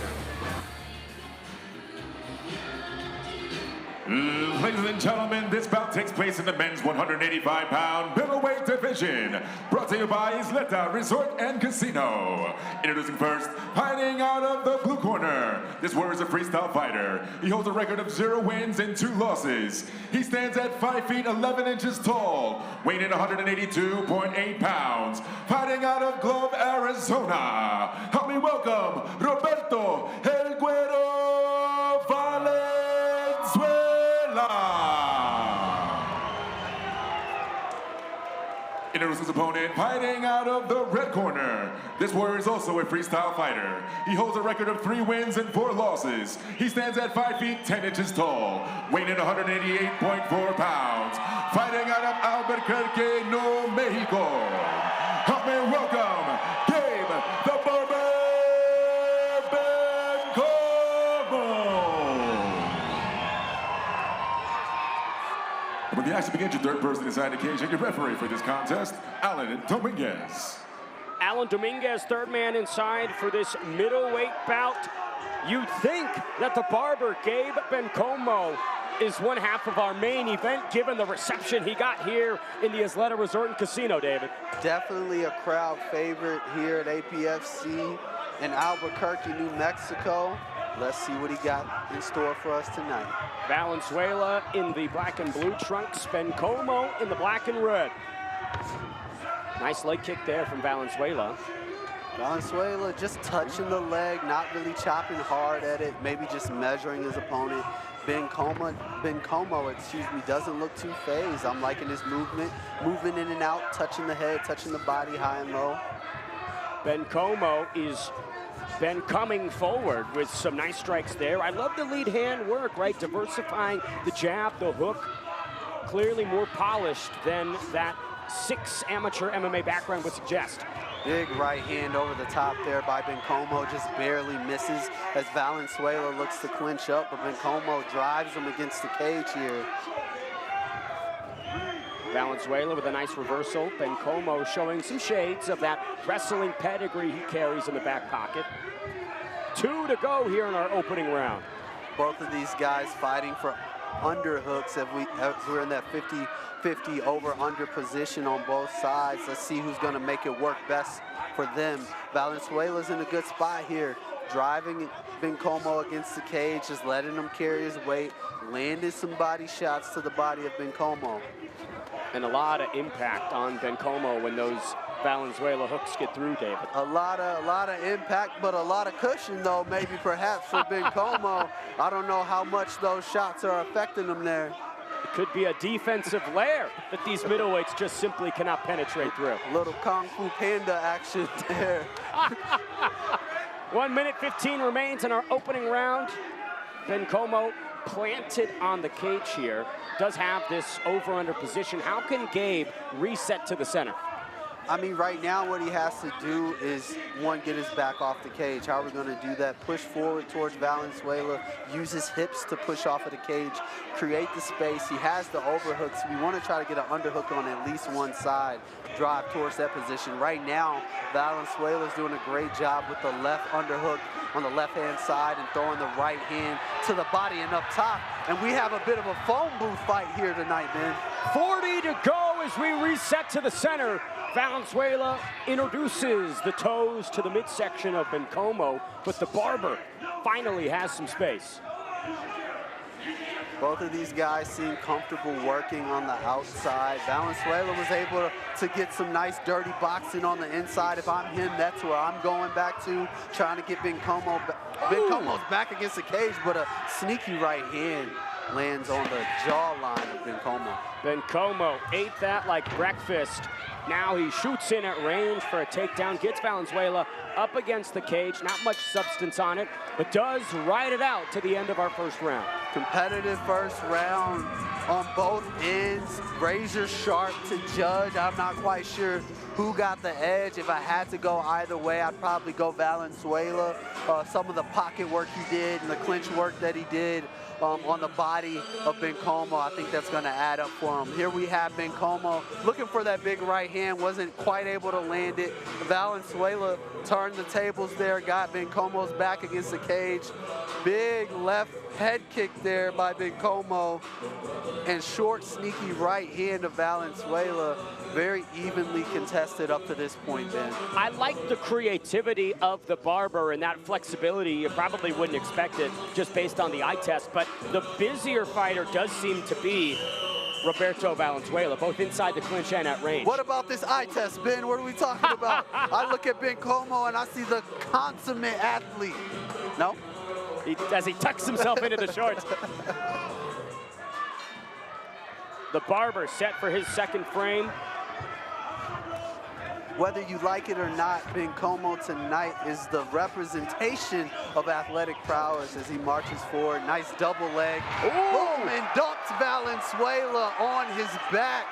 Ladies and gentlemen, this bout takes place in the men's 185-pound middleweight division. Brought to you by Solaita Resort and Casino. Introducing first, fighting out of the blue corner. This warrior is a freestyle fighter. He holds a record of 0 wins and 2 losses. He stands at 5 feet 11 inches tall, weighing in 182.8 pounds. Fighting out of Globe, Arizona. Help me welcome Roberto El Güero Valenzuela. Introduces his opponent, fighting out of the red corner. This warrior is also a freestyle fighter. He holds a record of 3 wins and 4 losses. He stands at 5 feet 10 inches tall, weighing in 188.4 pounds. Fighting out of Albuquerque, New Mexico. Help me welcome Gabe, the Barber Bencomo. When the action begins, your third person inside the cage and your referee for this contest, Alan Dominguez. Alan Dominguez, third man inside for this middleweight bout. You'd think that the barber, Gabe Bencomo, is one half of our main event, given the reception he got here in the Solaita Resort and Casino, David. Definitely a crowd favorite here at APFC in Albuquerque, New Mexico. Let's see what he got in store for us tonight. Valenzuela in the black and blue trunks, Bencomo in the black and red. Nice leg kick there from Valenzuela. Valenzuela just touching the leg, not really chopping hard at it, maybe just measuring his opponent. Bencomo, doesn't look too phased. I'm liking his movement, moving in and out, touching the head, touching the body high and low. Bencomo is coming forward with some nice strikes there. I love the lead hand work, right? Diversifying the jab, the hook. Clearly more polished than that 6 amateur MMA background would suggest. Big right hand over the top there by Bencomo, just barely misses as Valenzuela looks to clinch up, but Bencomo drives him against the cage here. Valenzuela with a nice reversal. Bencomo showing some shades of that wrestling pedigree he carries in the back pocket. 2 to go here in our opening round. Both of these guys fighting for underhooks as we're in that 50-50 over-under position on both sides. Let's see who's going to make it work best for them. Valenzuela's in a good spot here, driving Bencomo against the cage, just letting him carry his weight, landed some body shots to the body of Bencomo. And a lot of impact on Bencomo when those Valenzuela hooks get through, David. A lot of impact, but a lot of cushion, though, maybe perhaps for Bencomo. I don't know how much those shots are affecting him there. It could be a defensive layer that these middleweights just simply cannot penetrate through. A little Kung Fu Panda action there. 1 minute 15 remains in our opening round. Bencomo planted on the cage here. Does have this over-under position. How can Gabe reset to the center? I mean, right now what he has to do is, one, get his back off the cage. How are we going to do that? Push forward towards Valenzuela, use his hips to push off of the cage, create the space. He has the overhooks. We want to try to get an underhook on at least one side, drive towards that position. Right now, Valenzuela's doing a great job with the left underhook on the left-hand side and throwing the right hand to the body and up top. And we have a bit of a phone booth fight here tonight, man. 40 to go as we reset to the center. Valenzuela introduces the toes to the midsection of Bencomo, but the barber finally has some space. Both of these guys seem comfortable working on the outside. Valenzuela was able to get some nice dirty boxing on the inside. If I'm him, that's where I'm going back to, trying to get Bencomo. Bencomo's back against the cage, but a sneaky right hand lands on the jawline of Bencomo. Bencomo ate that like breakfast. Now he shoots in at range for a takedown, gets Valenzuela up against the cage. Not much substance on it, but does ride it out to the end of our first round. Competitive first round on both ends. Razor sharp to judge. I'm not quite sure who got the edge. If I had to go either way, I'd probably go Valenzuela. Some of the pocket work he did and the clinch work that he did on the body of Bencomo, I think that's going to add up for him. Here we have Bencomo looking for that big right hand, wasn't quite able to land it. Valenzuela turned the tables there, got Bencomo's back against the cage. Big left head kick there by Bencomo, and short, sneaky right hand of Valenzuela. Very evenly contested up to this point, Ben. I like the creativity of the barber and that flexibility. You probably wouldn't expect it just based on the eye test, but the busier fighter does seem to be Roberto Valenzuela, both inside the clinch and at range. What about this eye test, Ben? What are we talking about? I look at Bencomo and I see the consummate athlete. No? As he tucks himself into the shorts. The barber set for his second frame. Whether you like it or not, Bencomo tonight is the representation of athletic prowess as he marches forward. Nice double leg. Ooh. Boom, and dumps Valenzuela on his back.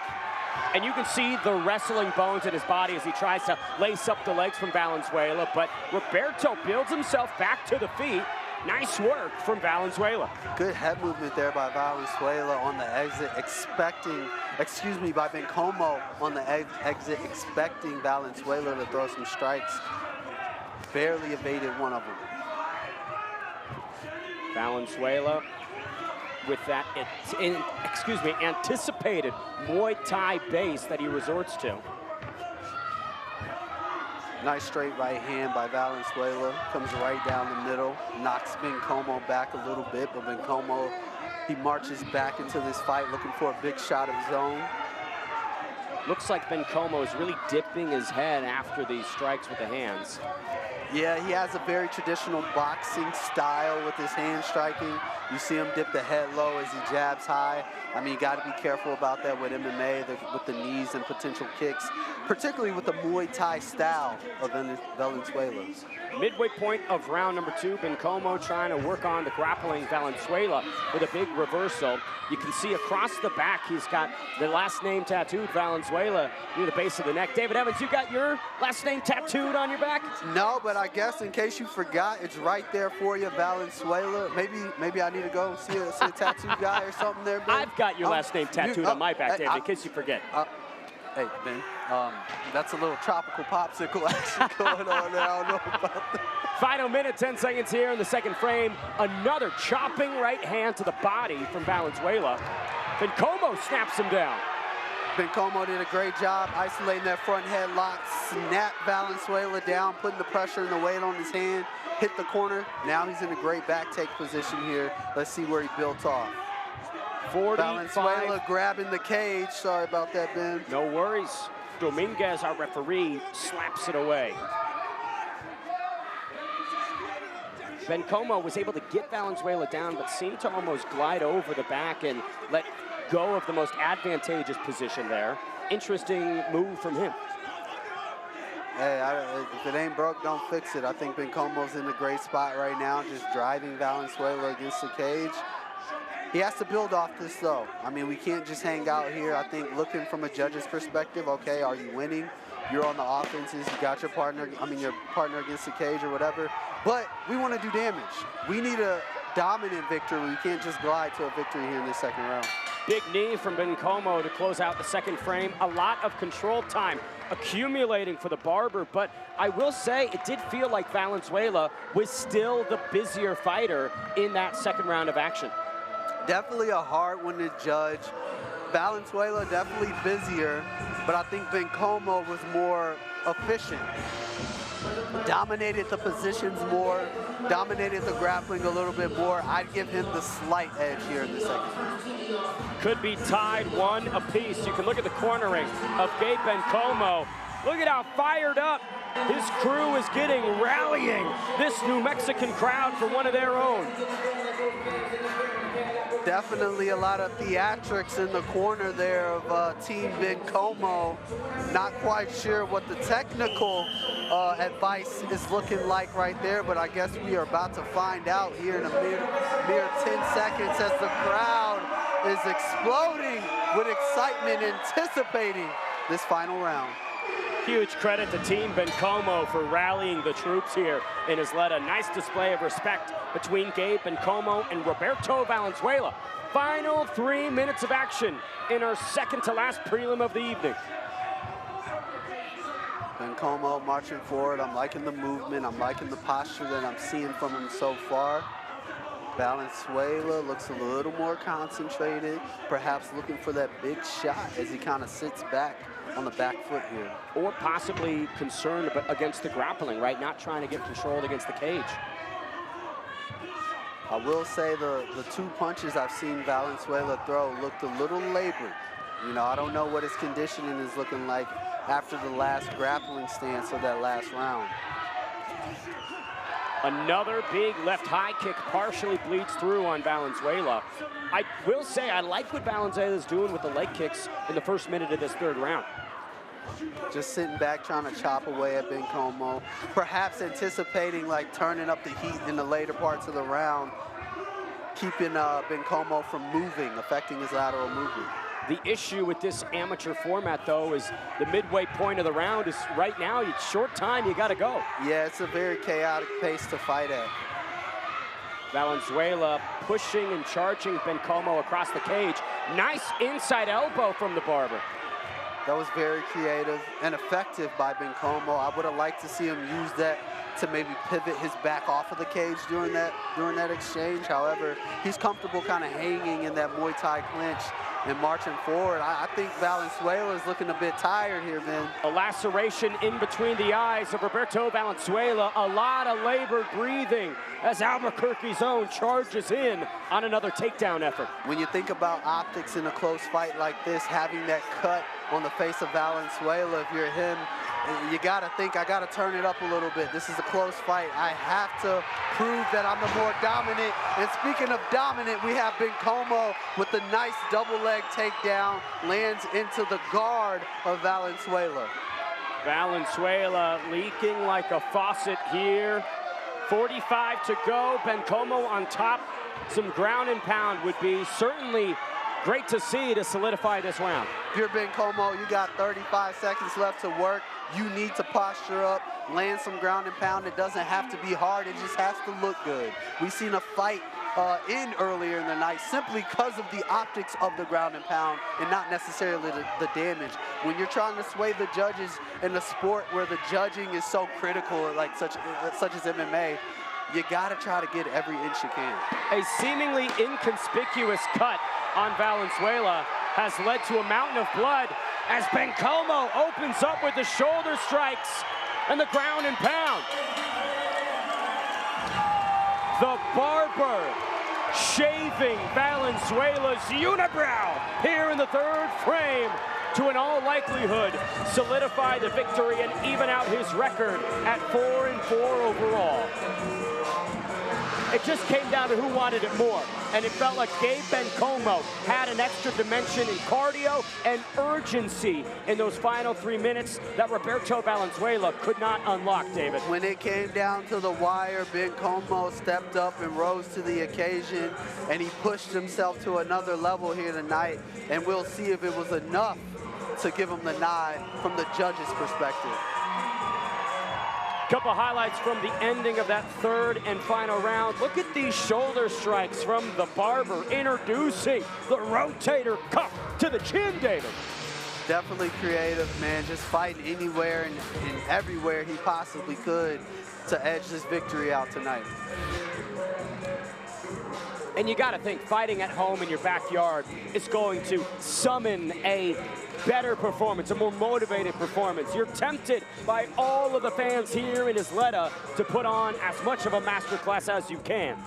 And you can see the wrestling bones in his body as he tries to lace up the legs from Valenzuela, but Roberto builds himself back to the feet. Nice work from Valenzuela. Good head movement there by Valenzuela on the exit, by Bencomo on the exit, expecting Valenzuela to throw some strikes. Barely evaded one of them. Valenzuela with that, anticipated Muay Thai base that he resorts to. Nice straight right hand by Valenzuela, comes right down the middle, knocks Bencomo back a little bit, but Bencomo, he marches back into this fight looking for a big shot of his own. Looks like Bencomo is really dipping his head after these strikes with the hands. Yeah, he has a very traditional boxing style with his hand striking. You see him dip the head low as he jabs high. I mean, you got to be careful about that with MMA, with the knees and potential kicks, particularly with the Muay Thai style of Valenzuela's. Midway point of round number 2, Bencomo trying to work on the grappling Valenzuela with a big reversal. You can see across the back, he's got the last name tattooed, Valenzuela, near the base of the neck. David Evans, you got your last name tattooed on your back? No, but I guess in case you forgot, it's right there for you, Valenzuela. Maybe I need to go see a tattoo guy or something there, Ben. I've got your last name tattooed on my back, David, in case you forget. Hey, Ben, that's a little tropical popsicle action going on there. I don't know about that. Final minute, 10 seconds here in the second frame. Another chopping right hand to the body from Valenzuela. Bencomo snaps him down. Bencomo did a great job isolating that front headlock, snapped Valenzuela down, putting the pressure and the weight on his hand, hit the corner. Now he's in a great back take position here. Let's see where he built off. 45. Valenzuela grabbing the cage. Sorry about that, Ben. No worries. Dominguez, our referee, slaps it away. Bencomo was able to get Valenzuela down, but seemed to almost glide over the back and let go of the most advantageous position there. Interesting move from him. Hey, if it ain't broke, don't fix it. I think Bencomo's in a great spot right now, just driving Valenzuela against the cage. He has to build off this, though. I mean, we can't just hang out here. I think looking from a judge's perspective, okay, are you winning? You're on the offenses. You got your partner against the cage or whatever. But we want to do damage. We need a dominant victory. We can't just glide to a victory here in this second round. Big knee from Bencomo to close out the second frame. A lot of control time accumulating for the Barber, but I will say it did feel like Valenzuela was still the busier fighter in that second round of action. Definitely a hard one to judge. Valenzuela definitely busier, but I think Bencomo was more efficient. Dominated the positions more, dominated the grappling a little bit more. I'd give him the slight edge here in the second round. Could be tied 1 apiece. You can look at the cornering of Gabe Bencomo. Look at how fired up his crew is getting, rallying this New Mexican crowd for one of their own. Definitely a lot of theatrics in the corner there of Team Bencomo. Not quite sure what the technical advice is looking like right there, but I guess we are about to find out here in a mere 10 seconds as the crowd is exploding with excitement, anticipating this final round. Huge credit to Team Bencomo for rallying the troops here and has led a nice display of respect between Gabe Bencomo and Roberto Valenzuela. Final 3 minutes of action in our second to last prelim of the evening. Bencomo marching forward. I'm liking the movement. I'm liking the posture that I'm seeing from him so far. Valenzuela looks a little more concentrated, perhaps looking for that big shot as he kind of sits back on the back foot here. Or possibly concerned against the grappling, right? Not trying to get controlled against the cage. I will say the 2 punches I've seen Valenzuela throw looked a little labored. You know, I don't know what his conditioning is looking like after the last grappling stance of that last round. Another big left high kick partially bleeds through on Valenzuela. I will say I like what Valenzuela's doing with the leg kicks in the first minute of this third round. Just sitting back trying to chop away at Bencomo, perhaps anticipating like turning up the heat in the later parts of the round, keeping Bencomo from moving, affecting his lateral movement. The issue with this amateur format, though, is the midway point of the round is right now, it's short time, you gotta go. Yeah, it's a very chaotic pace to fight at. Valenzuela pushing and charging Bencomo across the cage. Nice inside elbow from the Barber. That was very creative and effective by Bencomo. I would have liked to see him use that to maybe pivot his back off of the cage during that exchange. However, he's comfortable kind of hanging in that Muay Thai clinch and marching forward. I think Valenzuela is looking a bit tired here, man. A laceration in between the eyes of Roberto Valenzuela. A lot of labored breathing as Albuquerque's own charges in on another takedown effort. When you think about optics in a close fight like this, having that cut on the face of Valenzuela, if you're him, you gotta think, I gotta turn it up a little bit. This is a close fight. I have to prove that I'm the more dominant. And speaking of dominant, we have Bencomo with the nice double leg takedown, lands into the guard of Valenzuela. Valenzuela leaking like a faucet here. 45 to go, Bencomo on top. Some ground and pound would be certainly great to see to solidify this round. If you're Bencomo, you got 35 seconds left to work. You need to posture up, land some ground and pound. It doesn't have to be hard, it just has to look good. We've seen a fight end earlier in the night simply because of the optics of the ground and pound and not necessarily the damage. When you're trying to sway the judges in a sport where the judging is so critical, like such as MMA, you gotta try to get every inch you can. A seemingly inconspicuous cut on Valenzuela has led to a mountain of blood as Bencomo opens up with the shoulder strikes and the ground and pound. The Barber shaving Valenzuela's unibrow here in the third frame to, in all likelihood, solidify the victory and even out his record at 4-4 overall. It just came down to who wanted it more. And it felt like Gabe Bencomo had an extra dimension in cardio and urgency in those final 3 minutes that Roberto Valenzuela could not unlock, David. When it came down to the wire, Bencomo stepped up and rose to the occasion, and he pushed himself to another level here tonight. And we'll see if it was enough to give him the nod from the judges' perspective. Couple highlights from the ending of that third and final round. Look at these shoulder strikes from the Barber, introducing the rotator cuff to the chin, David. Definitely creative, man. Just fighting anywhere and everywhere he possibly could to edge this victory out tonight. And you got to think, fighting at home in your backyard is going to summon a better performance, a more motivated performance. You're tempted by all of the fans here in Isleta to put on as much of a masterclass as you can.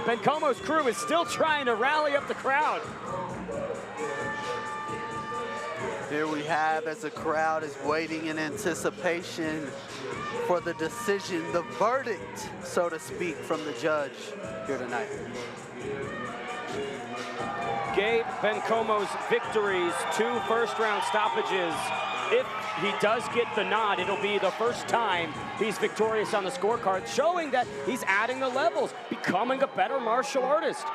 Bencomo's crew is still trying to rally up the crowd. Here we have, as the crowd is waiting in anticipation for the decision, the verdict, so to speak, from the judge here tonight. Gabe Bencomo's victories, 2 first-round stoppages. If he does get the nod, it'll be the first time he's victorious on the scorecard, showing that he's adding the levels, becoming a better martial artist.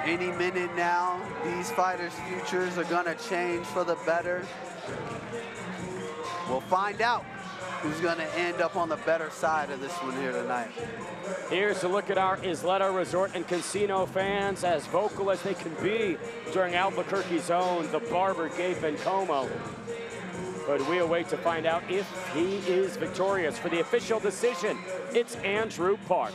Any minute now, these fighters' futures are gonna change for the better. We'll find out who's gonna end up on the better side of this one here tonight. Here's a look at our Isleta Resort and Casino fans, as vocal as they can be during Albuquerque's own, the Barber Gabe Bencomo. But we await to find out if he is victorious. For the official decision, it's Andrew Park.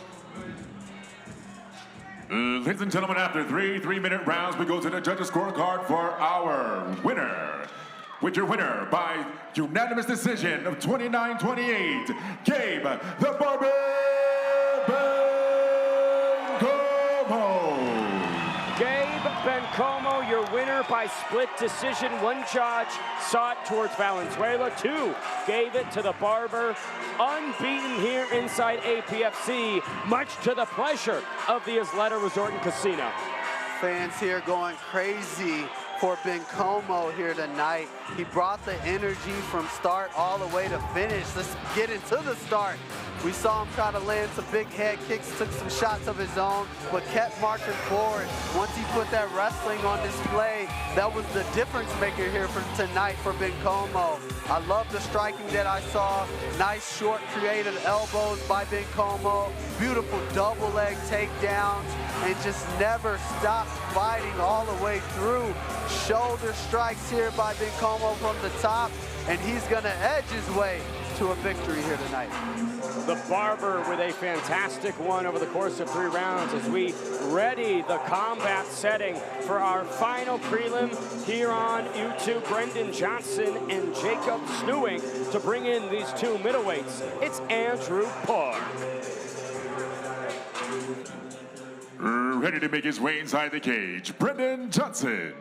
Ladies and gentlemen, after 3 3-minute rounds, we go to the judges' scorecard for our winner. With your winner by unanimous decision of 29-28, Gabe the Barber Bencomo. Gabe Bencomo, your winner by split decision. 1 judge saw it towards Valenzuela, 2 gave it to the Barber. Unbeaten here inside APFC, much to the pleasure of the Isleta Resort and Casino. Fans here going crazy for Bencomo here tonight. He brought the energy from start all the way to finish. Let's get into the start. We saw him try to land some big head kicks, took some shots of his own, but kept marching forward. Once he put that wrestling on display, that was the difference maker here for tonight for Bencomo. I love the striking that I saw. Nice, short, creative elbows by Bencomo. Beautiful double leg takedowns, and just never stopped fighting all the way through. Shoulder strikes here by Bencomo from the top, and he's gonna edge his way to a victory here tonight. The Barber with a fantastic one over the course of 3 rounds as we ready the combat setting for our final prelim here on YouTube. Brendan Johnson and Jacob Snoeyink to bring in these 2 middleweights. It's Andrew Park. Ready to make his way inside the cage, Brendan Johnson.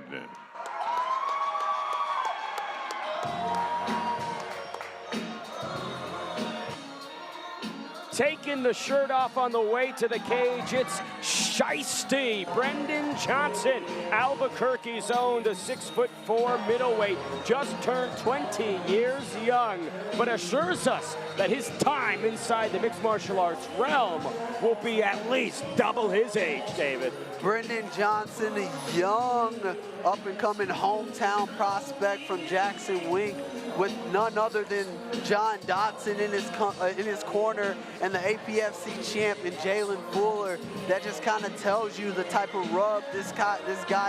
Taking the shirt off on the way to the cage, it's Shiesty Brendan Johnson, Albuquerque's own, the 6'4" middleweight, just turned 20 years young, but assures us that his time inside the mixed martial arts realm will be at least double his age, David. Brendan Johnson, a young up-and-coming hometown prospect from Jackson Wink, with none other than John Dotson in his corner, and the APFC champ in Jalen Fuller. That just kind of tells you the type of rub this guy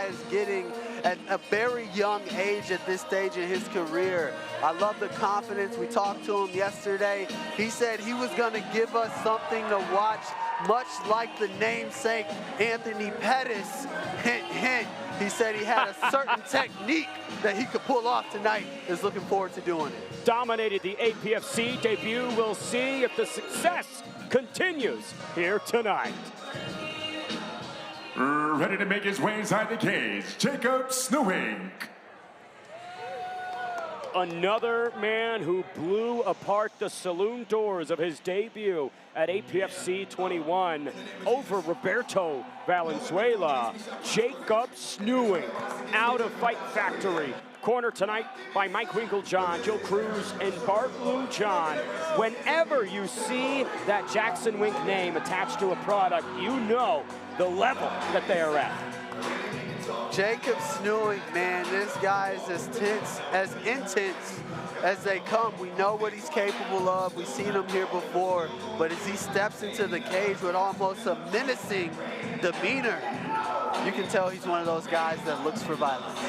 is getting at a very young age at this stage in his career. I love the confidence. We talked to him yesterday. He said he was going to give us something to watch, much like the namesake Anthony Pettis. Hint, hint. He said he had a certain technique that he could pull off tonight. Is looking forward to doing it. Dominated the APFC debut. We'll see if the success continues here tonight. Ready to make his way inside the cage, Jacob Snoeyink. Another man who blew apart the saloon doors of his debut at APFC 21 over Roberto Valenzuela. Jacob Snoeyink out of Fight Factory. Cornered tonight by Mike Winklejohn, Joe Cruz, and Bart Lujan. Whenever you see that Jackson Wink name attached to a product, you know the level that they are at. Jacob Snoeyink, man, this guy is as intense as they come. We know what he's capable of. We've seen him here before, but as he steps into the cage with almost a menacing demeanor, you can tell he's one of those guys that looks for violence.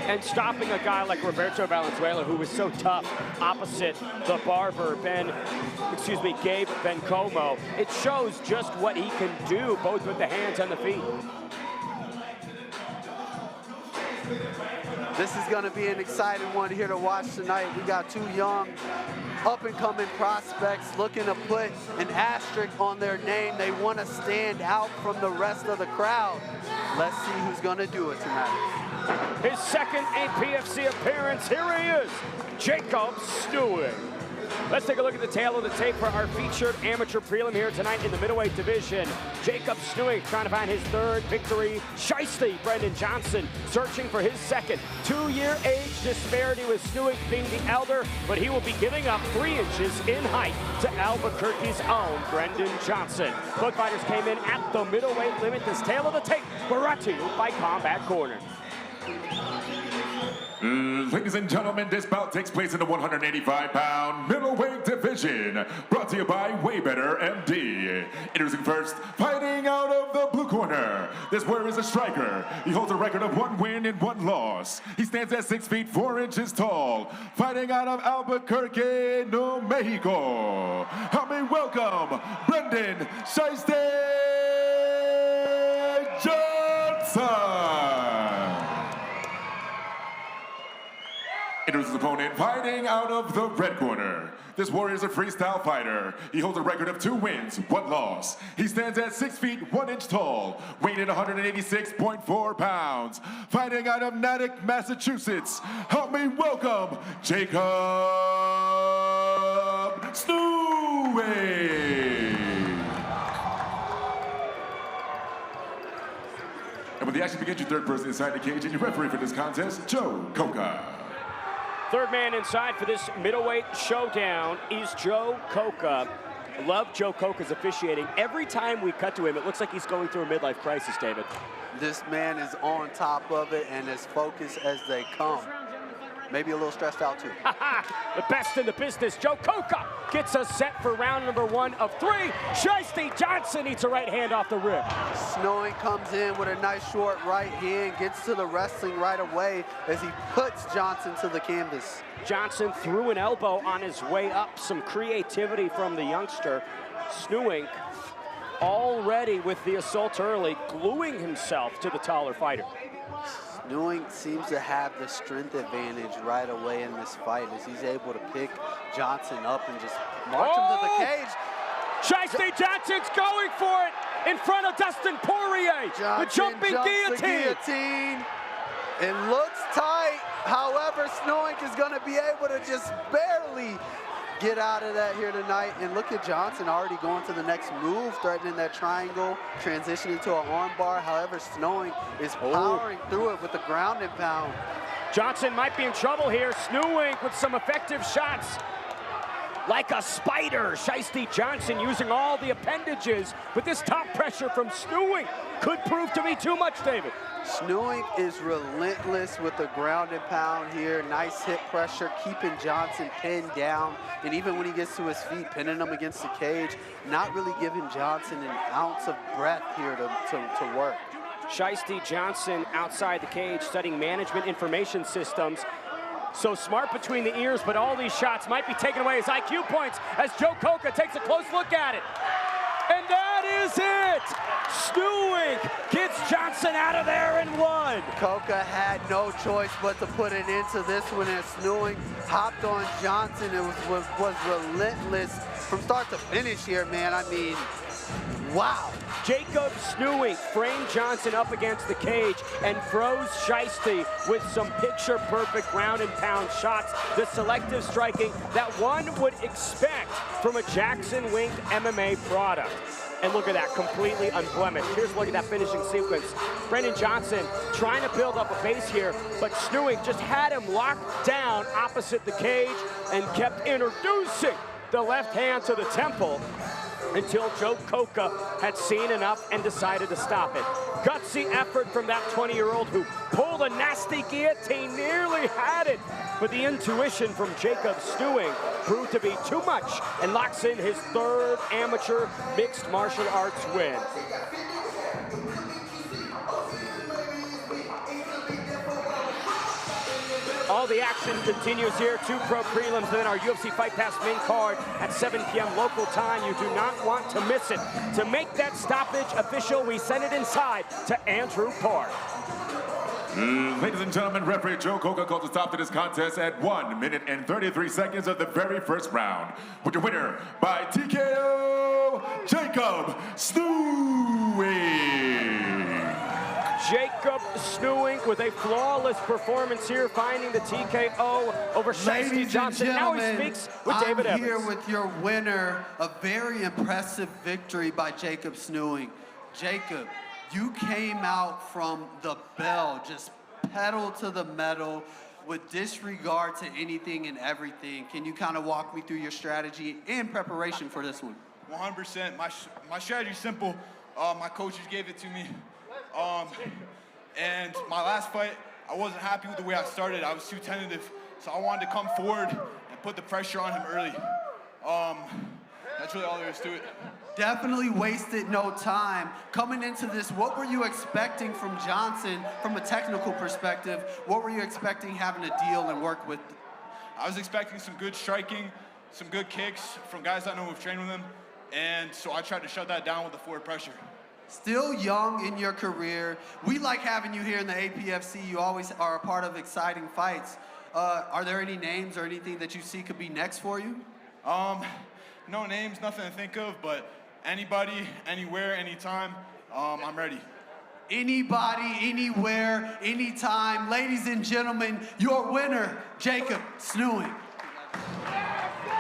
And stopping a guy like Roberto Valenzuela, who was so tough opposite the barber, Gabe Bencomo, it shows just what he can do, both with the hands and the feet. This is going to be an exciting one here to watch tonight. We got two young, up-and-coming prospects looking to put an asterisk on their name. They want to stand out from the rest of the crowd. Let's see who's going to do it tonight. His second APFC appearance. Here he is, Jacob Snoeyink. Let's take a look at the tail of the tape for our featured amateur prelim here tonight in the middleweight division. Jacob Snoeyink trying to find his third victory. Shiesty Brendan Johnson searching for his second. 2-year age disparity with Snoeyink being the elder, but he will be giving up 3 inches in height to Albuquerque's own Brendan Johnson. Both fighters came in at the middleweight limit. This tail of the tape brought to you by Combat Corner. Ladies and gentlemen, this bout takes place in the 185-pound middleweight division, brought to you by Way Better MD. Introducing first, fighting out of the blue corner. This warrior is a striker. He holds a record of 1 win and 1 loss. He stands at 6 feet 4 inches tall. Fighting out of Albuquerque, New Mexico. Help me welcome Brendan Shiesty Johnson. Introduces his opponent, fighting out of the red corner. This warrior is a freestyle fighter. He holds a record of 2 wins, 1 loss. He stands at 6 feet 1 inch tall, weighing in 186.4 pounds. Fighting out of Natick, Massachusetts. Help me welcome Jacob Snoeyink. And when the action begins, your third person inside the cage and your referee for this contest, Joe Coca. Third man inside for this middleweight showdown is Joe Coca. Love Joe Coca's officiating. Every time we cut to him, it looks like he's going through a midlife crisis, David. This man is on top of it and as focused as they come. Maybe a little stressed out too. The best in the business. Joe Coca gets us set for round number 1 of 3. Shiesty Johnson eats a right hand off the rib. Snoeyink comes in with a nice short right hand, gets to the wrestling right away as he puts Johnson to the canvas. Johnson threw an elbow on his way up. Some creativity from the youngster. Snoeyink already with the assault early, gluing himself to the taller fighter. Snoeyink seems to have the strength advantage right away in this fight as he's able to pick Johnson up and just march him to the cage. Shiesty Johnson's going for it in front of Dustin Poirier. The jumping guillotine. It looks tight. However, Snoeyink is going to be able to just barely get out of that here tonight. And look at Johnson already going to the next move, threatening that triangle, transitioning to an arm bar. However, Snoeyink is powering through it with the ground and pound. Johnson might be in trouble here. Snoeyink with some effective shots. Like a spider, Shiesty Johnson using all the appendages, but this top pressure from Snoeyink could prove to be too much, David. Snoeyink is relentless with the ground and pound here. Nice hip pressure, keeping Johnson pinned down. And even when he gets to his feet, pinning him against the cage, not really giving Johnson an ounce of breath here to work. Shiesty Johnson outside the cage studying management information systems. So smart between the ears, but all these shots might be taken away as IQ points as Joe Coca takes a close look at it. And that is it! Snoeyink gets Johnson out of there in 1. Coca had no choice but to put an end to this one as Snoeyink hopped on Johnson. It was relentless from start to finish here, man. I mean, Wow. Jacob Snoeyink framed Johnson up against the cage and froze Shiesty with some picture-perfect ground and pound shots. The selective striking that one would expect from a Jackson Wink MMA product. And look at that, completely unblemished. Here's a look at that finishing sequence. Brendan Johnson trying to build up a base here, but Snoeyink just had him locked down opposite the cage and kept introducing the left hand to the temple until Joe Coca had seen enough and decided to stop it. Gutsy effort from that 20-year-old who pulled a nasty guillotine, nearly had it, but the intuition from Jacob Snoeyink proved to be too much and locks in his third amateur mixed martial arts win. All the action continues here. 2 pro prelims, and then our UFC Fight Pass main card at 7 p.m. local time. You do not want to miss it. To make that stoppage official, we send it inside to Andrew Park. Ladies and gentlemen, referee Joe Coca called a stop to this contest at 1 minute and 33 seconds of the very first round. With your winner by TKO, Jacob Snoeyink. Jacob Snoeyink with a flawless performance here, finding the TKO over Shiesty Johnson. Now he speaks with David Evans. I'm here with your winner, a very impressive victory by Jacob Snoeyink. Jacob, you came out from the bell, just pedal to the metal, with disregard to anything and everything. Can you kind of walk me through your strategy and preparation for this one? 100%. My strategy is simple. My coaches gave it to me. And my last fight, I wasn't happy with the way I started. I was too tentative, so I wanted to come forward and put the pressure on him early. That's really all there is to it. Definitely wasted no time. Coming into this, what were you expecting from Johnson from a technical perspective? What were you expecting having to deal and work with? I was expecting some good striking, some good kicks from guys I know who've trained with him, and so I tried to shut that down with the forward pressure. Still young in your career. We like having you here in the APFC. You always are a part of exciting fights. Are there any names or anything that you see could be next for you? No names, nothing to think of, but anybody, anywhere, anytime, I'm ready. Anybody, anywhere, anytime. Ladies and gentlemen, your winner, Jacob Snoeyink.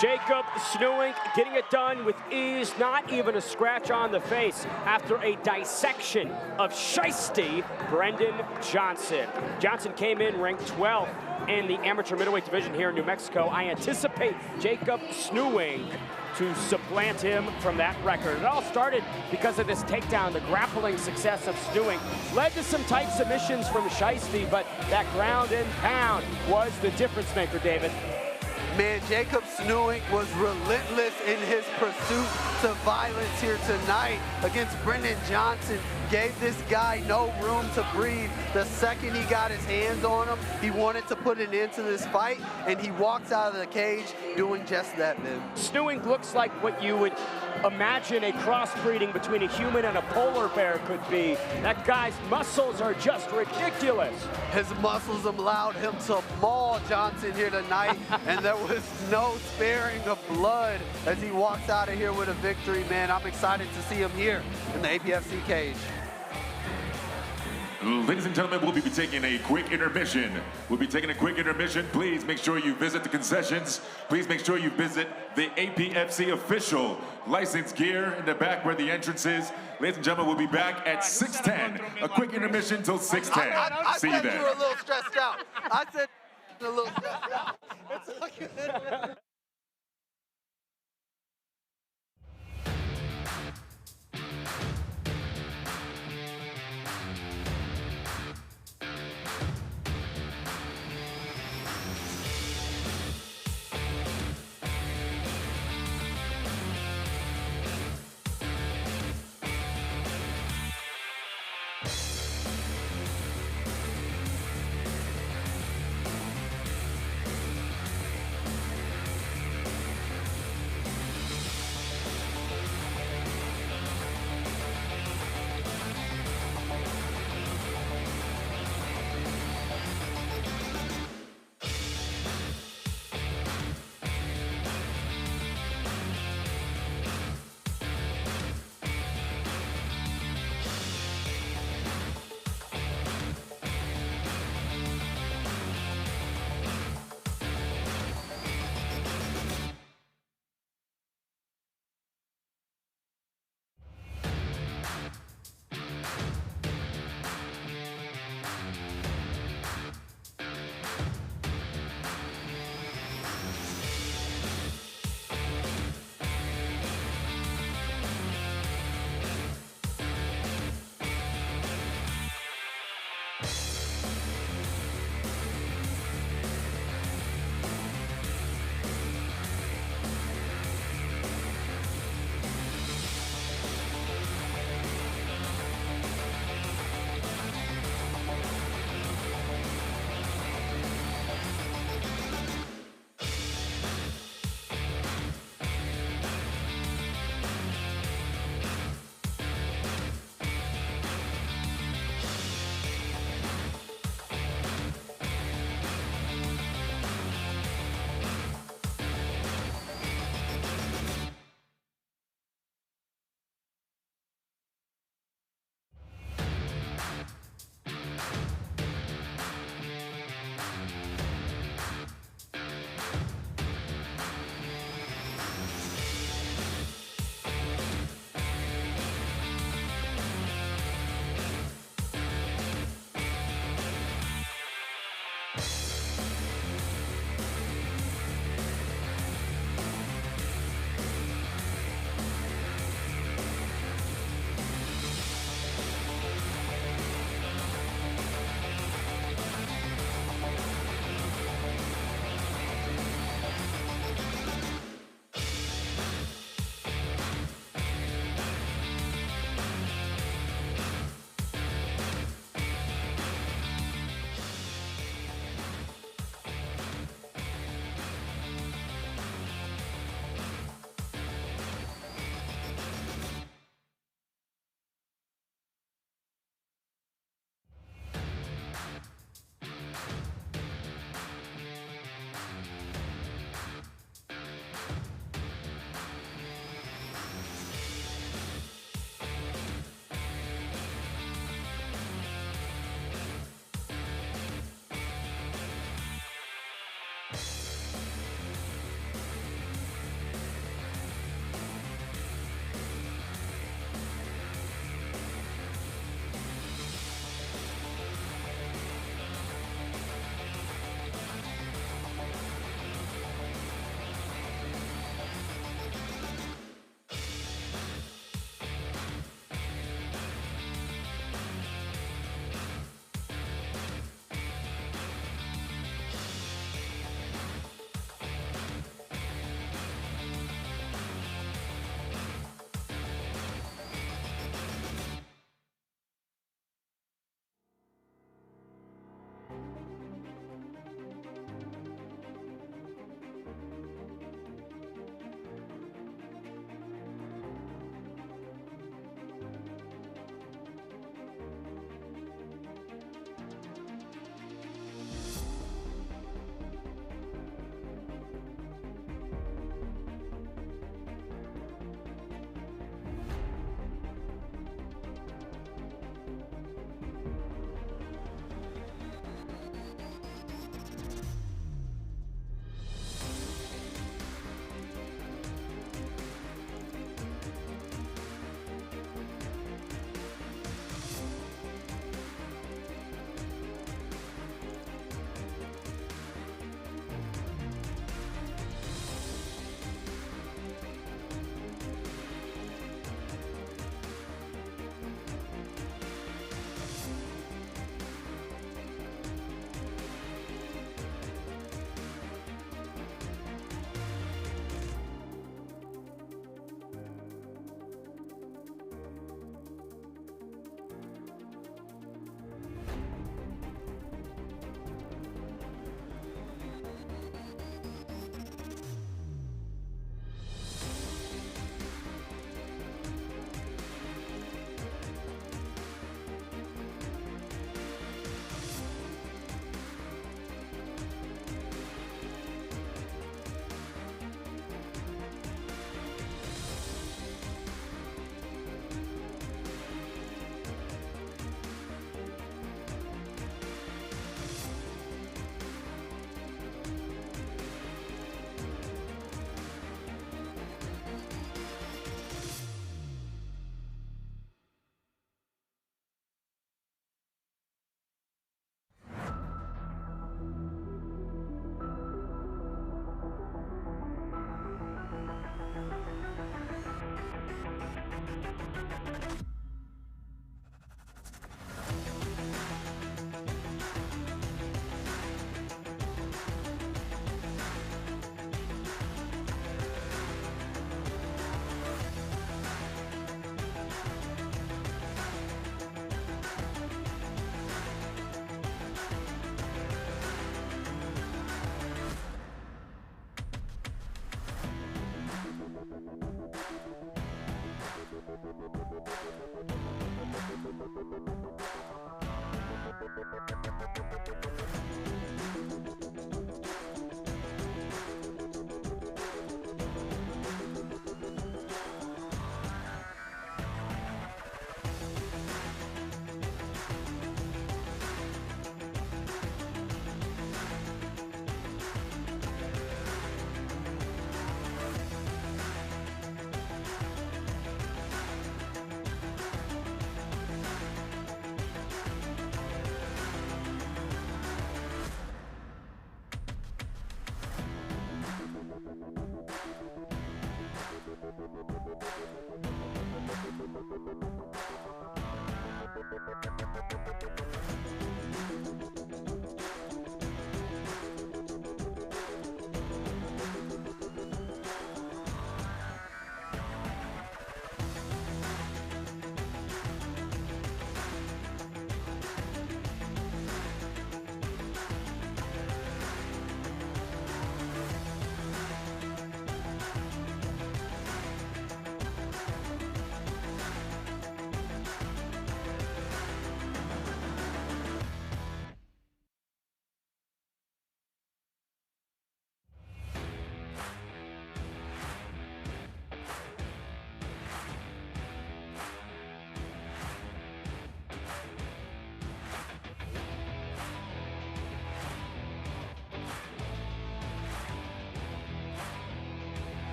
Jacob Snoeyink getting it done with ease, not even a scratch on the face after a dissection of Shiesty Brendan Johnson. Johnson came in ranked 12th in the amateur middleweight division here in New Mexico. I anticipate Jacob Snoeyink to supplant him from that record. It all started because of this takedown. The grappling success of Snoeyink led to some tight submissions from Shiesty, but that ground and pound was the difference maker, David. Man, Jacob Snoeyink was relentless in his pursuit to violence here tonight against Brendan Johnson. Gave this guy no room to breathe. The second he got his hands on him, he wanted to put an end to this fight, and he walks out of the cage doing just that, man. Snoeyink looks like what you would imagine a crossbreeding between a human and a polar bear could be. That guy's muscles are just ridiculous. His muscles allowed him to maul Johnson here tonight, and there was no sparing of blood as he walks out of here with a victory, man. I'm excited to see him here in the APFC cage. Ladies and gentlemen, we'll be taking a quick intermission. Please make sure you visit the concessions. Please make sure you visit the APFC official license gear in the back where the entrance is. Ladies and gentlemen, we'll be back at 6:10. A quick intermission till 6:10. See you then. You were a little stressed out. I said a little stressed out. It's all good.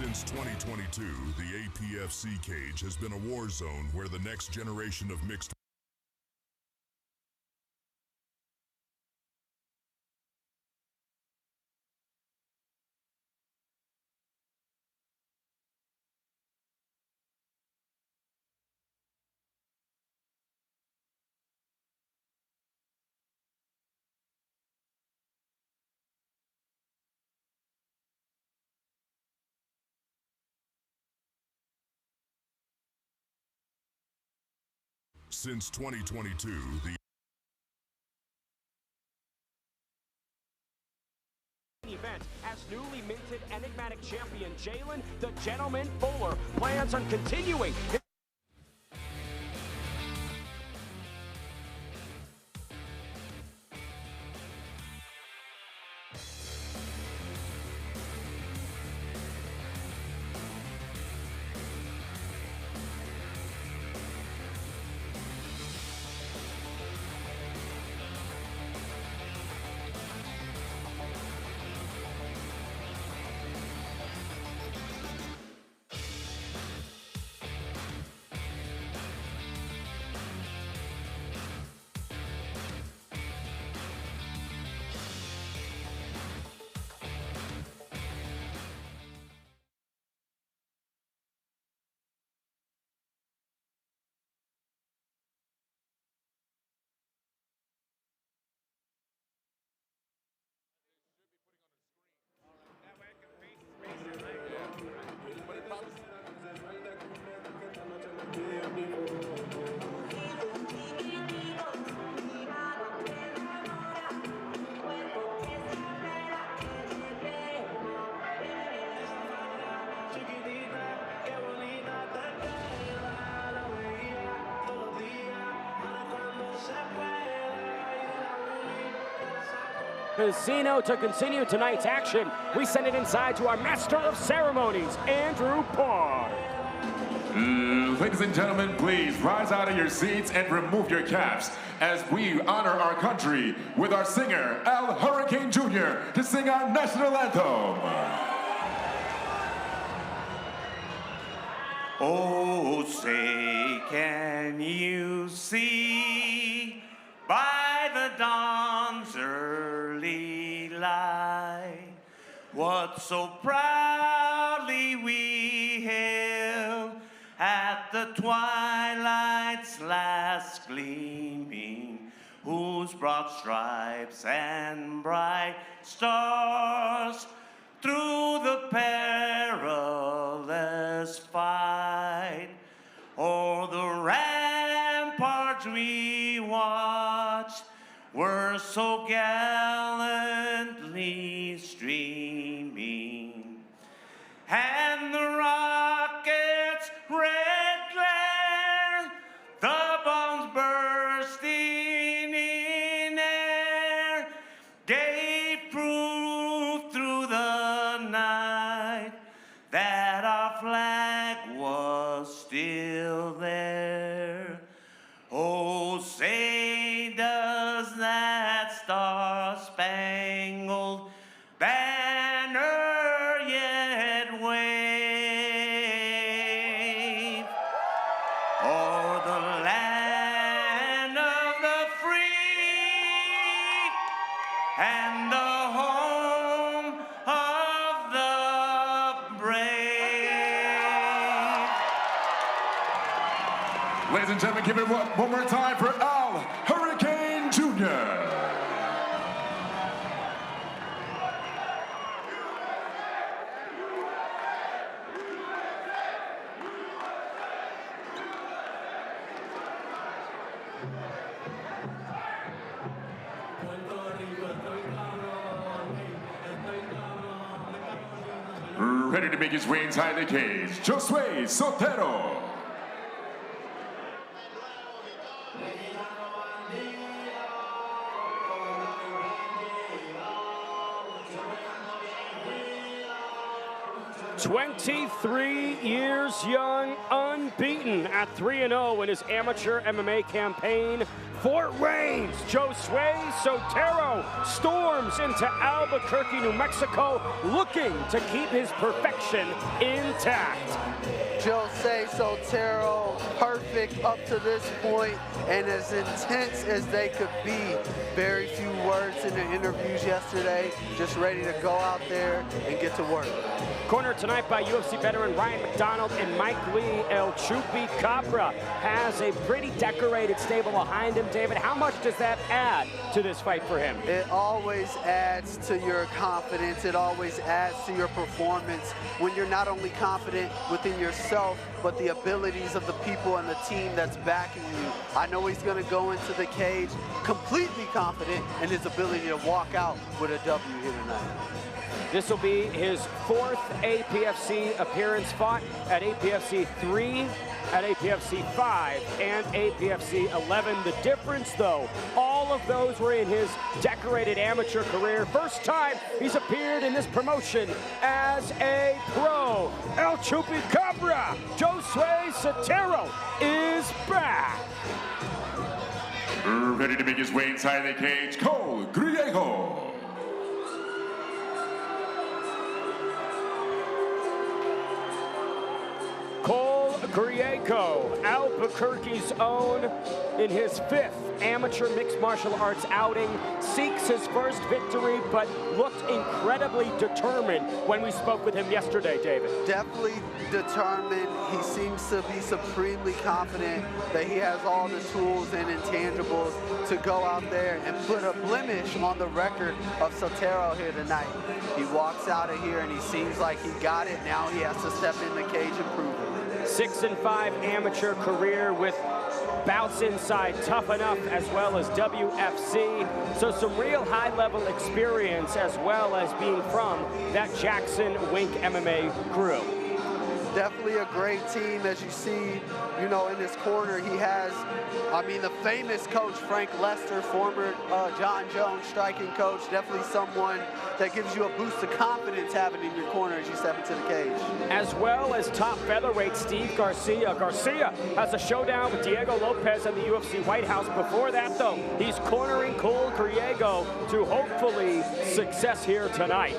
Since 2022, the APFC cage has been a war zone where the next generation of mixed Since 2022, the event as newly minted enigmatic champion Jalen the Gentleman Fuller plans on continuing. casino to continue tonight's action. We send it inside to our Master of Ceremonies, Andrew Park. Ladies and gentlemen, please rise out of your seats and remove your caps as we honor our country with our singer, Al Hurricane Jr., to sing our national anthem. Oh, say, can you see by the dawn's early light what so proudly we hailed at the twilight's last gleaming, whose broad stripes and bright stars through the perilous fight o'er the ramparts we watched were so gallantly streaming, and the rocket's red glare, the bombs bursting in air, gave proof through the night that our flag was still there. Oh, say does that star-spangled banner yet wave o'er the land of the free and the home of the brave? Ladies and gentlemen, give it one more time for Al Hurricane Jr. Ready to make his way inside the cage, Josue Sotero. "23 years young, unbeaten at 3-0 in his amateur MMA campaign. Fort Wayne's Josue Sotero storms into Albuquerque, New Mexico, looking to keep his perfection intact. Josue Sotero, perfect up to this point and as intense as they could be. Very few words in the interviews yesterday, just ready to go out there and get to work. Cornered tonight by UFC veteran Ryan McDonald and Mike Lee, El Chupacabra has a pretty decorated stable behind him. David, how much does that add to this fight for him? It always adds to your confidence. It always adds to your performance when you're not only confident within yourself, but the abilities of the people and the team that's backing you. I know he's going to go into the cage completely confident in his ability to walk out with a W here tonight. This will be his 4th APFC appearance, fought at APFC 3, at APFC 5, and APFC 11. The difference, though, all of those were in his decorated amateur career. First time he's appeared in this promotion as a pro. El Chupacabra, Josue Sotero, is back. Ready to make his way inside the cage, Griego. Griego, Albuquerque's own, in his 5th amateur mixed martial arts outing, seeks his first victory, but looked incredibly determined when we spoke with him yesterday, David. Definitely determined. He seems to be supremely confident that he has all the tools and intangibles to go out there and put a blemish on the record of Sotero here tonight. He walks out of here and he seems like he got it. Now he has to step in the cage and prove it. 6-5 amateur career with bouts inside Tough Enough as well as WFC. So some real high-level experience as well as being from that Jackson Wink MMA crew. Definitely a great team, as you see, you know, in this corner. He has, I mean, the famous coach, Frank Lester, former John Jones striking coach. Definitely someone that gives you a boost of confidence having in your corner as you step into the cage. As well as top featherweight Steve Garcia. Garcia has a showdown with Diego Lopez at the UFC White House. Before that, though, he's cornering Cole Griego to hopefully success here tonight.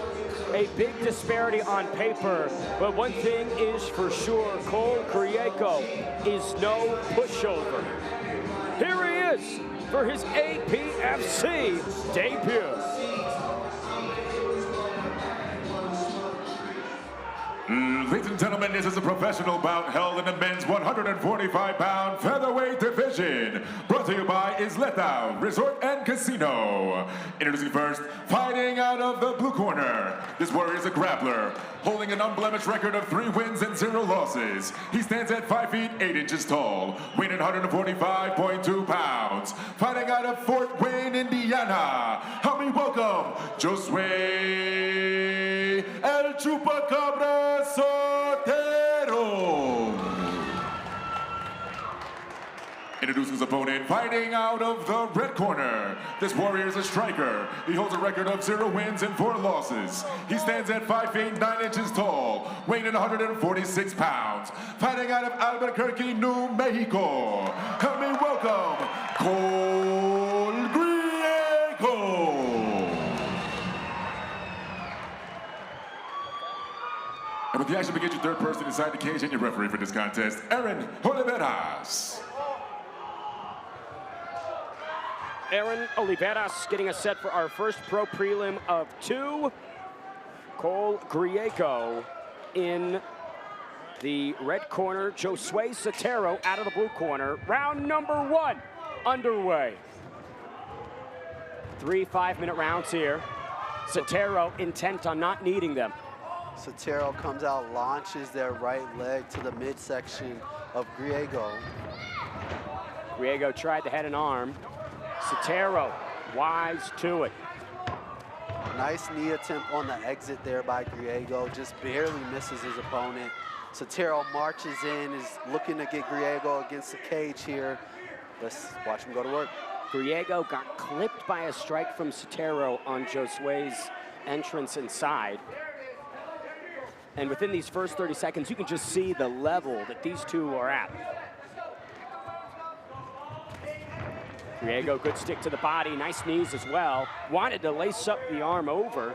A big disparity on paper, but one thing is for sure, Cole Griego is no pushover. Here he is for his APFC debut. Ladies and gentlemen, this is a professional bout held in the men's 145-pound featherweight division. Brought to you by Isleta Resort and Casino. Introducing first, fighting out of the blue corner. This warrior is a grappler, holding an unblemished record of 3 wins and 0 losses. He stands at 5 feet 8 inches tall, weighing 145.2 pounds. Fighting out of Fort Wayne, Indiana. Help me welcome Josue El Chupacabra Sotero. Introducing his opponent, fighting out of the red corner. This warrior is a striker. He holds a record of 0 wins and 4 losses. He stands at 5 feet 9 inches tall, weighing in 146 pounds. Fighting out of Albuquerque, New Mexico. Help me welcome Cole Griego. And with the action begins, your third person inside the cage and your referee for this contest, Aaron Oliveras. Aaron Oliveras getting us set for our first pro prelim of 2. Cole Griego in the red corner. Josue Sotero out of the blue corner. Round number 1 underway. 3 5-minute rounds here. Sotero intent on not needing them. Sotero comes out, launches their right leg to the midsection of Griego. Griego tried the head and arm. Sotero wise to it. Nice knee attempt on the exit there by Griego, just barely misses his opponent. Sotero marches in, is looking to get Griego against the cage here. Let's watch him go to work. Griego got clipped by a strike from Sotero on Josue's entrance inside. And within these first 30 seconds, you can just see the level that these two are at. Griego, good stick to the body, nice knees as well. Wanted to lace up the arm over.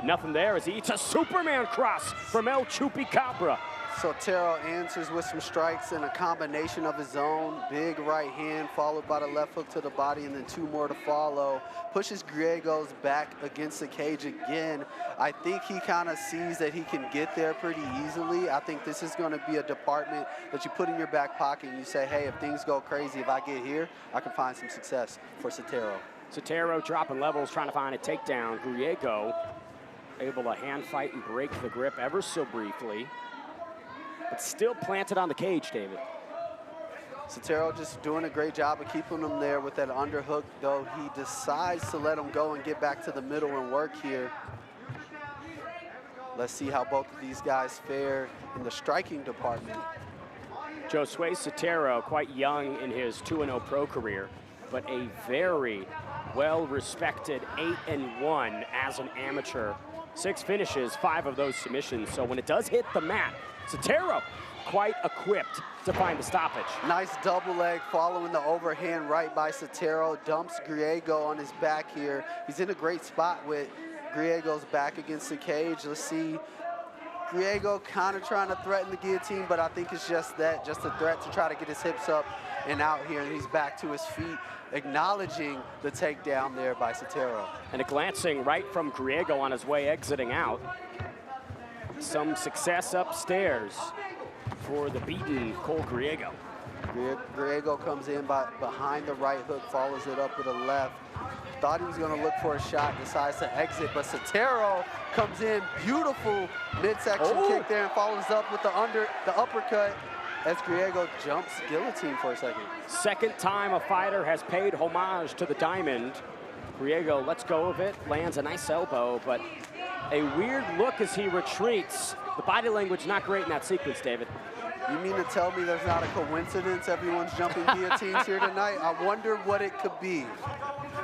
Nothing there as he eats a Superman cross from El Chupacabra. Sotero answers with some strikes and a combination of his own. Big right hand followed by the left hook to the body and then 2 more to follow. Pushes Griego's back against the cage again. I think he kind of sees that he can get there pretty easily. I think this is going to be a department that you put in your back pocket and you say, hey, if things go crazy, if I get here, I can find some success for Sotero. Sotero dropping levels, trying to find a takedown. Griego able to hand fight and break the grip ever so briefly. But still planted on the cage, David. Sotero just doing a great job of keeping him there with that underhook, though he decides to let him go and get back to the middle and work here. Let's see how both of these guys fare in the striking department. Josue Sotero, quite young in his 2-0 pro career, but a very well-respected 8-1 as an amateur. 6 finishes, 5 of those submissions. So when it does hit the mat, Sotero quite equipped to find the stoppage. Nice double leg following the overhand right by Sotero. Dumps Griego on his back here. He's in a great spot with Griego's back against the cage. Let's see. Griego kind of trying to threaten the guillotine, but I think it's just that, just a threat to try to get his hips up and out here, and he's back to his feet, acknowledging the takedown there by Sotero. And a glancing right from Griego on his way exiting out. Some success upstairs for the beaten Cole Griego. Griego comes in behind the right hook, follows it up with a left. Thought he was going to look for a shot, decides to exit, but Sotero comes in, beautiful midsection kick there and follows up with the uppercut as Griego jumps guillotine for a second. Second time a fighter has paid homage to the diamond. Griego lets go of it, lands a nice elbow, but a weird look as he retreats. The body language not great in that sequence, David. You mean to tell me there's not a coincidence everyone's jumping guillotines here tonight? I wonder what it could be.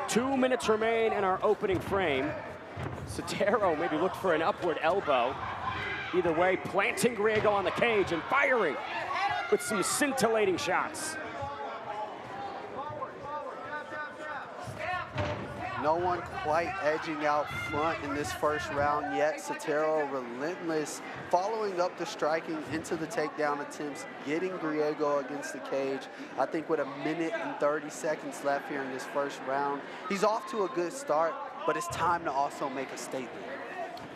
2 minutes remain in our opening frame. Sotero maybe looked for an upward elbow. Either way, planting Griego on the cage and firing with some scintillating shots. No one quite edging out front in this first round yet. Sotero relentless, following up the striking into the takedown attempts, getting Griego against the cage. I think with 1 minute and 30 seconds left here in this first round, he's off to a good start, but it's time to also make a statement.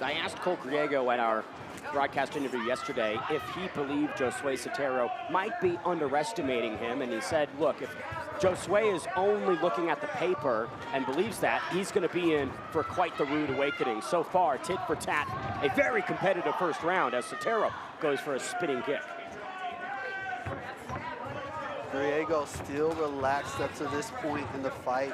I asked Cole Griego at our broadcast interview yesterday if he believed Josue Sotero might be underestimating him, and he said, look, if Josue is only looking at the paper and believes that, he's going to be in for quite the rude awakening. So far, tit for tat, a very competitive first round as Sotero goes for a spinning kick. Griego still relaxed up to this point in the fight.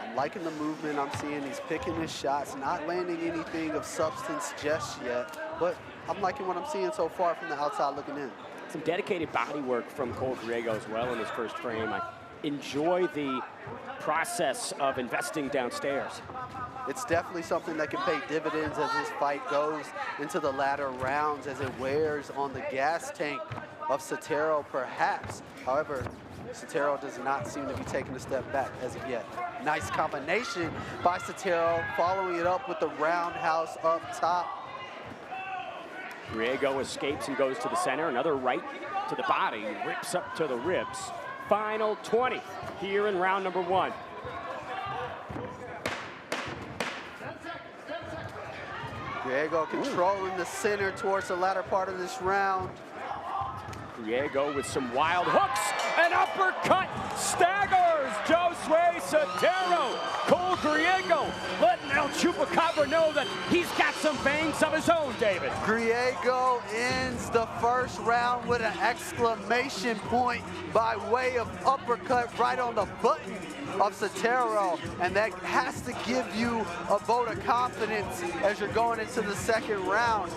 I'm liking the movement I'm seeing. He's picking his shots, not landing anything of substance just yet, but I'm liking what I'm seeing so far from the outside looking in. Some dedicated body work from Cole Griego as well in his first frame. I enjoy the process of investing downstairs. It's definitely something that can pay dividends as this fight goes into the latter rounds, as it wears on the gas tank of Sotero perhaps. However, Sotero does not seem to be taking a step back as of yet. Nice combination by Sotero, following it up with the roundhouse up top. Griego escapes and goes to the center. Another right to the body, rips up to the ribs. Final 20 here in round number 1. Griego controlling the center towards the latter part of this round. Griego with some wild hooks. An uppercut staggers Josue Sotero. Cole Griego letting El Chupacabra know that he's got some fangs of his own, David. Griego ends the first round with an exclamation point by way of uppercut right on the button of Sotero, and that has to give you a vote of confidence as you're going into the second round.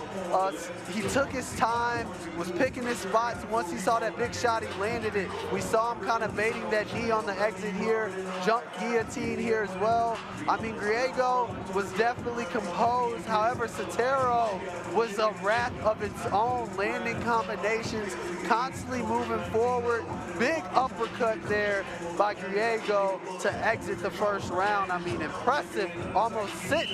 He took his time, was picking his spots. Once he saw that big shot, he landed it. We saw him kind of baiting that knee on the exit here, jump guillotine here as well. I mean, Griego was definitely composed. However, Sotero was a wrath of its own, landing combinations, constantly moving forward. Big uppercut there by Griego to exit the first round. I mean, impressive, almost sits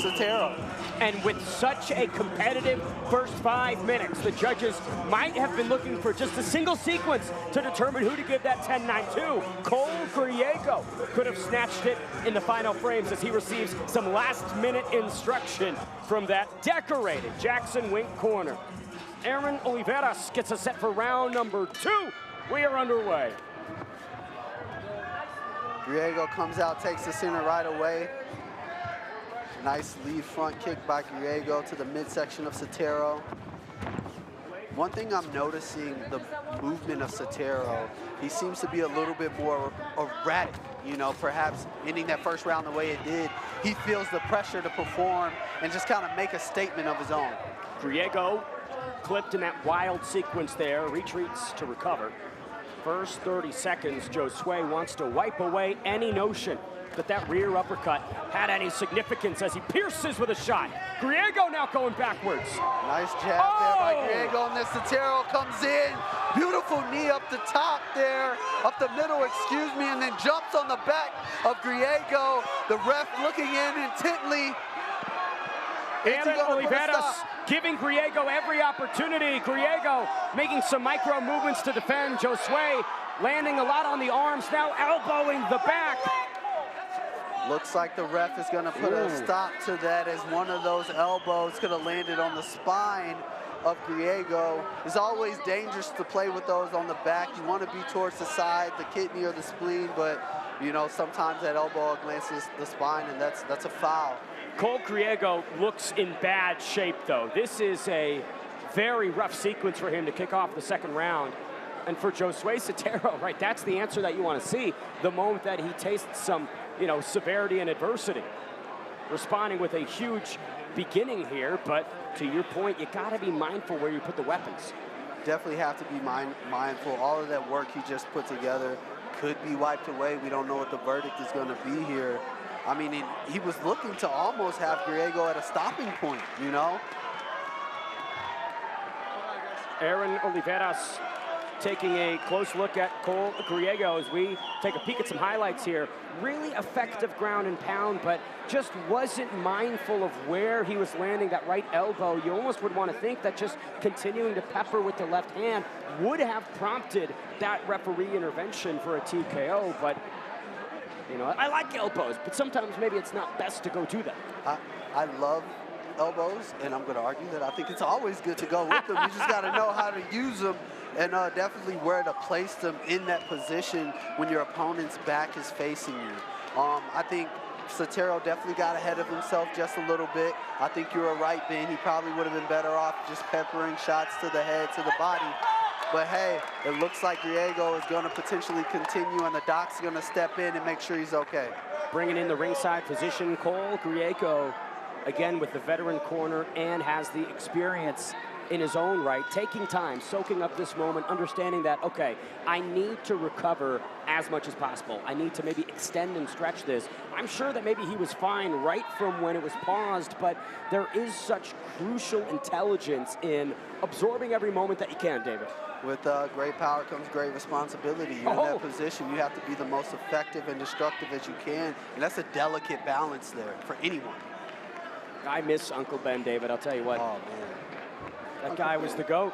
Sotero. And with such a competitive first 5 minutes, the judges might have been looking for just a single sequence to determine who to give that 10-9 to. Cole Griego could have snatched it in the final frames as he receives some last-minute instruction from that decorated Jackson Wink corner. Aaron Oliveras gets us set for round number 2. We are underway. Griego comes out, takes the center right away. Nice lead front kick by Griego to the midsection of Sotero. One thing I'm noticing, the movement of Sotero, he seems to be a little bit more erratic. You know, perhaps ending that first round the way it did, he feels the pressure to perform and just kind of make a statement of his own. Griego clipped in that wild sequence there, retreats to recover. First 30 seconds, Josue wants to wipe away any notion that that rear uppercut had any significance as he pierces with a shot. Griego now going backwards. Nice jab there by Griego, and then Sotero comes in. Beautiful knee up the top there, up the middle, excuse me, and then jumps on the back of Griego. The ref looking in intently. Aaron Oliveras giving Griego every opportunity. Griego making some micro movements to defend. Josue landing a lot on the arms, now elbowing the back. Looks like the ref is going to put a stop to that, as one of those elbows could have landed on the spine of Griego. It's always dangerous to play with those on the back. You want to be towards the side, the kidney or the spleen, but you know, sometimes that elbow glances the spine, and that's a foul. Cole Griego looks in bad shape, though. This is a very rough sequence for him to kick off the second round. And for Josue Sotero, right, that's the answer that you want to see the moment that he tastes some, you know, severity and adversity. responding with a huge beginning here, but to your point, you gotta be mindful where you put the weapons. Definitely have to be mindful. All of that work he just put together could be wiped away. We don't know what the verdict is going to be here. I mean, he was looking to almost have Griego at a stopping point, you know? Aaron Oliveras taking a close look at Cole Griego as we take a peek at some highlights here. Really effective ground and pound, but just wasn't mindful of where he was landing that right elbow. You almost would want to think that just continuing to pepper with the left hand would have prompted that referee intervention for a TKO, but you know, I like elbows, but sometimes maybe it's not best to go do that. I love elbows, and I'm going to argue that I think it's always good to go with them. You just got to know how to use them and definitely where to place them in that position when your opponent's back is facing you. I think Sotero definitely got ahead of himself just a little bit. I think you were right, Ben. He probably would have been better off just peppering shots to the head, to the body. But hey, it looks like Griego is going to potentially continue, and the doc's going to step in and make sure he's okay. Bringing in the ringside position, Cole Griego, again with the veteran corner, and has the experience in his own right, taking time, soaking up this moment, understanding that, okay, I need to recover as much as possible. I need to maybe extend and stretch this. I'm sure that maybe he was fine right from when it was paused, but there is such crucial intelligence in absorbing every moment that you can, David. With great power comes great responsibility. You're in that position, you have to be the most effective and destructive as you can, and that's a delicate balance there for anyone. I miss Uncle Ben, David, I'll tell you what. Oh, man. That guy was the GOAT.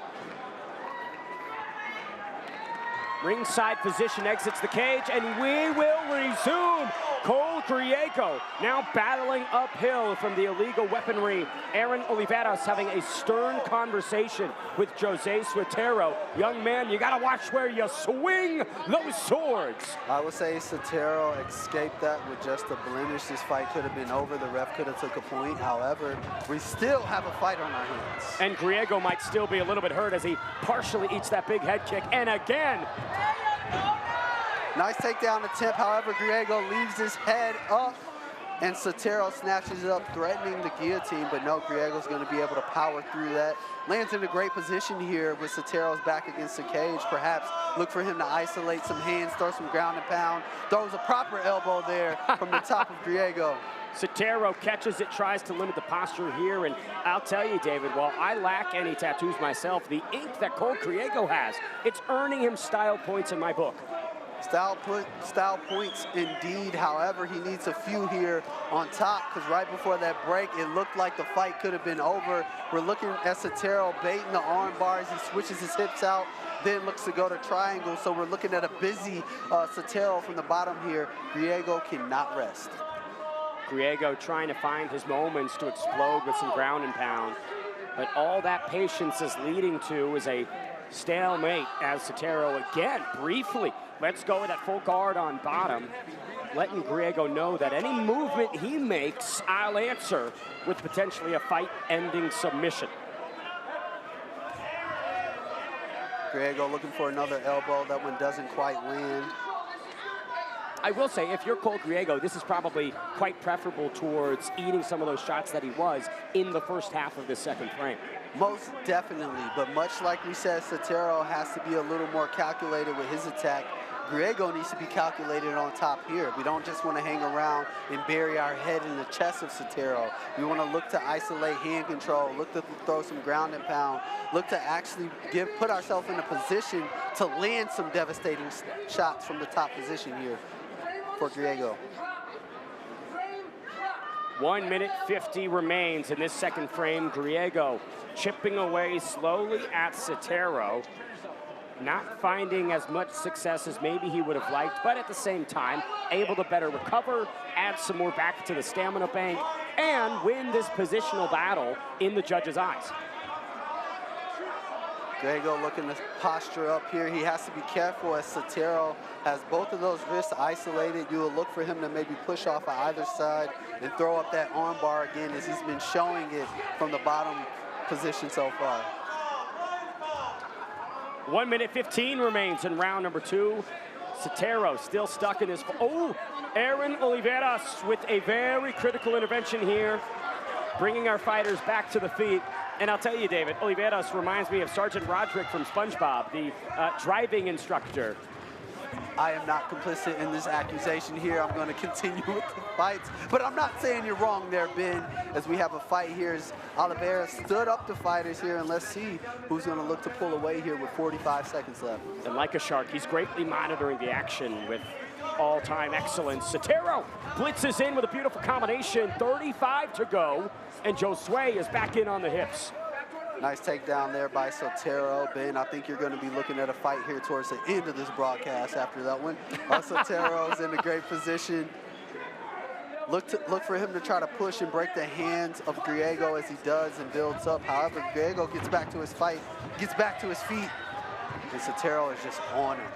Ringside position exits the cage, and we will resume. Cole Griego now battling uphill from the illegal weaponry. Aaron Oliveras having a stern conversation with Josue Sotero. Young man, you gotta watch where you swing those swords. I would say Sotero escaped that with just a blemish. This fight could have been over. The ref could have took a point. However, we still have a fight on our hands. And Griego might still be a little bit hurt as he partially eats that big head kick. And again, nice takedown attempt. However, Griego leaves his head up, and Sotero snatches it up, threatening the guillotine, but no, Griego's going to be able to power through that. Lands in a great position here with Sotero's back against the cage. Perhaps look for him to isolate some hands, throw some ground and pound. Throws a proper elbow there from the top of Griego. Sotero catches it, tries to limit the posture here, and I'll tell you, David, while I lack any tattoos myself, the ink that Cole Griego has, it's earning him style points in my book. Style points indeed. However, he needs a few here on top, because right before that break, it looked like the fight could have been over. We're looking at Sotero baiting the arm bars. He switches his hips out, then looks to go to triangle. So we're looking at a busy Sotero from the bottom here. Griego cannot rest. Griego trying to find his moments to explode with some ground and pound. But all that patience is leading to is a stalemate as Sotero again, briefly, let's go with that full guard on bottom, letting Griego know that any movement he makes, I'll answer with potentially a fight-ending submission. Griego looking for another elbow. That one doesn't quite land. I will say, if you're Cole Griego, this is probably quite preferable towards eating some of those shots that he was in the first half of the second frame. Most definitely, but much like we said, Sotero has to be a little more calculated with his attack. Griego needs to be calculated on top here. We don't just want to hang around and bury our head in the chest of Sotero. We want to look to isolate hand control, look to throw some ground and pound, look to actually put ourselves in a position to land some devastating shots from the top position here for Griego. 1 minute 50 remains in this second frame. Griego chipping away slowly at Sotero, not finding as much success as maybe he would have liked, but at the same time, able to better recover, add some more back to the stamina bank, and win this positional battle in the judges' eyes. Griego looking to posture up here. He has to be careful as Sotero has both of those wrists isolated. You will look for him to maybe push off of either side and throw up that arm bar again, as he's been showing it from the bottom position so far. 1 minute 15 remains in round number 2. Sotero still stuck in his, Aaron Oliveras with a very critical intervention here, bringing our fighters back to the feet. And I'll tell you, David, Oliveras reminds me of Sergeant Roderick from SpongeBob, the driving instructor. I am not complicit in this accusation here. I'm going to continue with the fights. But I'm not saying you're wrong there, Ben, as we have a fight here. As Oliveira stood up the fighters here, and let's see who's going to look to pull away here with 45 seconds left. And like a shark, he's greatly monitoring the action with all-time excellence. Sotero blitzes in with a beautiful combination, 35 to go, and Josue is back in on the hips. Nice takedown there by Sotero. Ben, I think you're going to be looking at a fight here towards the end of this broadcast after that one. Sotero's in a great position. Look for him to try to push and break the hands of Griego as he does and builds up. However, Griego gets back to his fight, gets back to his feet, and Sotero is just on him.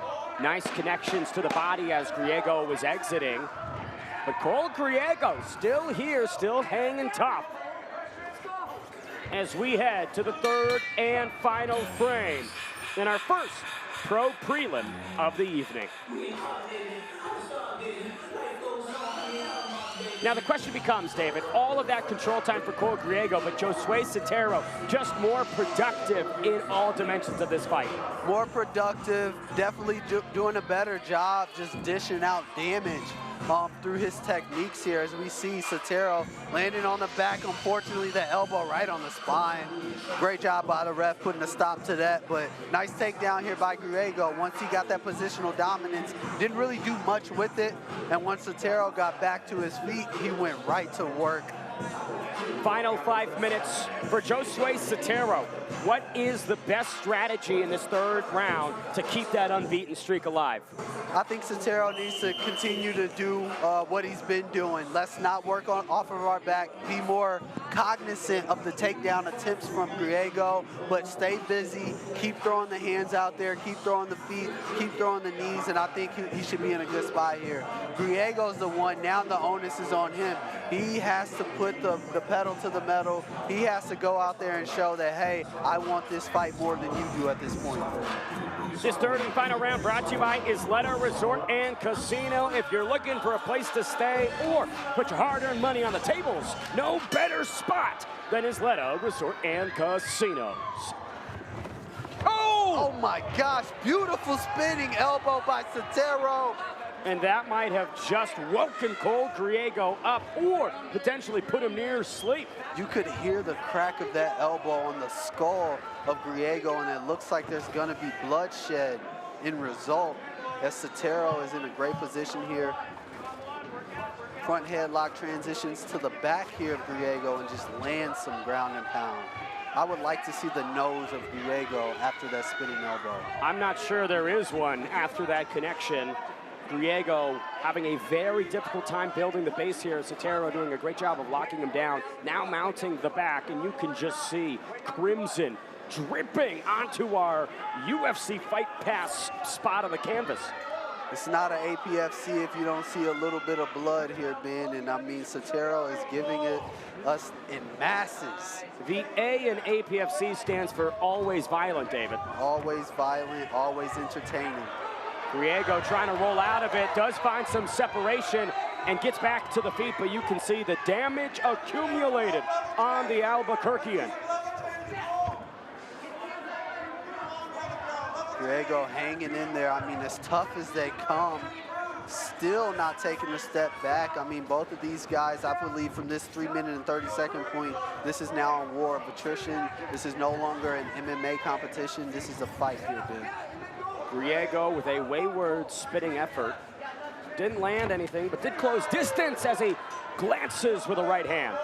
Nice connections to the body as Griego was exiting. But Cole Griego still here, still hanging tough, as we head to the third and final frame in our first pro prelim of the evening. Now the question becomes, David, all of that control time for Cole Griego, but Josue Sotero just more productive in all dimensions of this fight. More productive, definitely doing a better job just dishing out damage through his techniques here, as we see Sotero landing on the back. Unfortunately, the elbow right on the spine. Great job by the ref putting a stop to that, but nice takedown here by Griego. Once he got that positional dominance, didn't really do much with it, and once Sotero got back to his feet, he went right to work. Final 5 minutes for Josue Sotero. What is the best strategy in this third round to keep that unbeaten streak alive? I think Sotero needs to continue to do what he's been doing. Let's not work off of our back. Be more cognizant of the takedown attempts from Griego, but stay busy. Keep throwing the hands out there. Keep throwing the feet. Keep throwing the knees, and I think he should be in a good spot here. Griego's the one. Now the onus is on him. He has to put the pedal to the metal. He has to go out there and show that, hey, I want this fight more than you do at this point. This third and final round brought to you by Isleta Resort and Casino. If you're looking for a place to stay or put your hard-earned money on the tables, no better spot than Isleta Resort and Casinos. Oh my gosh, beautiful spinning elbow by Sotero. And that might have just woken Cole Griego up or potentially put him near sleep. You could hear the crack of that elbow on the skull of Griego, and it looks like there's going to be bloodshed in result, as Sotero is in a great position here. Front headlock transitions to the back here of Griego and just lands some ground and pound. I would like to see the nose of Griego after that spinning elbow. I'm not sure there is one after that connection. Griego having a very difficult time building the base here. Sotero doing a great job of locking him down. Now mounting the back, and you can just see crimson dripping onto our UFC Fight Pass spot on the canvas. It's not an APFC if you don't see a little bit of blood here, Ben, and I mean, Sotero is giving it us in masses. The A in APFC stands for always violent, David. Always violent, always entertaining. Griego trying to roll out of it, does find some separation and gets back to the feet, but you can see the damage accumulated on the Albuquerquean. Griego hanging in there. I mean, as tough as they come, still not taking a step back. I mean, both of these guys, I believe from this 3-minute and 30-second point, this is now a war of attrition. This is no longer an MMA competition. This is a fight here, Ben. Griego with a wayward spinning effort. Didn't land anything, but did close distance as he glances with a right hand.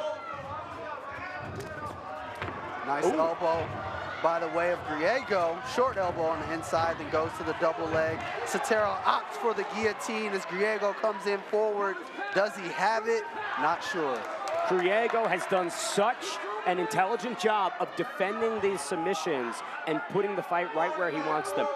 Nice elbow by the way of Griego. Short elbow on the inside, then goes to the double leg. Sotero opts for the guillotine as Griego comes in forward. Does he have it? Not sure. Griego has done such an intelligent job of defending these submissions and putting the fight right where he wants them.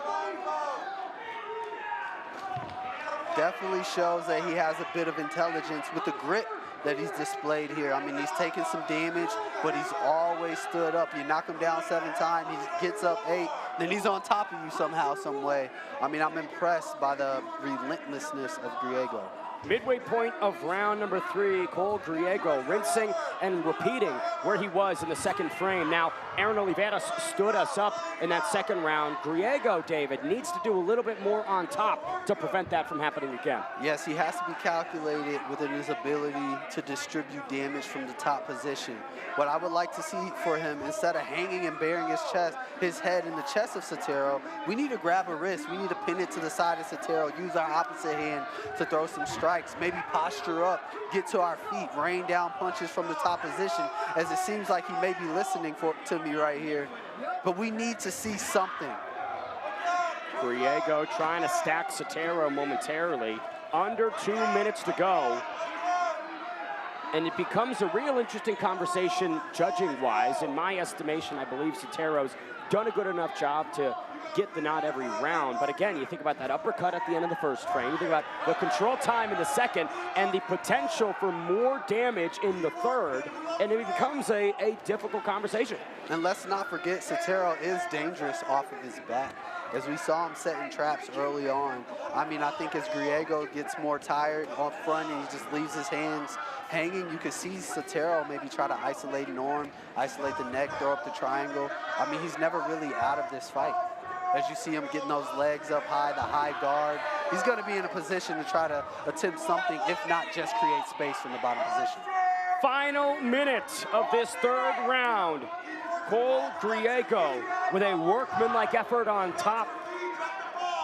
Definitely shows that he has a bit of intelligence with the grit that he's displayed here. I mean, he's taken some damage, but he's always stood up. You knock him down 7 times, he gets up 8, then he's on top of you somehow, some way. I mean, I'm impressed by the relentlessness of Griego. Midway point of round number 3, Cole Griego rinsing and repeating where he was in the second frame. Now, Aaron Oliveira stood us up in that second round. Griego, David, needs to do a little bit more on top to prevent that from happening again. Yes, he has to be calculated within his ability to distribute damage from the top position. What I would like to see for him, instead of hanging and bearing his head in the chest of Sotero, we need to grab a wrist. We need to pin it to the side of Sotero, use our opposite hand to throw some strikes, maybe posture up, get to our feet, rain down punches from the top position, as it seems like he may be listening to me right here. But we need to see something. Griego trying to stack Sotero momentarily. Under 2 minutes to go. And it becomes a real interesting conversation judging-wise. In my estimation, I believe Sotero's done a good enough job to get the nod every round. But again, you think about that uppercut at the end of the first frame, you think about the control time in the second, and the potential for more damage in the third, and it becomes a difficult conversation. And let's not forget, Sotero is dangerous off of his back. As we saw him setting traps early on. I mean, I think as Griego gets more tired up front and he just leaves his hands hanging, you could see Sotero maybe try to isolate an arm, isolate the neck, throw up the triangle. I mean, he's never really out of this fight. As you see him getting those legs up high, the high guard, he's gonna be in a position to try to attempt something, if not just create space from the bottom position. Final minute of this third round. Cole Griego with a workmanlike effort on top,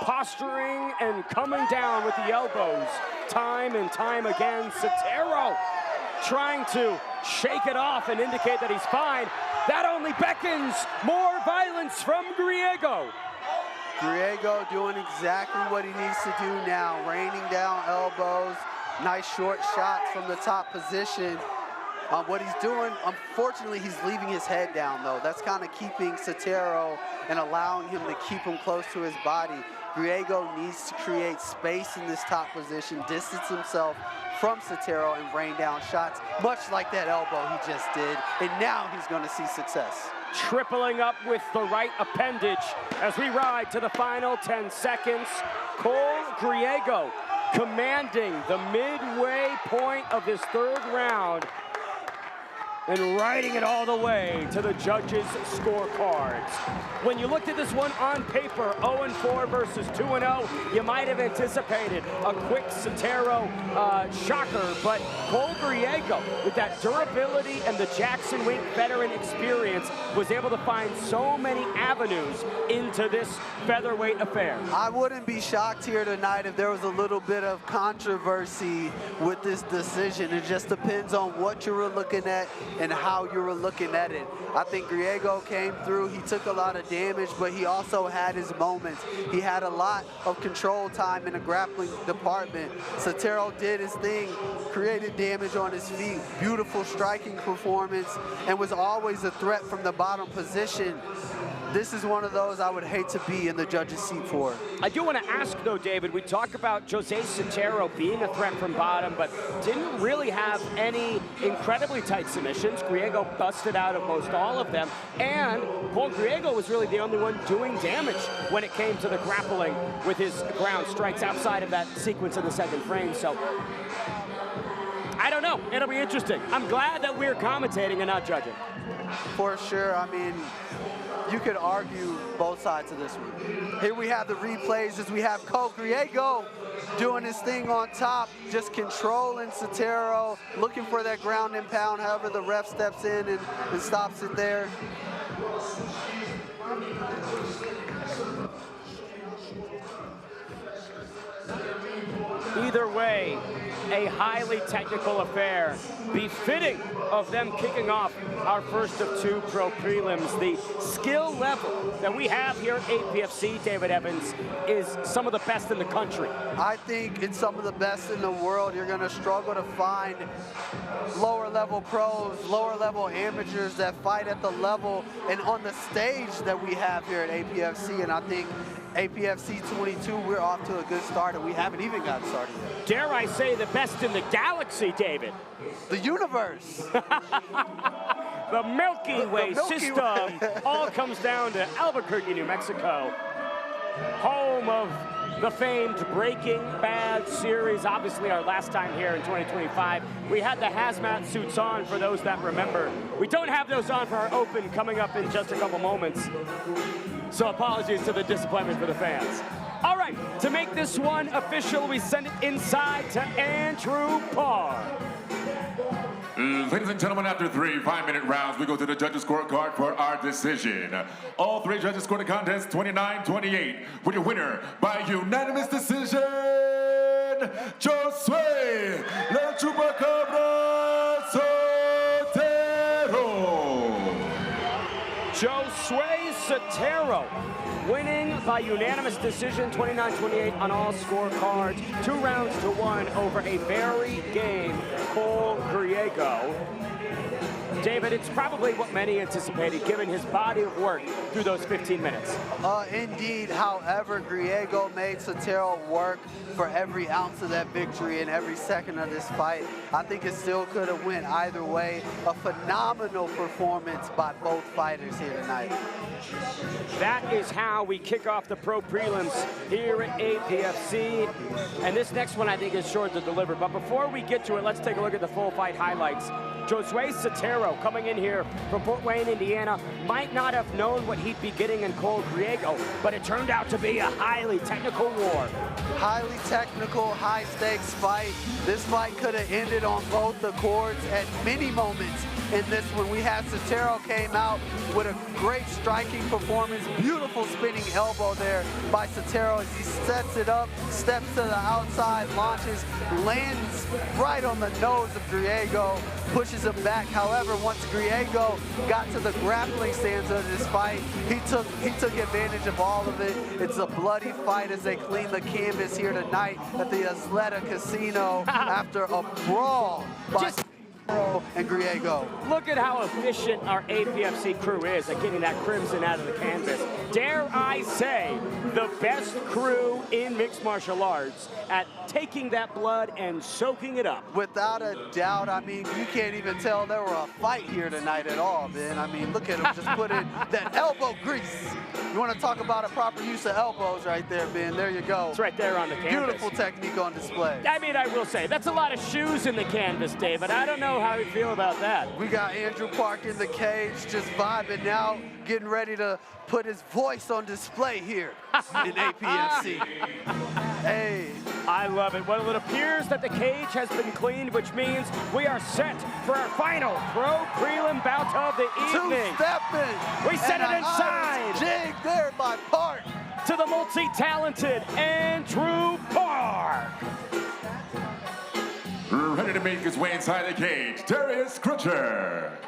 posturing and coming down with the elbows time and time again. Sotero trying to shake it off and indicate that he's fine. That only beckons more violence from Griego. Griego doing exactly what he needs to do now, raining down elbows, nice short shots from the top position. What he's doing, unfortunately, he's leaving his head down, though. That's kind of keeping Sotero and allowing him to keep him close to his body. Griego needs to create space in this top position, distance himself from Sotero, and rain down shots, much like that elbow he just did. And now he's going to see success. Tripling up with the right appendage as we ride to the final 10 seconds. Cole Griego commanding the midway point of this third round and riding it all the way to the judges' scorecards. When you looked at this one on paper, 0-4 versus 2-0, you might have anticipated a quick Sotero shocker, but Cole Griego, with that durability and the Jackson Wink veteran experience, was able to find so many avenues into this featherweight affair. I wouldn't be shocked here tonight if there was a little bit of controversy with this decision. It just depends on what you were looking at and how you were looking at it. I think Griego came through, he took a lot of damage, but he also had his moments. He had a lot of control time in the grappling department. Sotero did his thing, created damage on his feet, beautiful striking performance, and was always a threat from the bottom position. This is one of those I would hate to be in the judge's seat for. I do want to ask, though, David, we talk about Jose Sotero being a threat from bottom, but didn't really have any incredibly tight submissions. Griego busted out of most all of them, and Cole Griego was really the only one doing damage when it came to the grappling with his ground strikes outside of that sequence in the second frame. So I don't know. It'll be interesting. I'm glad that we're commentating and not judging. For sure. I mean, you could argue both sides of this one. Here we have the replays as we have Cole Griego doing his thing on top, just controlling Sotero, looking for that ground and pound. However, the ref steps in and stops it there. Either way, a highly technical affair, befitting of them kicking off our first of two pro prelims. The skill level that we have here at APFC, David Evans, is some of the best in the country. I think it's some of the best in the world. You're gonna struggle to find lower level pros, lower level amateurs that fight at the level and on the stage that we have here at APFC, and I think APFC 22, we're off to a good start, and we haven't even gotten started yet. Dare I say the best in the galaxy, David? The universe. The Milky Way system all comes down to Albuquerque, New Mexico, home of the famed Breaking Bad series. Obviously, our last time here in 2025, we had the hazmat suits on for those that remember. We don't have those on for our open coming up in just a couple moments. So apologies to the disappointment for the fans. All right, to make this one official, we send it inside to Andrew Parr. Ladies and gentlemen, after 3 5-minute rounds, we go to the judges' scorecard for our decision. All 3 judges scored the contest 29-28, with your winner by unanimous decision, Josue La Chupacabra Sotero. Josue Sotero winning by unanimous decision, 29-28 on all scorecards. 2 rounds to 1 over a very game Griego. David, it's probably what many anticipated, given his body of work through those 15 minutes. Indeed, however, Griego made Sotero work for every ounce of that victory and every second of this fight. I think it still could have went either way. A phenomenal performance by both fighters here tonight. That is how we kick off the pro prelims here at APFC. And this next one I think is sure to deliver. But before we get to it, let's take a look at the full fight highlights. Josue Sotero coming in here from Fort Wayne, Indiana, might not have known what he'd be getting in Griego, but it turned out to be a highly technical war. Highly technical, high-stakes fight. This fight could have ended on both the cords at many moments. In this one, we had Sotero came out with a great striking performance, beautiful spinning elbow there by Sotero as he sets it up, steps to the outside, launches, lands right on the nose of Griego, pushes him back. However, once Griego got to the grappling stance of this fight, he took advantage of all of it. It's a bloody fight as they clean the canvas here tonight at the Solaita Casino after a brawl by and Griego. Look at how efficient our APFC crew is at getting that crimson out of the canvas. Dare I say, the best crew in mixed martial arts at taking that blood and soaking it up. Without a doubt. I mean, you can't even tell there were a fight here tonight at all, man. I mean, look at him just put in that elbow grease. You want to talk about a proper use of elbows right there, Ben. There you go. It's right there on the canvas. Beautiful technique on display. I mean, I will say, that's a lot of shoes in the canvas, David. I don't know how you feel about that. We got Andrew Park in the cage just vibing out, getting ready to put his voice on display here in APFC. Hey. I love it. Well, it appears that the cage has been cleaned, which means we are set for our final pro prelim bout of the evening. Two-stepping. We set it inside. Jig there by Park. To the multi-talented Andrew Park. Ready to make his way inside the cage, Darius Crutcher.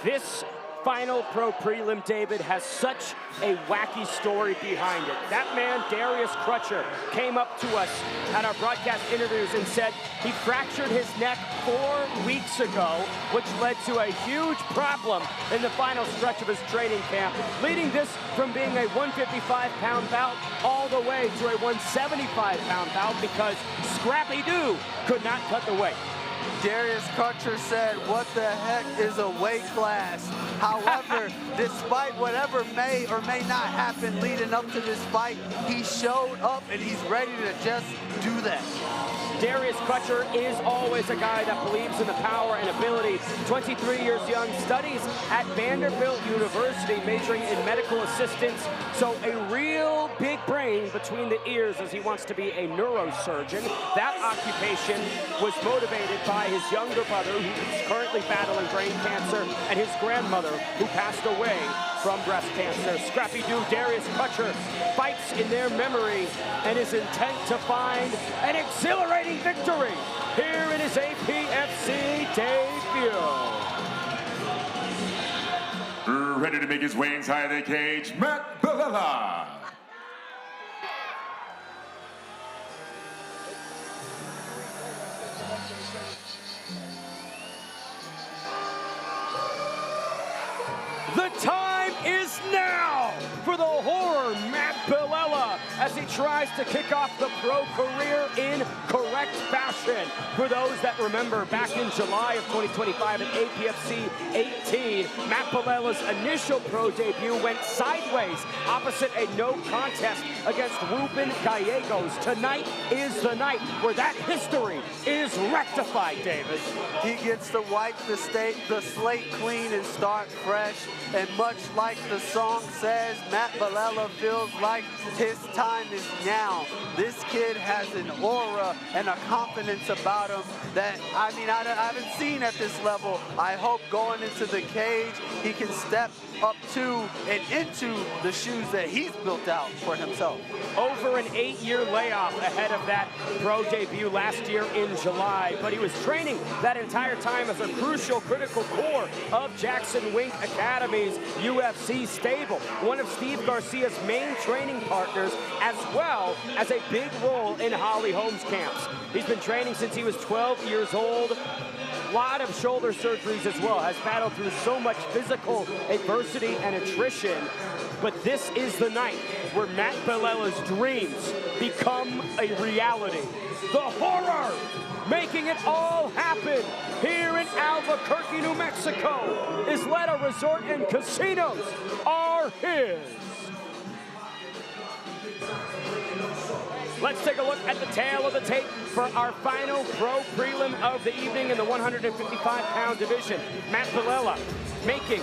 This final pro prelim, David, has such a wacky story behind it. That man, Darius Crutcher, came up to us at our broadcast interviews and said he fractured his neck 4 weeks ago, which led to a huge problem in the final stretch of his training camp, leading this from being a 155-pound bout all the way to a 175-pound bout because Scrappy Doo could not cut the weight. Darius Crutcher said, what the heck is a weight class? However, despite whatever may or may not happen leading up to this fight, he showed up and he's ready to just do that. Darius Crutcher is always a guy that believes in the power and ability. 23 years young, studies at Vanderbilt University, majoring in medical assistance. So a real big brain between the ears as he wants to be a neurosurgeon. That occupation was motivated by his younger brother, who is currently battling brain cancer, and his grandmother, who passed away from breast cancer. Scrappy Doo Darius Crutcher fights in their memory and is intent to find an exhilarating victory here in his APFC debut. Ready to make his way inside the cage, Matt Belella. The time is now for the horror Matt Belella as he tries to kick off the pro career in karate. correct fashion. For those that remember, back in July of 2025 at APFC 18, Matt Palella's initial pro debut went sideways opposite a no contest against Ruben Gallegos. Tonight is the night where that history is rectified, David. He gets to wipe the slate clean and start fresh. And much like the song says, Matt Palella feels like his time is now. This kid has an aura and a confidence about him that, I haven't seen at this level. I hope going into the cage, he can step up to and into the shoes that he's built out for himself. Over an 8-year layoff ahead of that pro debut last year in July, but he was training that entire time as a crucial, critical core of Jackson Wink Academy's UFC stable, one of Steve Garcia's main training partners, as well as a big role in Holly Holmes camps. He's been training since he was 12 years old. A lot of shoulder surgeries as well, has battled through so much physical adversity and attrition. But this is the night where Matt Palella's dreams become a reality. The horror making it all happen here in Albuquerque, New Mexico. Isleta Resort and Casinos are his. Let's take a look at the tail of the tape for our final pro prelim of the evening in the 155-pound division. Matt Palella making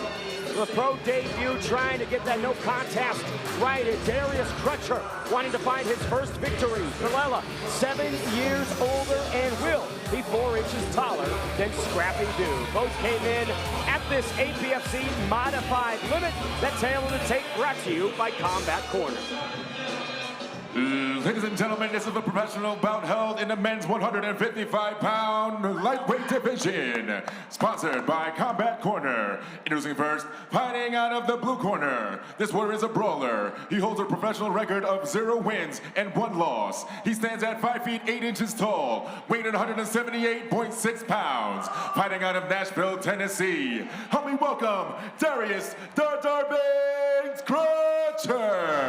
the pro debut, trying to get that no contest right. And Darius Crutcher wanting to find his first victory. Palella, 7 years older and will be 4 inches taller than Scrappy Doo. Both came in at this APFC modified limit. That tail of the tape brought to you by Combat Corner. Ladies and gentlemen, this is the professional bout held in the men's 155-pound lightweight division. Sponsored by Combat Corner. Introducing first, fighting out of the blue corner. This warrior is a brawler. He holds a professional record of 0 wins and 1 loss. He stands at 5 feet 8 inches tall, weighing 178.6 pounds. Fighting out of Nashville, Tennessee. Help me welcome Darius "The Darbanks" Crutcher.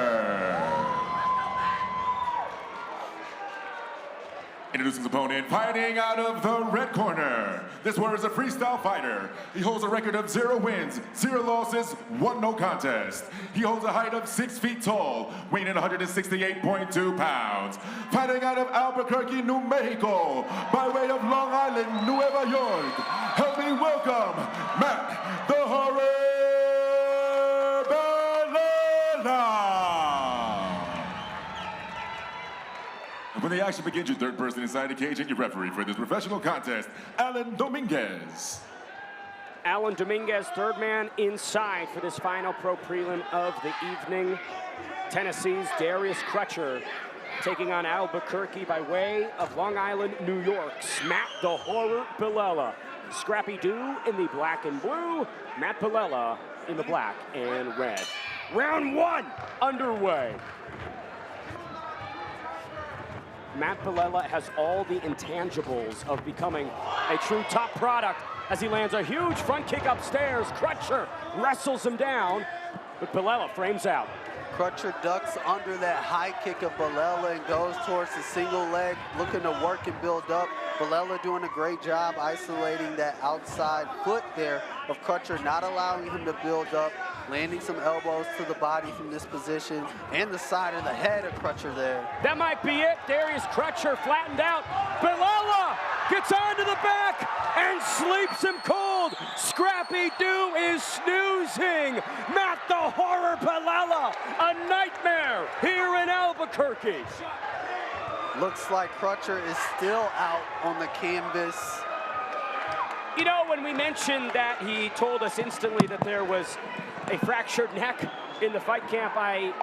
Introducing his opponent, fighting out of the red corner. This warrior is a freestyle fighter. He holds a record of 0 wins, 0 losses, 1 no contest. He holds a height of 6 feet tall, weighing in 168.2 pounds. Fighting out of Albuquerque, New Mexico, by way of Long Island, Nueva York. Help me welcome Matt the Horror Palella. When the action begins, your third person inside the cage and your referee for this professional contest, Alan Dominguez. Alan Dominguez, third man inside for this final pro prelim of the evening. Tennessee's Darius Crutcher taking on Albuquerque by way of Long Island, New York's Matt the Horror Palella. Scrappy Doo in the black and blue, Matt Palella in the black and red. Round 1 underway. Matt Palella has all the intangibles of becoming a true top product as he lands a huge front kick upstairs. Crutcher wrestles him down, but Palella frames out. Crutcher ducks under that high kick of Palella and goes towards the single leg, looking to work and build up. Palella doing a great job isolating that outside foot there of Crutcher, not allowing him to build up, landing some elbows to the body from this position, and the side of the head of Crutcher there. That might be it. Darius Crutcher flattened out. Palella gets onto the back and sleeps him cold. Scrappy Doo is snoozing. Matt the Horror Palella, a nightmare here in Albuquerque. Looks like Crutcher is still out on the canvas. You know, when we mentioned that he told us instantly that there was a fractured neck in the fight camp, I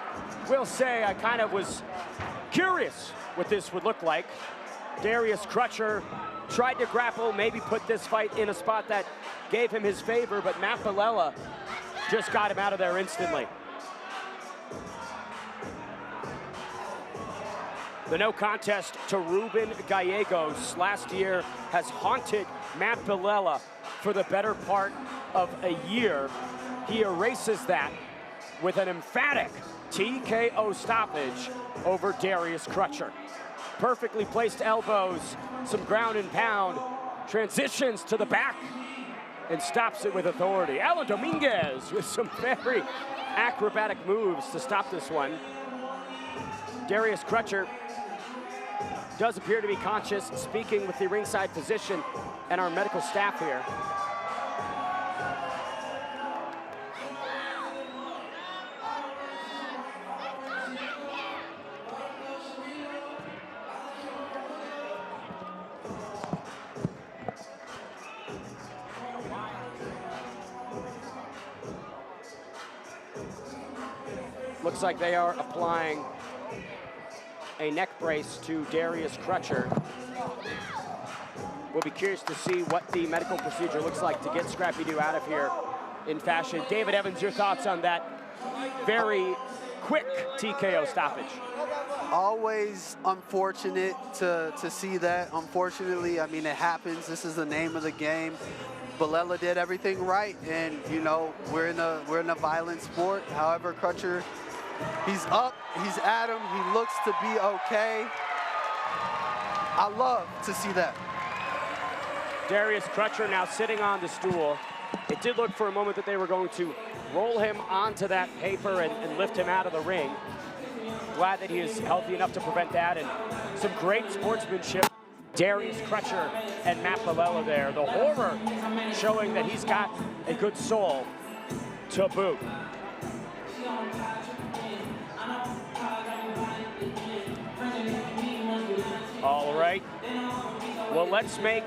will say I kind of was curious what this would look like. Darius Crutcher tried to grapple, maybe put this fight in a spot that gave him his favor, but Matt Palella just got him out of there instantly. The no contest to Ruben Gallegos last year has haunted Matt Palella for the better part of a year. He erases that with an emphatic TKO stoppage over Darius Crutcher. perfectly placed elbows, some ground and pound, transitions to the back, and stops it with authority. Alan Dominguez with some very acrobatic moves to stop this one. Darius Crutcher does appear to be conscious, speaking with the ringside physician and our medical staff here. Looks like they are applying a neck brace to Darius Crutcher. We'll be curious to see what the medical procedure looks like to get Scrappy Doo out of here in fashion. David Evans, your thoughts on that very quick TKO stoppage? Always unfortunate to see that. Unfortunately, I mean, it happens. This is the name of the game. Balela did everything right, and you know, we're in a violent sport. However, Crutcher, he's up, he's at him, he looks to be okay. I love to see that. Darius Crutcher now sitting on the stool. It did look for a moment that they were going to roll him onto that paper and lift him out of the ring. Glad that he is healthy enough to prevent that, and some great sportsmanship. Darius Crutcher and Matt Balela there. The horror showing that he's got a good soul to boot. All right. Well, let's make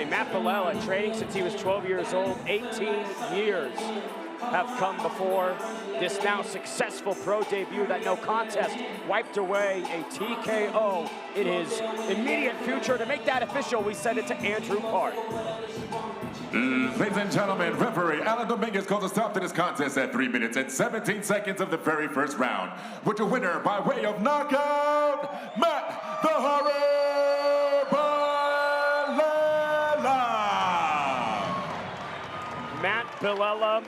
Matt Balela, training since he was 12 years old, 18 years have come before this now successful pro debut. That no contest wiped away a TKO in his immediate future. To make that official, we send it to Andrew Park. Ladies and gentlemen, referee Alan Dominguez calls a stop to this contest at 3 minutes and 17 seconds of the very first round. With your winner by way of knockout, Matt the Horror Matt Balela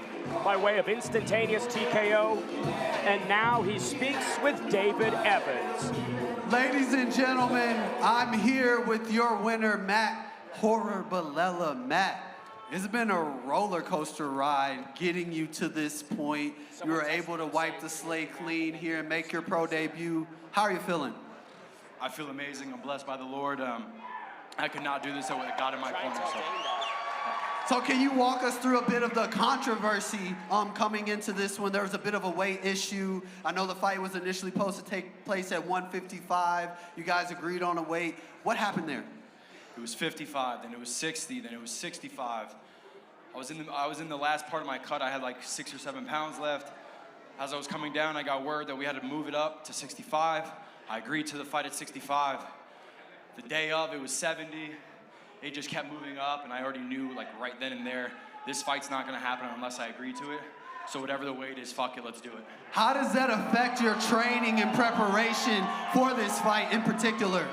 by way of instantaneous TKO, and now he speaks with David Evans. Ladies and gentlemen, I'm here with your winner, Matt Horror Balela. Matt, it's been a roller coaster ride getting you to this point. You were able to wipe the slate clean here and make your pro debut. How are you feeling? I feel amazing. I'm blessed by the Lord. I could not do this without God in my corner. So can you walk us through a bit of the controversy coming into this one? There was a bit of a weight issue. I know the fight was initially supposed to take place at 155. You guys agreed on a weight. What happened there? It was 55, then it was 60, then it was 65. I was in the last part of my cut. I had like 6 or 7 pounds left. As I was coming down, I got word that we had to move it up to 65. I agreed to the fight at 65. The day of, it was 70. It just kept moving up, and I already knew, like, right then and there, this fight's not gonna happen unless I agree to it. So whatever the weight is, fuck it, let's do it. How does that affect your training and preparation for this fight in particular?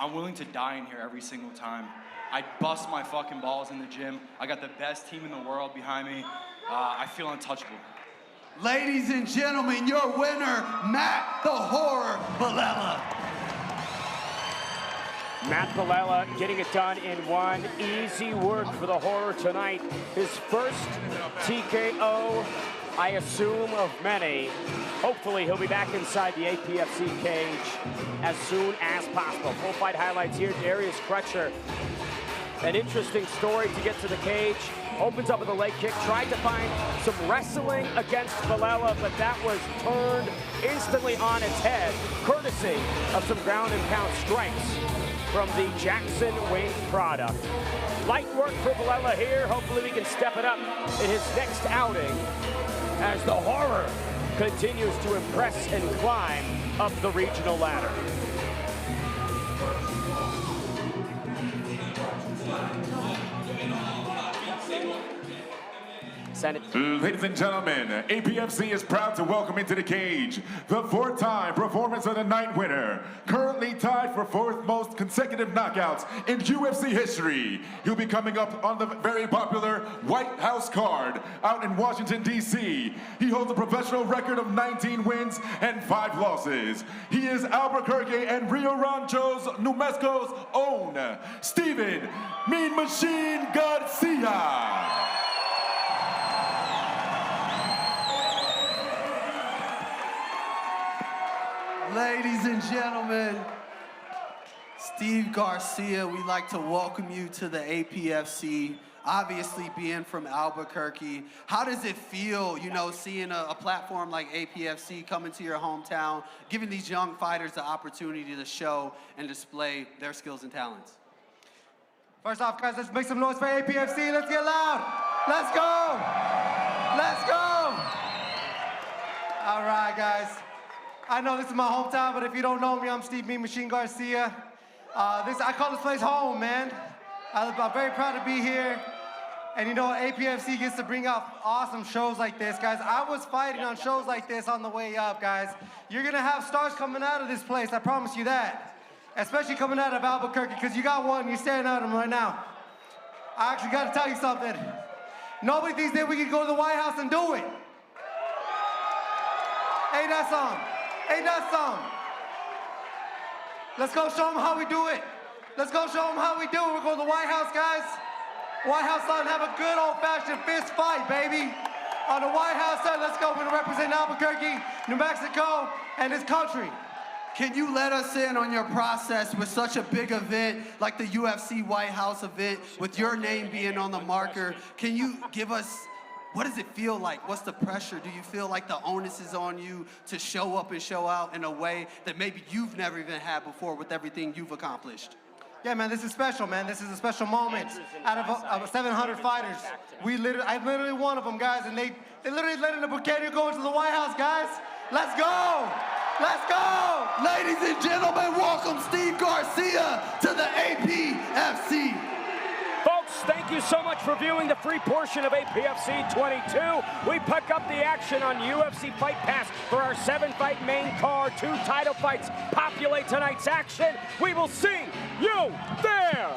I'm willing to die in here every single time. I bust my fucking balls in the gym. I got the best team in the world behind me. I feel untouchable. Ladies and gentlemen, your winner, Matt the Horror Balela. Matt Balela getting it done in one. Easy work for the Horror tonight. His first TKO, I assume, of many. Hopefully he'll be back inside the APFC cage as soon as possible. Full fight highlights here. Darius Crutcher. An interesting story to get to the cage. Opens up with a leg kick. Tried to find some wrestling against Balela, but that was turned instantly on its head, courtesy of some ground and pound strikes from the Jackson Wing product. Light work for Balela here. Hopefully we can step it up in his next outing as the Horror continues to impress and climb up the regional ladder. Send it. Ladies and gentlemen, APFC is proud to welcome into the cage the 4-time Performance of the Night winner, currently tied for 4th most consecutive knockouts in UFC history. He'll be coming up on the very popular White House card out in Washington, D.C. He holds a professional record of 19 wins and 5 losses. He is Albuquerque and Rio Rancho's, New Mexico's own Steven Mean Machine Garcia. Ladies and gentlemen, Steve Garcia, we'd like to welcome you to the APFC. Obviously, being from Albuquerque, how does it feel, you know, seeing a platform like APFC come into your hometown, giving these young fighters the opportunity to show and display their skills and talents? First off, guys, let's make some noise for APFC. Let's get loud. Let's go. Let's go. All right, guys. I know this is my hometown, but if you don't know me, I'm Steve Mean Machine Garcia. I call this place home, man. I'm very proud to be here. And you know, APFC gets to bring out awesome shows like this, guys. I was fighting on shows like this on the way up, guys. You're gonna have stars coming out of this place, I promise you that. Especially coming out of Albuquerque, because you got one, you're staring at him right now. I actually gotta tell you something. Nobody thinks that we can go to the White House and do it. Ain't that something? Ain't that something? Let's go show them how we do it. Let's go show them how we do it. We're going to the White House, guys. White House side, have a good old-fashioned fist fight, baby. On the White House side, let's go. We're going to represent Albuquerque, New Mexico, and this country. Can you let us in on your process with such a big event like the UFC White House event, with your name being on the marker? Can you give us, what does it feel like? What's the pressure? Do you feel like the onus is on you to show up and show out in a way that maybe you've never even had before with everything you've accomplished? Yeah, man, this is special, man. This is a special moment. Out of 700 fighters, I'm literally one of them, guys, and they literally let in a bouquet go into the White House, guys. Let's go! Let's go! Ladies and gentlemen, welcome Steve Garcia to the APFC. Folks, thank you so much for viewing the free portion of APFC 22. We pick up the action on UFC Fight Pass for our 7-fight main card. 2 title fights populate tonight's action. We will see you there.